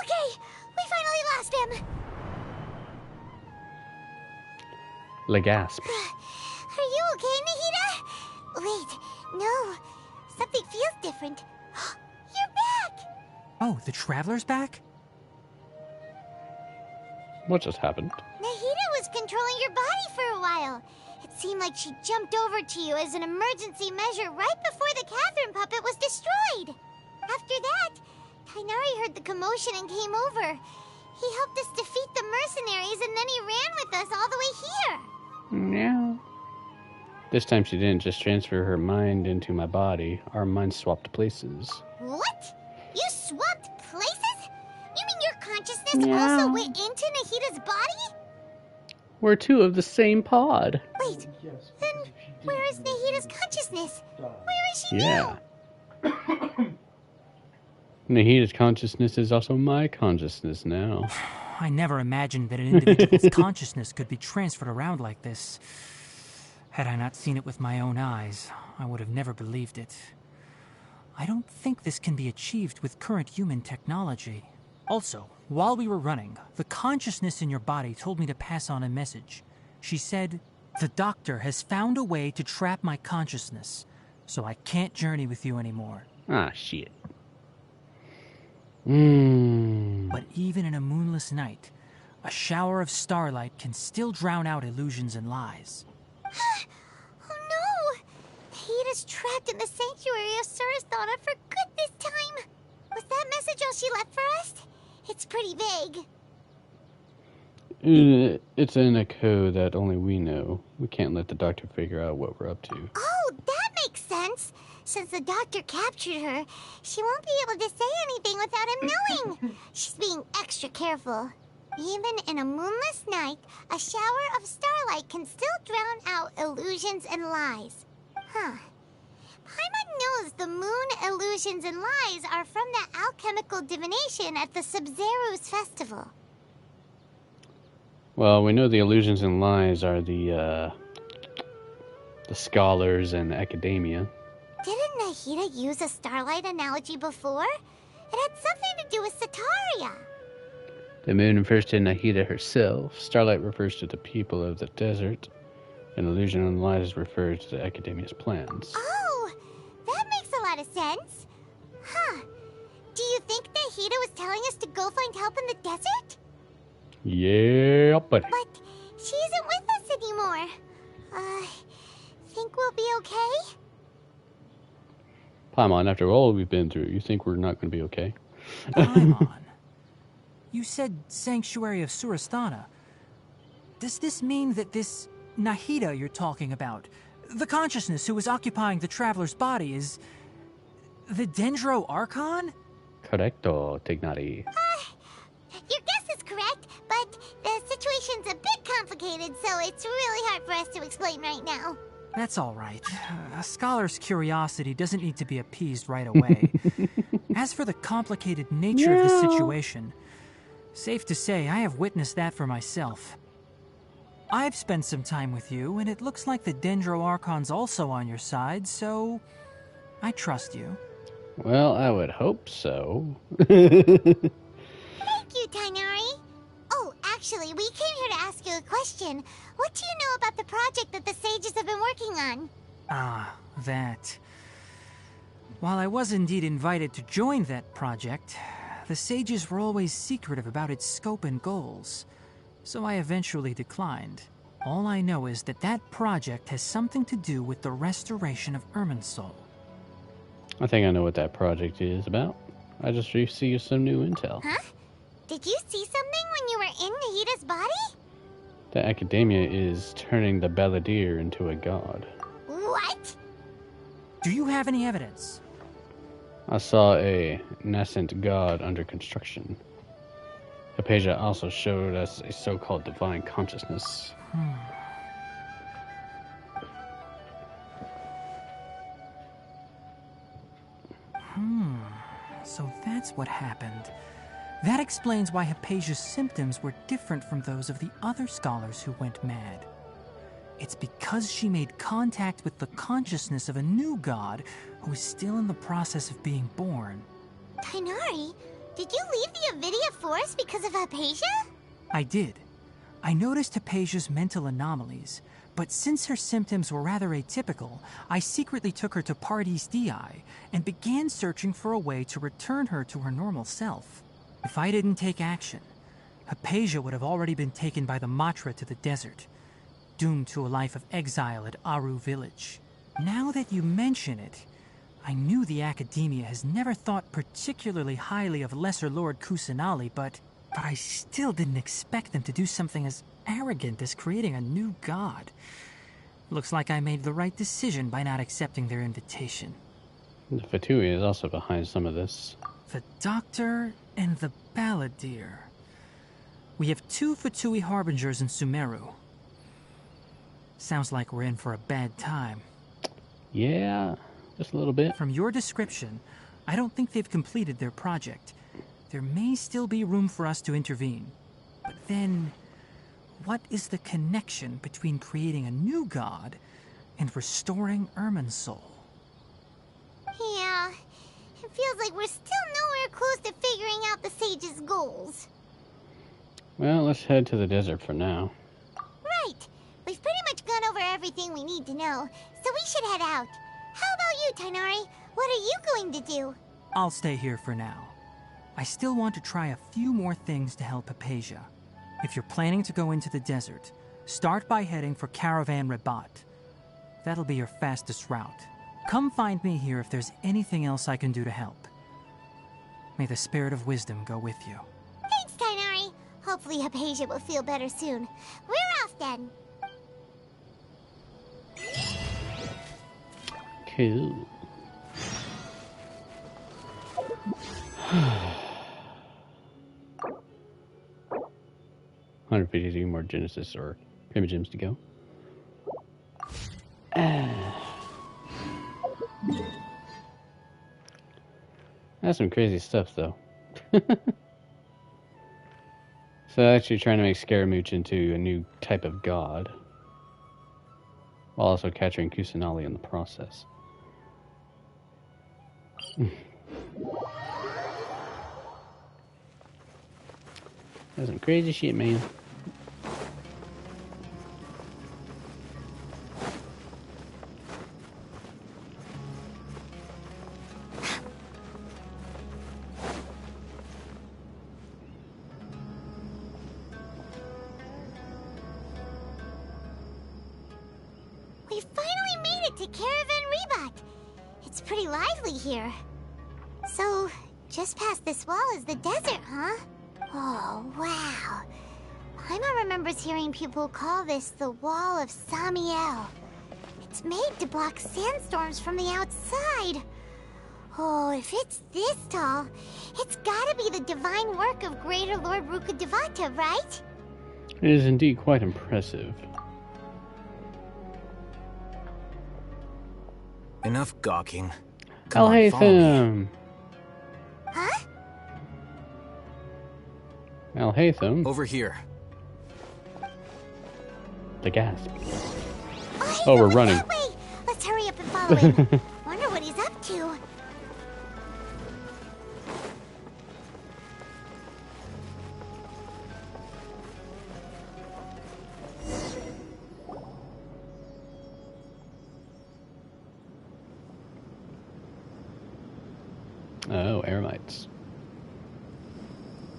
Okay, we finally lost him. Le gasp. Are you okay, Nahida? Wait, no. Something feels different. You're back! Oh, the Traveler's back? What just happened? Nahida was controlling your body for a while. It seemed like she jumped over to you as an emergency measure right before the Catherine puppet was destroyed. After that, Tainari heard the commotion and came over. He helped us defeat the mercenaries and then he ran with us all the way here. No. This time she didn't just transfer her mind into my body. Our minds swapped places. What? You swapped places? You mean your consciousness also went into Nahida's body? We're two of the same pod. Wait, then where is Nahida's consciousness? Where is she now? Nahida's consciousness is also my consciousness now. I never imagined that an individual's consciousness could be transferred around like this. Had I not seen it with my own eyes, I would have never believed it. I don't think this can be achieved with current human technology. Also, while we were running, the consciousness in your body told me to pass on a message. She said, "The doctor has found a way to trap my consciousness, so I can't journey with you anymore." Ah, shit. But even in a moonless night, a shower of starlight can still drown out illusions and lies. Oh no! Nahida's trapped in the sanctuary of Surasthana for good this time. Was that message all she left for us? It's pretty vague. It's in a code that only we know. We can't let the doctor figure out what we're up to. Oh, that makes sense. Since the doctor captured her, she won't be able to say anything without him knowing. She's being extra careful. Even in a moonless night, a shower of starlight can still drown out illusions and lies. Huh. Paimon knows the moon illusions and lies are from the alchemical divination at the Sub-Zero's festival. Well, we know the illusions and lies are the scholars and academia. Didn't Nahida use a starlight analogy before? It had something to do with Sataria. The moon refers to Nahida herself. Starlight refers to the people of the desert. And illusion and lies refers to the academia's plans. Oh, that makes a lot of sense. Huh. Do you think Nahida was telling us to go find help in the desert? Yeah, buddy. But she isn't with us anymore. Think we'll be okay? Paimon, after all we've been through, you think we're not going to be okay? Paimon, you said Sanctuary of Surasthana. Does this mean that this Nahida you're talking about, the consciousness who is occupying the Traveler's body, is the Dendro Archon? Correcto, Tignari. Your guess is correct, but the situation's a bit complicated, so it's really hard for us to explain right now. That's all right. A scholar's curiosity doesn't need to be appeased right away. As for the complicated nature of the situation, safe to say I have witnessed that for myself. I've spent some time with you, and it looks like the Dendro Archon's also on your side, so I trust you. Well, I would hope so. Thank you, Tainari. Oh, actually, we came here to ask you a question. What do you know about the project that the sages have been working on? Ah, that. While I was indeed invited to join that project, the sages were always secretive about its scope and goals, so I eventually declined. All I know is that that project has something to do with the restoration of Irminsul. I think I know what that project is about. I just received some new intel. Huh? Did you see something when you were in Nahida's body? The academia is turning the Balladeer into a god. What? Do you have any evidence? I saw a nascent god under construction. Hypatia also showed us a so-called divine consciousness. So that's what happened. That explains why Hypatia's symptoms were different from those of the other scholars who went mad. It's because she made contact with the consciousness of a new god who is still in the process of being born. Tighnari, did you leave the Avidia Forest because of Hypatia? I did. I noticed Hypatia's mental anomalies, but since her symptoms were rather atypical, I secretly took her to Pardes Dii and began searching for a way to return her to her normal self. If I didn't take action, Hypatia would have already been taken by the Matra to the desert, doomed to a life of exile at Aru village. Now that you mention it, I knew the Academia has never thought particularly highly of Lesser Lord Kusanali, but I still didn't expect them to do something as arrogant as creating a new god. Looks like I made the right decision by not accepting their invitation. The Fatui is also behind some of this. The Doctor and the Balladeer. We have 2 Fatui Harbingers in Sumeru. Sounds like we're in for a bad time. Yeah, just a little bit. From your description, I don't think they've completed their project. There may still be room for us to intervene. But then, what is the connection between creating a new god and restoring Irminsul? Yeah, it feels like we're still nowhere close to figuring out the Sage's goals. Well, let's head to the desert for now. Right. We've pretty much gone over everything we need to know, so we should head out. How about you, Tighnari? What are you going to do? I'll stay here for now. I still want to try a few more things to help Hypatia. If you're planning to go into the desert, start by heading for Caravan Rabat. That'll be your fastest route. Come find me here if there's anything else I can do to help. May the spirit of wisdom go with you. Thanks, Tighnari. Hopefully Hypatia will feel better soon. We're off then. Cool. 152 more Genesis or Primogems to go. That's some crazy stuff, though. So actually trying to make Scaramouche into a new type of god, while also capturing Kusanali in the process. That's some crazy shit, man. We finally made it to Caravan Rabat. It's pretty lively here. So, just past this wall is the desert, huh? Oh, wow. Paimon remembers hearing people call this the Wall of Samiel. It's made to block sandstorms from the outside. Oh, if it's this tall, it's gotta be the divine work of Greater Lord Rukkhadevata, right? It is indeed quite impressive. Enough gawking. Come on, follow me. Huh? Alhaitham? Over here. The gasp. Oh, we're running. That way. Let's hurry up and follow him. Wonder what he's up to. Oh, Eremites.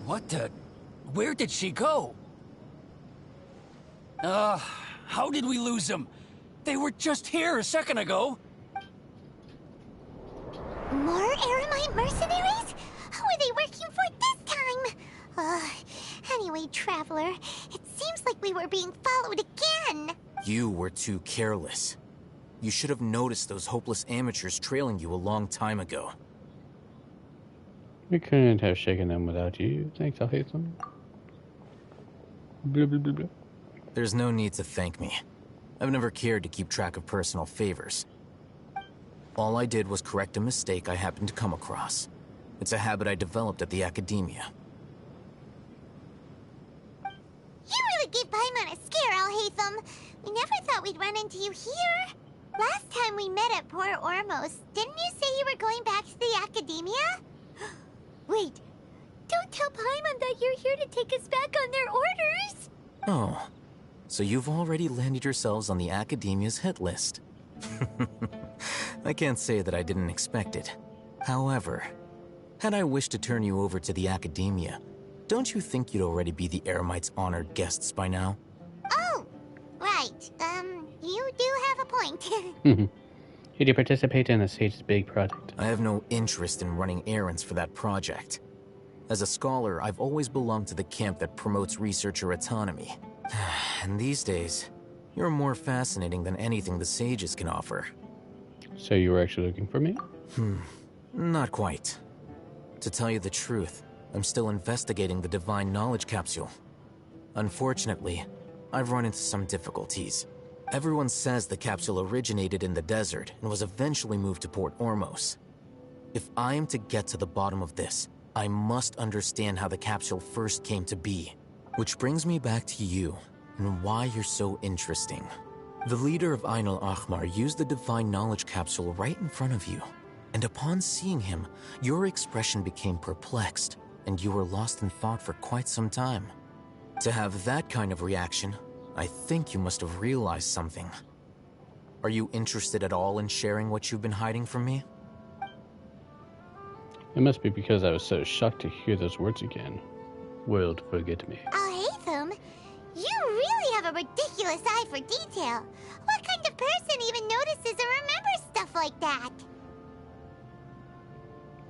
What the? Where did she go? How did we lose them? They were just here a second ago. More Eremite mercenaries? Who are they working for this time? Anyway, Traveler, it seems like we were being followed again. You were too careless. You should have noticed those hopeless amateurs trailing you a long time ago. We couldn't have shaken them without you. Thanks, Alhaitham. Blah, blah, blah, blah. There's no need to thank me. I've never cared to keep track of personal favors. All I did was correct a mistake I happened to come across. It's a habit I developed at the Academia. We never thought we'd run into you here. Last time we met at Port Ormos, didn't you say you were going back to the Academia? Wait, don't tell Paimon that you're here to take us back on their orders! Oh, so you've already landed yourselves on the Academia's hit list. I can't say that I didn't expect it. However, had I wished to turn you over to the Academia, don't you think you'd already be the Eremites' honored guests by now? Oh, right. You do have a point. Did you participate in the Sage's big project? I have no interest in running errands for that project. As a scholar, I've always belonged to the camp that promotes researcher autonomy. And these days, you're more fascinating than anything the Sages can offer. So you were actually looking for me? Not quite. To tell you the truth, I'm still investigating the Divine Knowledge Capsule. Unfortunately, I've run into some difficulties. Everyone says the capsule originated in the desert and was eventually moved to Port Ormos. If I am to get to the bottom of this, I must understand how the capsule first came to be. Which brings me back to you, and why you're so interesting. The leader of Ain al-Ahmar used the Divine Knowledge Capsule right in front of you, and upon seeing him, your expression became perplexed, and you were lost in thought for quite some time. To have that kind of reaction, I think you must have realized something. Are you interested at all in sharing what you've been hiding from me? It must be because I was so shocked to hear those words again. World, forget me. Oh, Hatham, you really have a ridiculous eye for detail. What kind of person even notices or remembers stuff like that?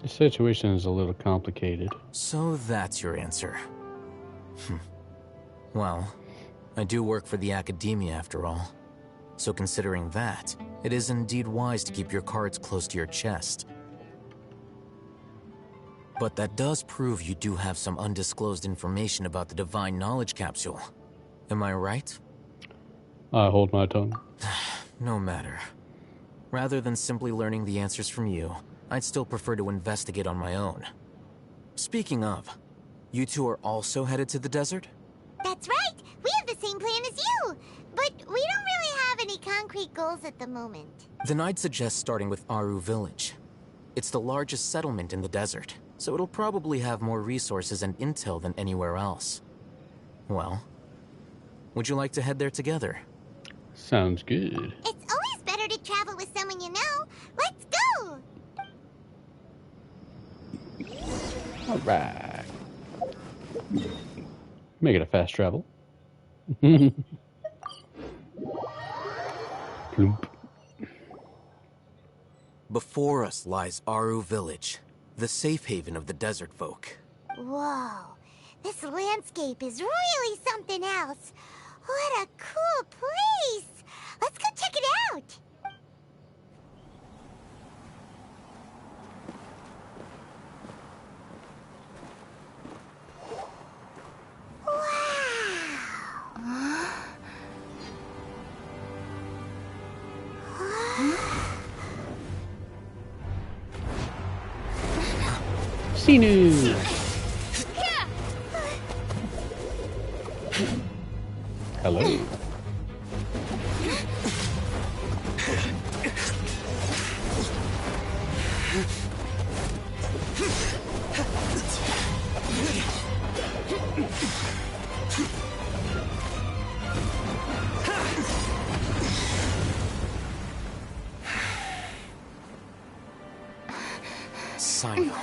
The situation is a little complicated. So that's your answer. Well, I do work for the Academia after all. So considering that, it is indeed wise to keep your cards close to your chest. But that does prove you do have some undisclosed information about the Divine Knowledge Capsule. Am I right? I hold my tongue. No matter. Rather than simply learning the answers from you, I'd still prefer to investigate on my own. Speaking of, you two are also headed to the desert? That's right! We have the same plan as you! But we don't really have any concrete goals at the moment. Then I'd suggest starting with Aru Village. It's the largest settlement in the desert, so it'll probably have more resources and intel than anywhere else. Well, would you like to head there together? Sounds good. It's always better to travel with someone you know. Let's go! Alright. Make it a fast travel. Plump. Before us lies Aru Village, the safe haven of the desert folk. Whoa, this landscape is really something else. What a cool place! Let's go check it out! Sinu! Hello. Sino.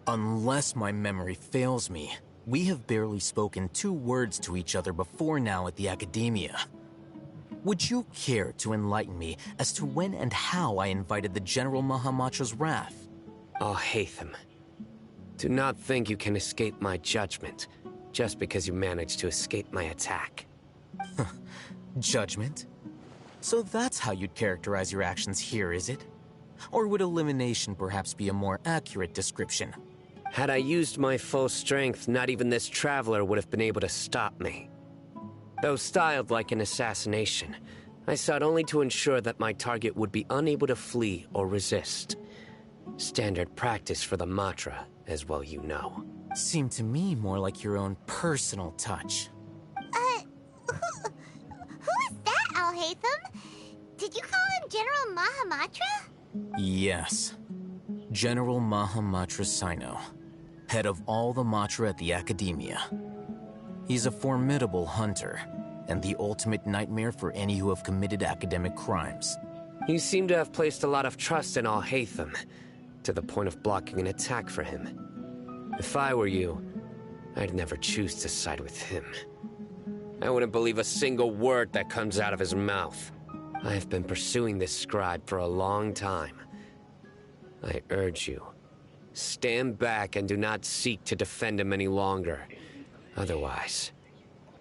Unless my memory fails me, we have barely spoken 2 words to each other before now at the Academia. Would you care to enlighten me as to when and how I invited the General Mahamatra's wrath? Oh, Hatham. Do not think you can escape my judgment, just because you managed to escape my attack. Judgment? So that's how you'd characterize your actions here, is it? Or would elimination perhaps be a more accurate description? Had I used my full strength, not even this traveler would have been able to stop me. Though styled like an assassination, I sought only to ensure that my target would be unable to flee or resist. Standard practice for the Matra, as well you know. seemed to me more like your own personal touch. Who is that, Alhaitham? Did you call him General Mahamatra? Yes. General Mahamatra Sino, head of all the Matra at the Academia. He's a formidable hunter, and the ultimate nightmare for any who have committed academic crimes. You seem to have placed a lot of trust in Alhaitham, to the point of blocking an attack for him. If I were you, I'd never choose to side with him. I wouldn't believe a single word that comes out of his mouth. I have been pursuing this scribe for a long time. I urge you, stand back and do not seek to defend him any longer. Otherwise,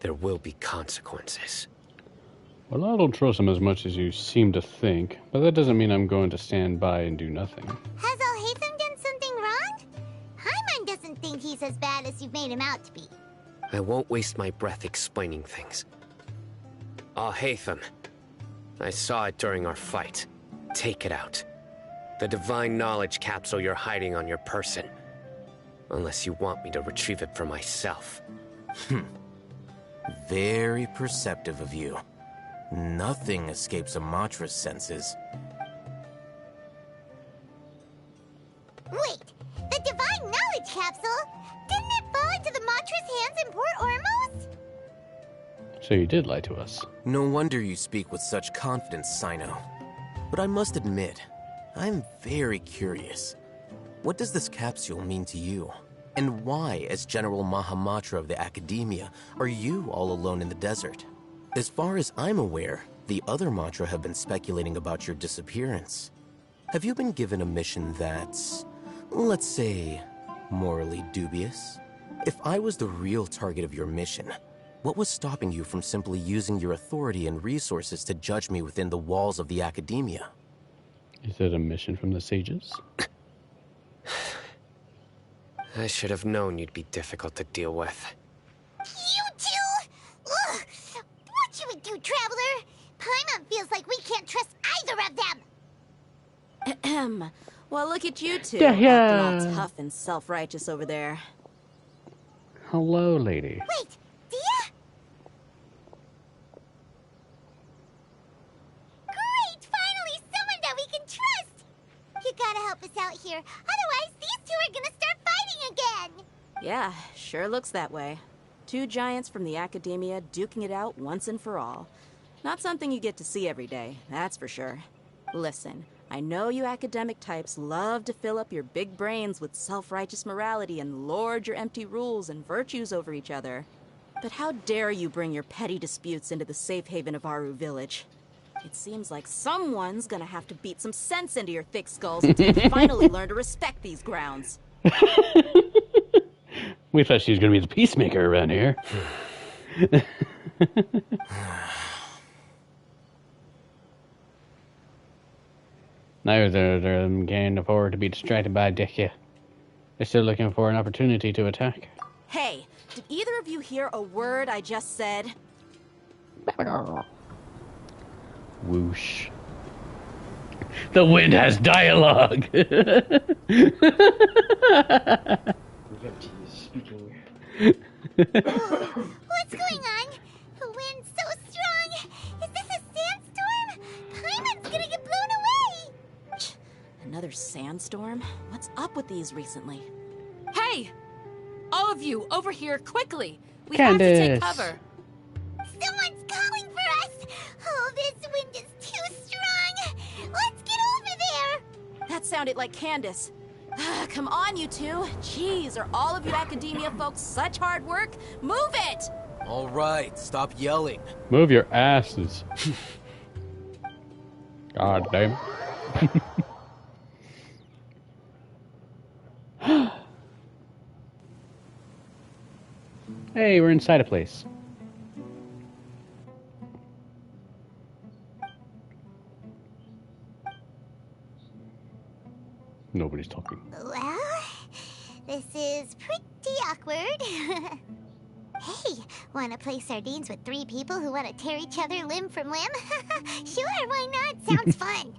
there will be consequences. Well, I don't trust him as much as you seem to think, but that doesn't mean I'm going to stand by and do nothing. Has Alhaitham done something wrong? Paimon doesn't think he's as bad as you've made him out to be. I won't waste my breath explaining things. Alhaitham, I saw it during our fight. Take it out. The divine knowledge capsule you're hiding on your person. Unless you want me to retrieve it for myself. Very perceptive of you. Nothing escapes a Matra's senses. Wait, the divine knowledge capsule? Didn't it fall into the Matra's hands in Port Ormos? So you did lie to us. No wonder you speak with such confidence, Sino. But I must admit, I'm very curious. What does this capsule mean to you? And why, as General Mahamatra of the Academia, are you all alone in the desert? As far as I'm aware, the other Matra have been speculating about your disappearance. Have you been given a mission that's, let's say, morally dubious? If I was the real target of your mission, what was stopping you from simply using your authority and resources to judge me within the walls of the Academia? Is it a mission from the sages? I should have known you'd be difficult to deal with. You two? Ugh. What should we do, Traveler? Paimon feels like we can't trust either of them. Ahem. Well, look at you two, Yeah. acting all tough and self-righteous over there. Hello, lady. Wait, Dia? Great! Finally, someone that we can trust! You gotta help us out here. Otherwise, these two are gonna start fighting again! Yeah, sure looks that way. Two giants from the Academia duking it out once and for all. Not something you get to see every day, that's for sure. Listen, I know you academic types love to fill up your big brains with self-righteous morality and lord your empty rules and virtues over each other. But how dare you bring your petty disputes into the safe haven of Aru Village? It seems like someone's gonna have to beat some sense into your thick skulls until you finally learn to respect these grounds. We thought she was going to be the peacemaker around here. Neither of them can afford to be distracted by Dickie. They're still looking for an opportunity to attack. Hey, did either of you hear a word I just said? Whoosh. The wind has dialogue! Speaking. What's going on? The wind's so strong! Is this a sandstorm? Paimon's gonna get blown away! Another sandstorm? What's up with these recently? Hey! All of you, over here, quickly! We Candace. have to take cover! Someone's calling for us! Oh, this wind is too strong! Let's get over there! That sounded like Candace. Come on, you two. Jeez, are all of you Academia folks such hard work? Move it! All right, stop yelling. Move your asses. God damn. Hey, we're inside a place. Nobody's talking. Well, this is pretty awkward. Hey, wanna play sardines with 3 people who wanna tear each other limb from limb? Sure, why not? Sounds fun.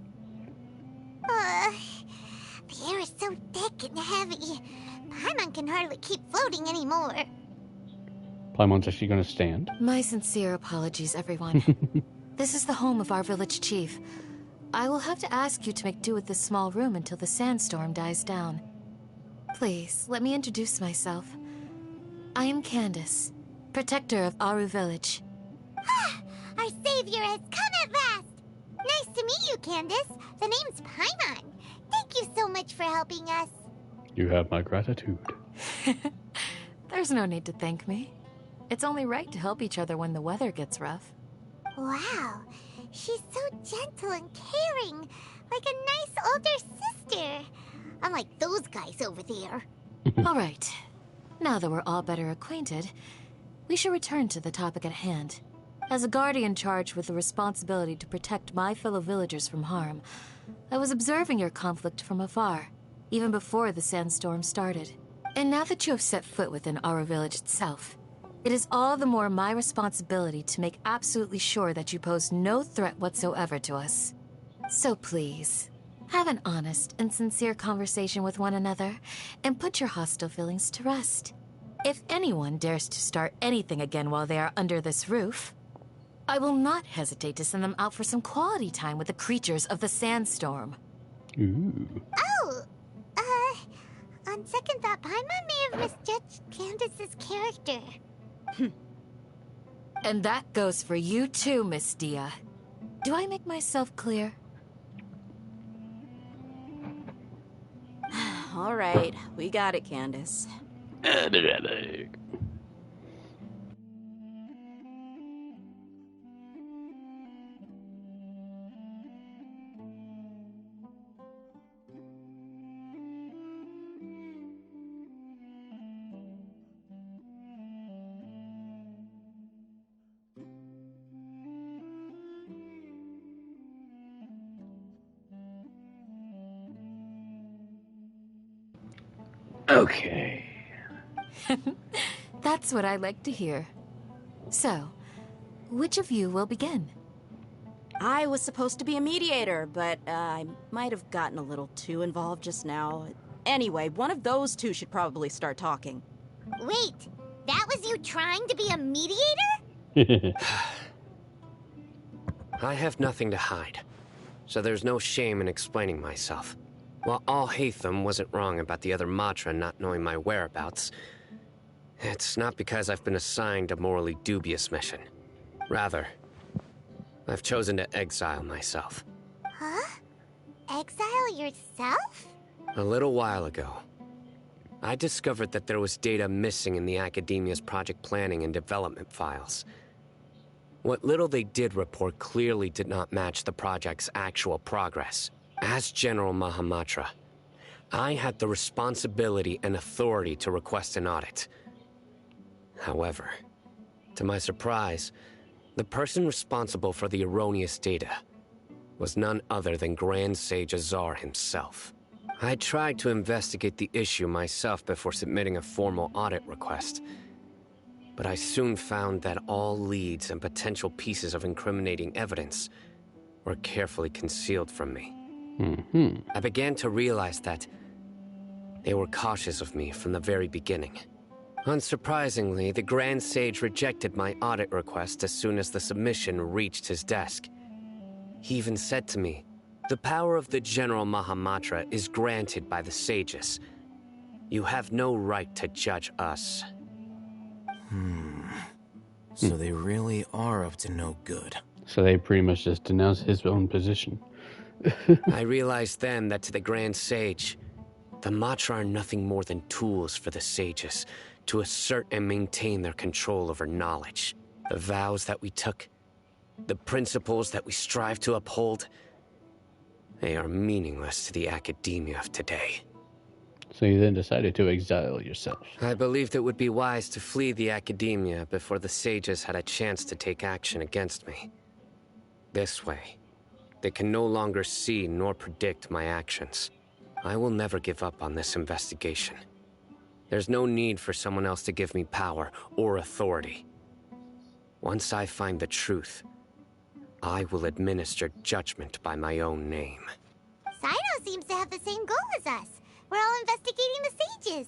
The air is so thick and heavy. Paimon can hardly keep floating anymore. Paimon's actually going to stand. My sincere apologies, everyone. This is the home of our village chief. I will have to ask you to make do with this small room until the sandstorm dies down. Please, let me introduce myself. I am Candace, protector of Aru Village. Our savior has come at last! Nice to meet you, Candace. The name's Paimon. Thank you so much for helping us. You have my gratitude. There's no need to thank me. It's only right to help each other when the weather gets rough. Wow, she's so gentle and caring, like a nice older sister. Unlike those guys over there. All right. Now that we're all better acquainted, we should return to the topic at hand. As a guardian charged with the responsibility to protect my fellow villagers from harm, I was observing your conflict from afar, even before the sandstorm started. And now that you have set foot within our village itself, it is all the more my responsibility to make absolutely sure that you pose no threat whatsoever to us. So please, have an honest and sincere conversation with one another, and put your hostile feelings to rest. If anyone dares to start anything again while they are under this roof, I will not hesitate to send them out for some quality time with the creatures of the sandstorm. Ooh. Oh, on second thought, Paimon may have misjudged Candace's character. And that goes for you too, Miss Dia. Do I make myself clear? All right, we got it, Candace. Okay. That's what I like to hear. So, which of you will begin? I was supposed to be a mediator, but I might have gotten a little too involved just now. Anyway, one of those two should probably start talking. Wait, that was you trying to be a mediator? I have nothing to hide, so there's no shame in explaining myself. While Al-Haytham wasn't wrong about the other Matra not knowing my whereabouts, it's not because I've been assigned a morally dubious mission. Rather, I've chosen to exile myself. Huh? Exile yourself? A little while ago, I discovered that there was data missing in the Academia's project planning and development files. What little they did report clearly did not match the project's actual progress. As General Mahamatra, I had the responsibility and authority to request an audit. However, to my surprise, the person responsible for the erroneous data was none other than Grand Sage Azar himself. I tried to investigate the issue myself before submitting a formal audit request, but I soon found that all leads and potential pieces of incriminating evidence were carefully concealed from me. I began to realize that they were cautious of me from the very beginning. Unsurprisingly, the Grand Sage rejected my audit request as soon as the submission reached his desk. He even said to me, "The power of the General Mahamatra is granted by the sages. You have no right to judge us." So they really are up to no good. So they pretty much just denounced his own position. I realized then that to the Grand Sage, the Matra are nothing more than tools for the sages to assert and maintain their control over knowledge. The vows that we took, the principles that we strive to uphold, they are meaningless to the academia of today. So you then decided to exile yourself. I believed it would be wise to flee the academia before the sages had a chance to take action against me. This way, they can no longer see nor predict my actions. I will never give up on this investigation. There's no need for someone else to give me power or authority. Once I find the truth, I will administer judgment by my own name. Cyno seems to have the same goal as us. We're all investigating the sages.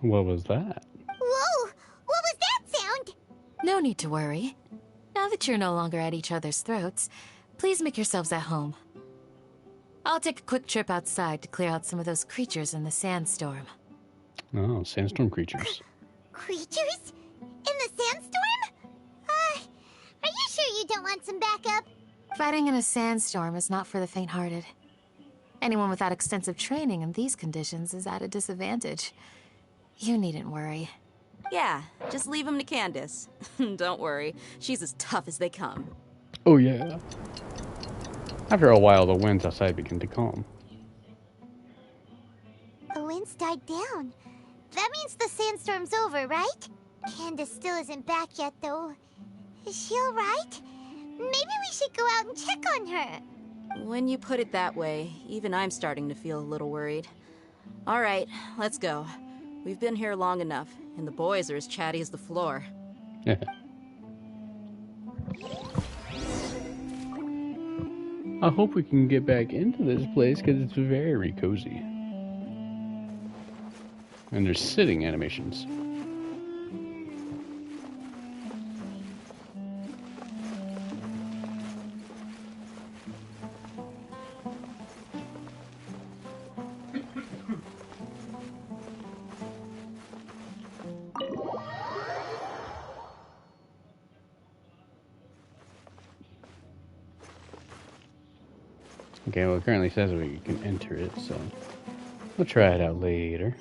What was that? Whoa! What was that sound? No need to worry. Now that you're no longer at each other's throats, please make yourselves at home. I'll take a quick trip outside to clear out some of those creatures in the sandstorm. Oh, sandstorm creatures. Creatures? In the sandstorm? Are you sure you don't want some backup? Fighting in a sandstorm is not for the faint-hearted. Anyone without extensive training in these conditions is at a disadvantage. You needn't worry. Yeah, just leave him to Candace. Don't worry, she's as tough as they come. Oh yeah. After a while, the winds outside begin to calm. The winds died down. That means the sandstorm's over, right? Candace still isn't back yet, though. Is she alright? Maybe we should go out and check on her. When you put it that way, even I'm starting to feel a little worried. All right, let's go. We've been here long enough, and the boys are as chatty as the floor. I hope we can get back into this place because it's very cozy. And there's sitting animations. Okay, well, it currently says we can enter it, so we'll try it out later.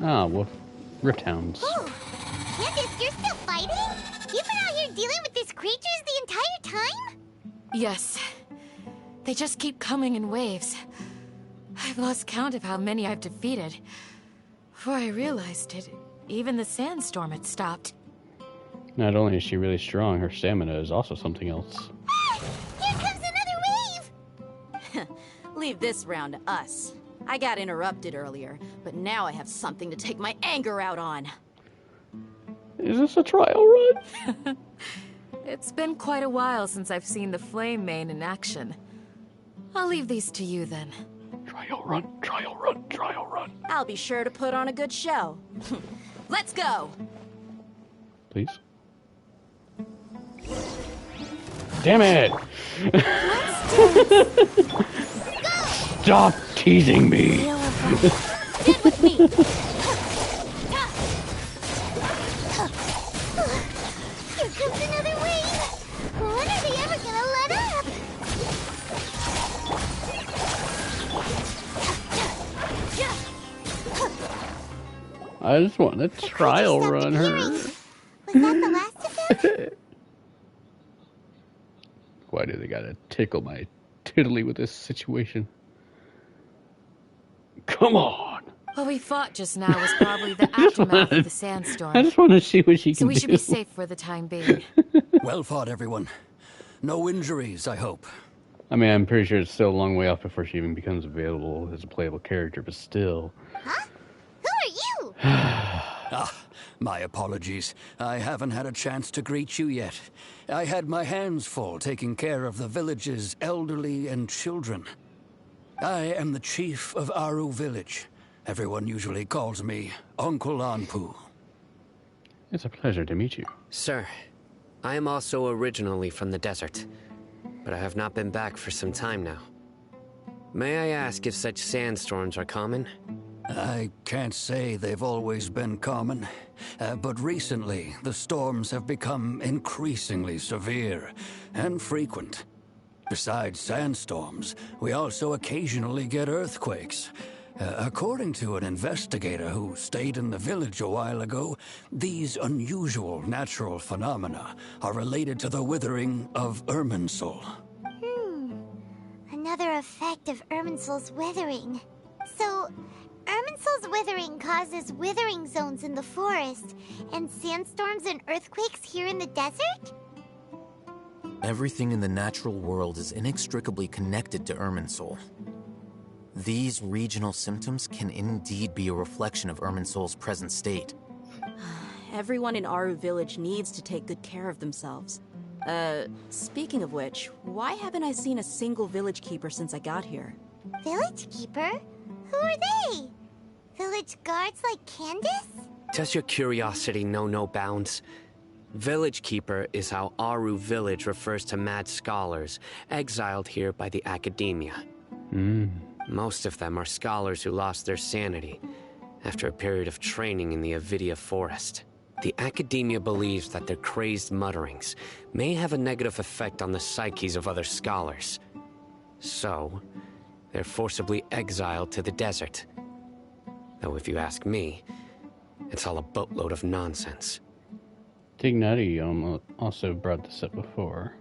Ah, well, Rift Hounds. Oh, Candace, you're still fighting? You've been out here dealing with these creatures the entire time? Yes. They just keep coming in waves. I've lost count of how many I've defeated. Before I realized it, even the sandstorm had stopped. Not only is she really strong, her stamina is also something else. Ah, here comes another wave! Leave this round to us. I got interrupted earlier, but now I have something to take my anger out on. Is this a trial run? It's been quite a while since I've seen the Flame Mane in action. I'll leave these to you then. Trial run, trial run, trial run. I'll be sure to put on a good show. Let's go! Please. Damn it! Stop teasing me! Get with me! Here comes another wave! When are they ever gonna let up? I just want to trial run her. Was that the last of them? Why do they gotta tickle my tiddly with this situation? Come on! What we fought just now was probably the aftermath of the sandstorm. I just want to see what she can So do. we should be safe for the time being. Well fought, everyone. No injuries, I hope. I mean, I'm pretty sure it's still a long way off before she even becomes available as a playable character, but still. Huh? Who are you? My apologies. I haven't had a chance to greet you yet. I had my hands full taking care of the village's elderly and children. I am the chief of Aru Village. Everyone usually calls me Uncle Anpu. It's a pleasure to meet you. Sir, I am also originally from the desert, but I have not been back for some time now. May I ask if such sandstorms are common? I can't say they've always been common, but recently the storms have become increasingly severe and frequent. Besides sandstorms, we also occasionally get earthquakes. According to an investigator who stayed in the village a while ago, these unusual natural phenomena are related to the withering of Irminsul. Another effect of Irminsul's withering. So, Irminsul's withering causes withering zones in the forest, and sandstorms and earthquakes here in the desert? Everything in the natural world is inextricably connected to Irminsul. These regional symptoms can indeed be a reflection of Irminsul's present state. Everyone in Aru Village needs to take good care of themselves. Speaking of which, why haven't I seen a single village keeper since I got here? Village keeper? Who are they? Village guards like Candace? Does your curiosity know no bounds? Village Keeper is how Aru Village refers to mad scholars exiled here by the academia. Most of them are scholars who lost their sanity after a period of training in the Avidia forest. The academia believes that their crazed mutterings may have a negative effect on the psyches of other scholars. So, they're forcibly exiled to the desert. Though if you ask me, it's all a boatload of nonsense. Dignity also brought this up before.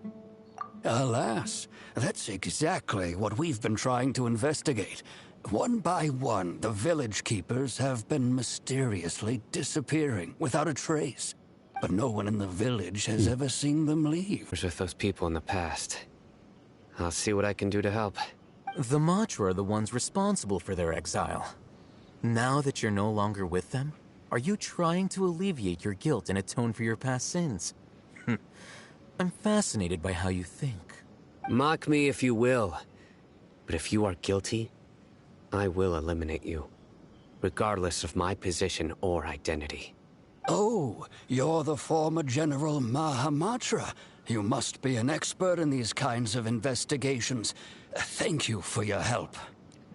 Alas, that's exactly what we've been trying to investigate. One by one, the village keepers have been mysteriously disappearing without a trace. But no one in the village has ever seen them leave. With those people in the past. I'll see what I can do to help. The Matra are the ones responsible for their exile. Now that you're no longer with them, are you trying to alleviate your guilt and atone for your past sins? I'm fascinated by how you think. Mock me if you will, but if you are guilty, I will eliminate you, regardless of my position or identity. Oh, you're the former General Mahamatra. You must be an expert in these kinds of investigations. Thank you for your help.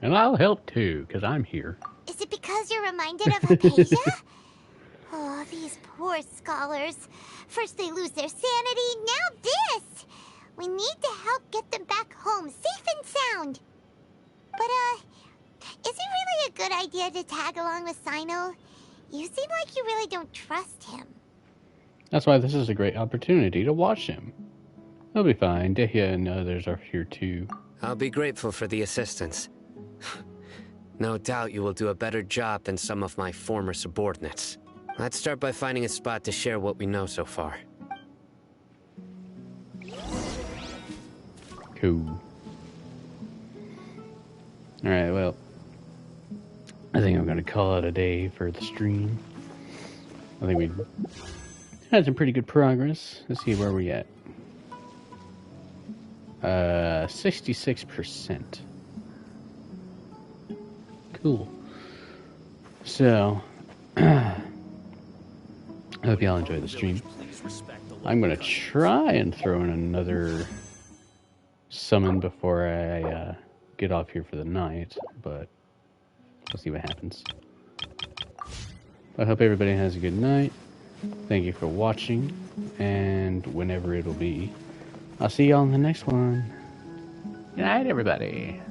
And I'll help too, because I'm here. Is it because you're reminded of Hypatia? Oh, these poor scholars. First they lose their sanity, now this! We need to help get them back home, safe and sound. But, is it really a good idea to tag along with Sino? You seem like you really don't trust him. That's why this is a great opportunity to watch him. He'll be fine. Dehya and others are here too. I'll be grateful for the assistance. No doubt you will do a better job than some of my former subordinates. Let's start by finding a spot to share what we know so far. Cool. Alright, well, I think I'm going to call it a day for the stream. I think we had some pretty good progress. Let's see where we're at. 66%. Cool. So, I hope y'all enjoy the stream. I'm going to try and throw in another summon before I get off here for the night, but we'll see what happens. I hope everybody has a good night. Thank you for watching, and whenever it'll be, I'll see y'all in the next one. Good night, everybody.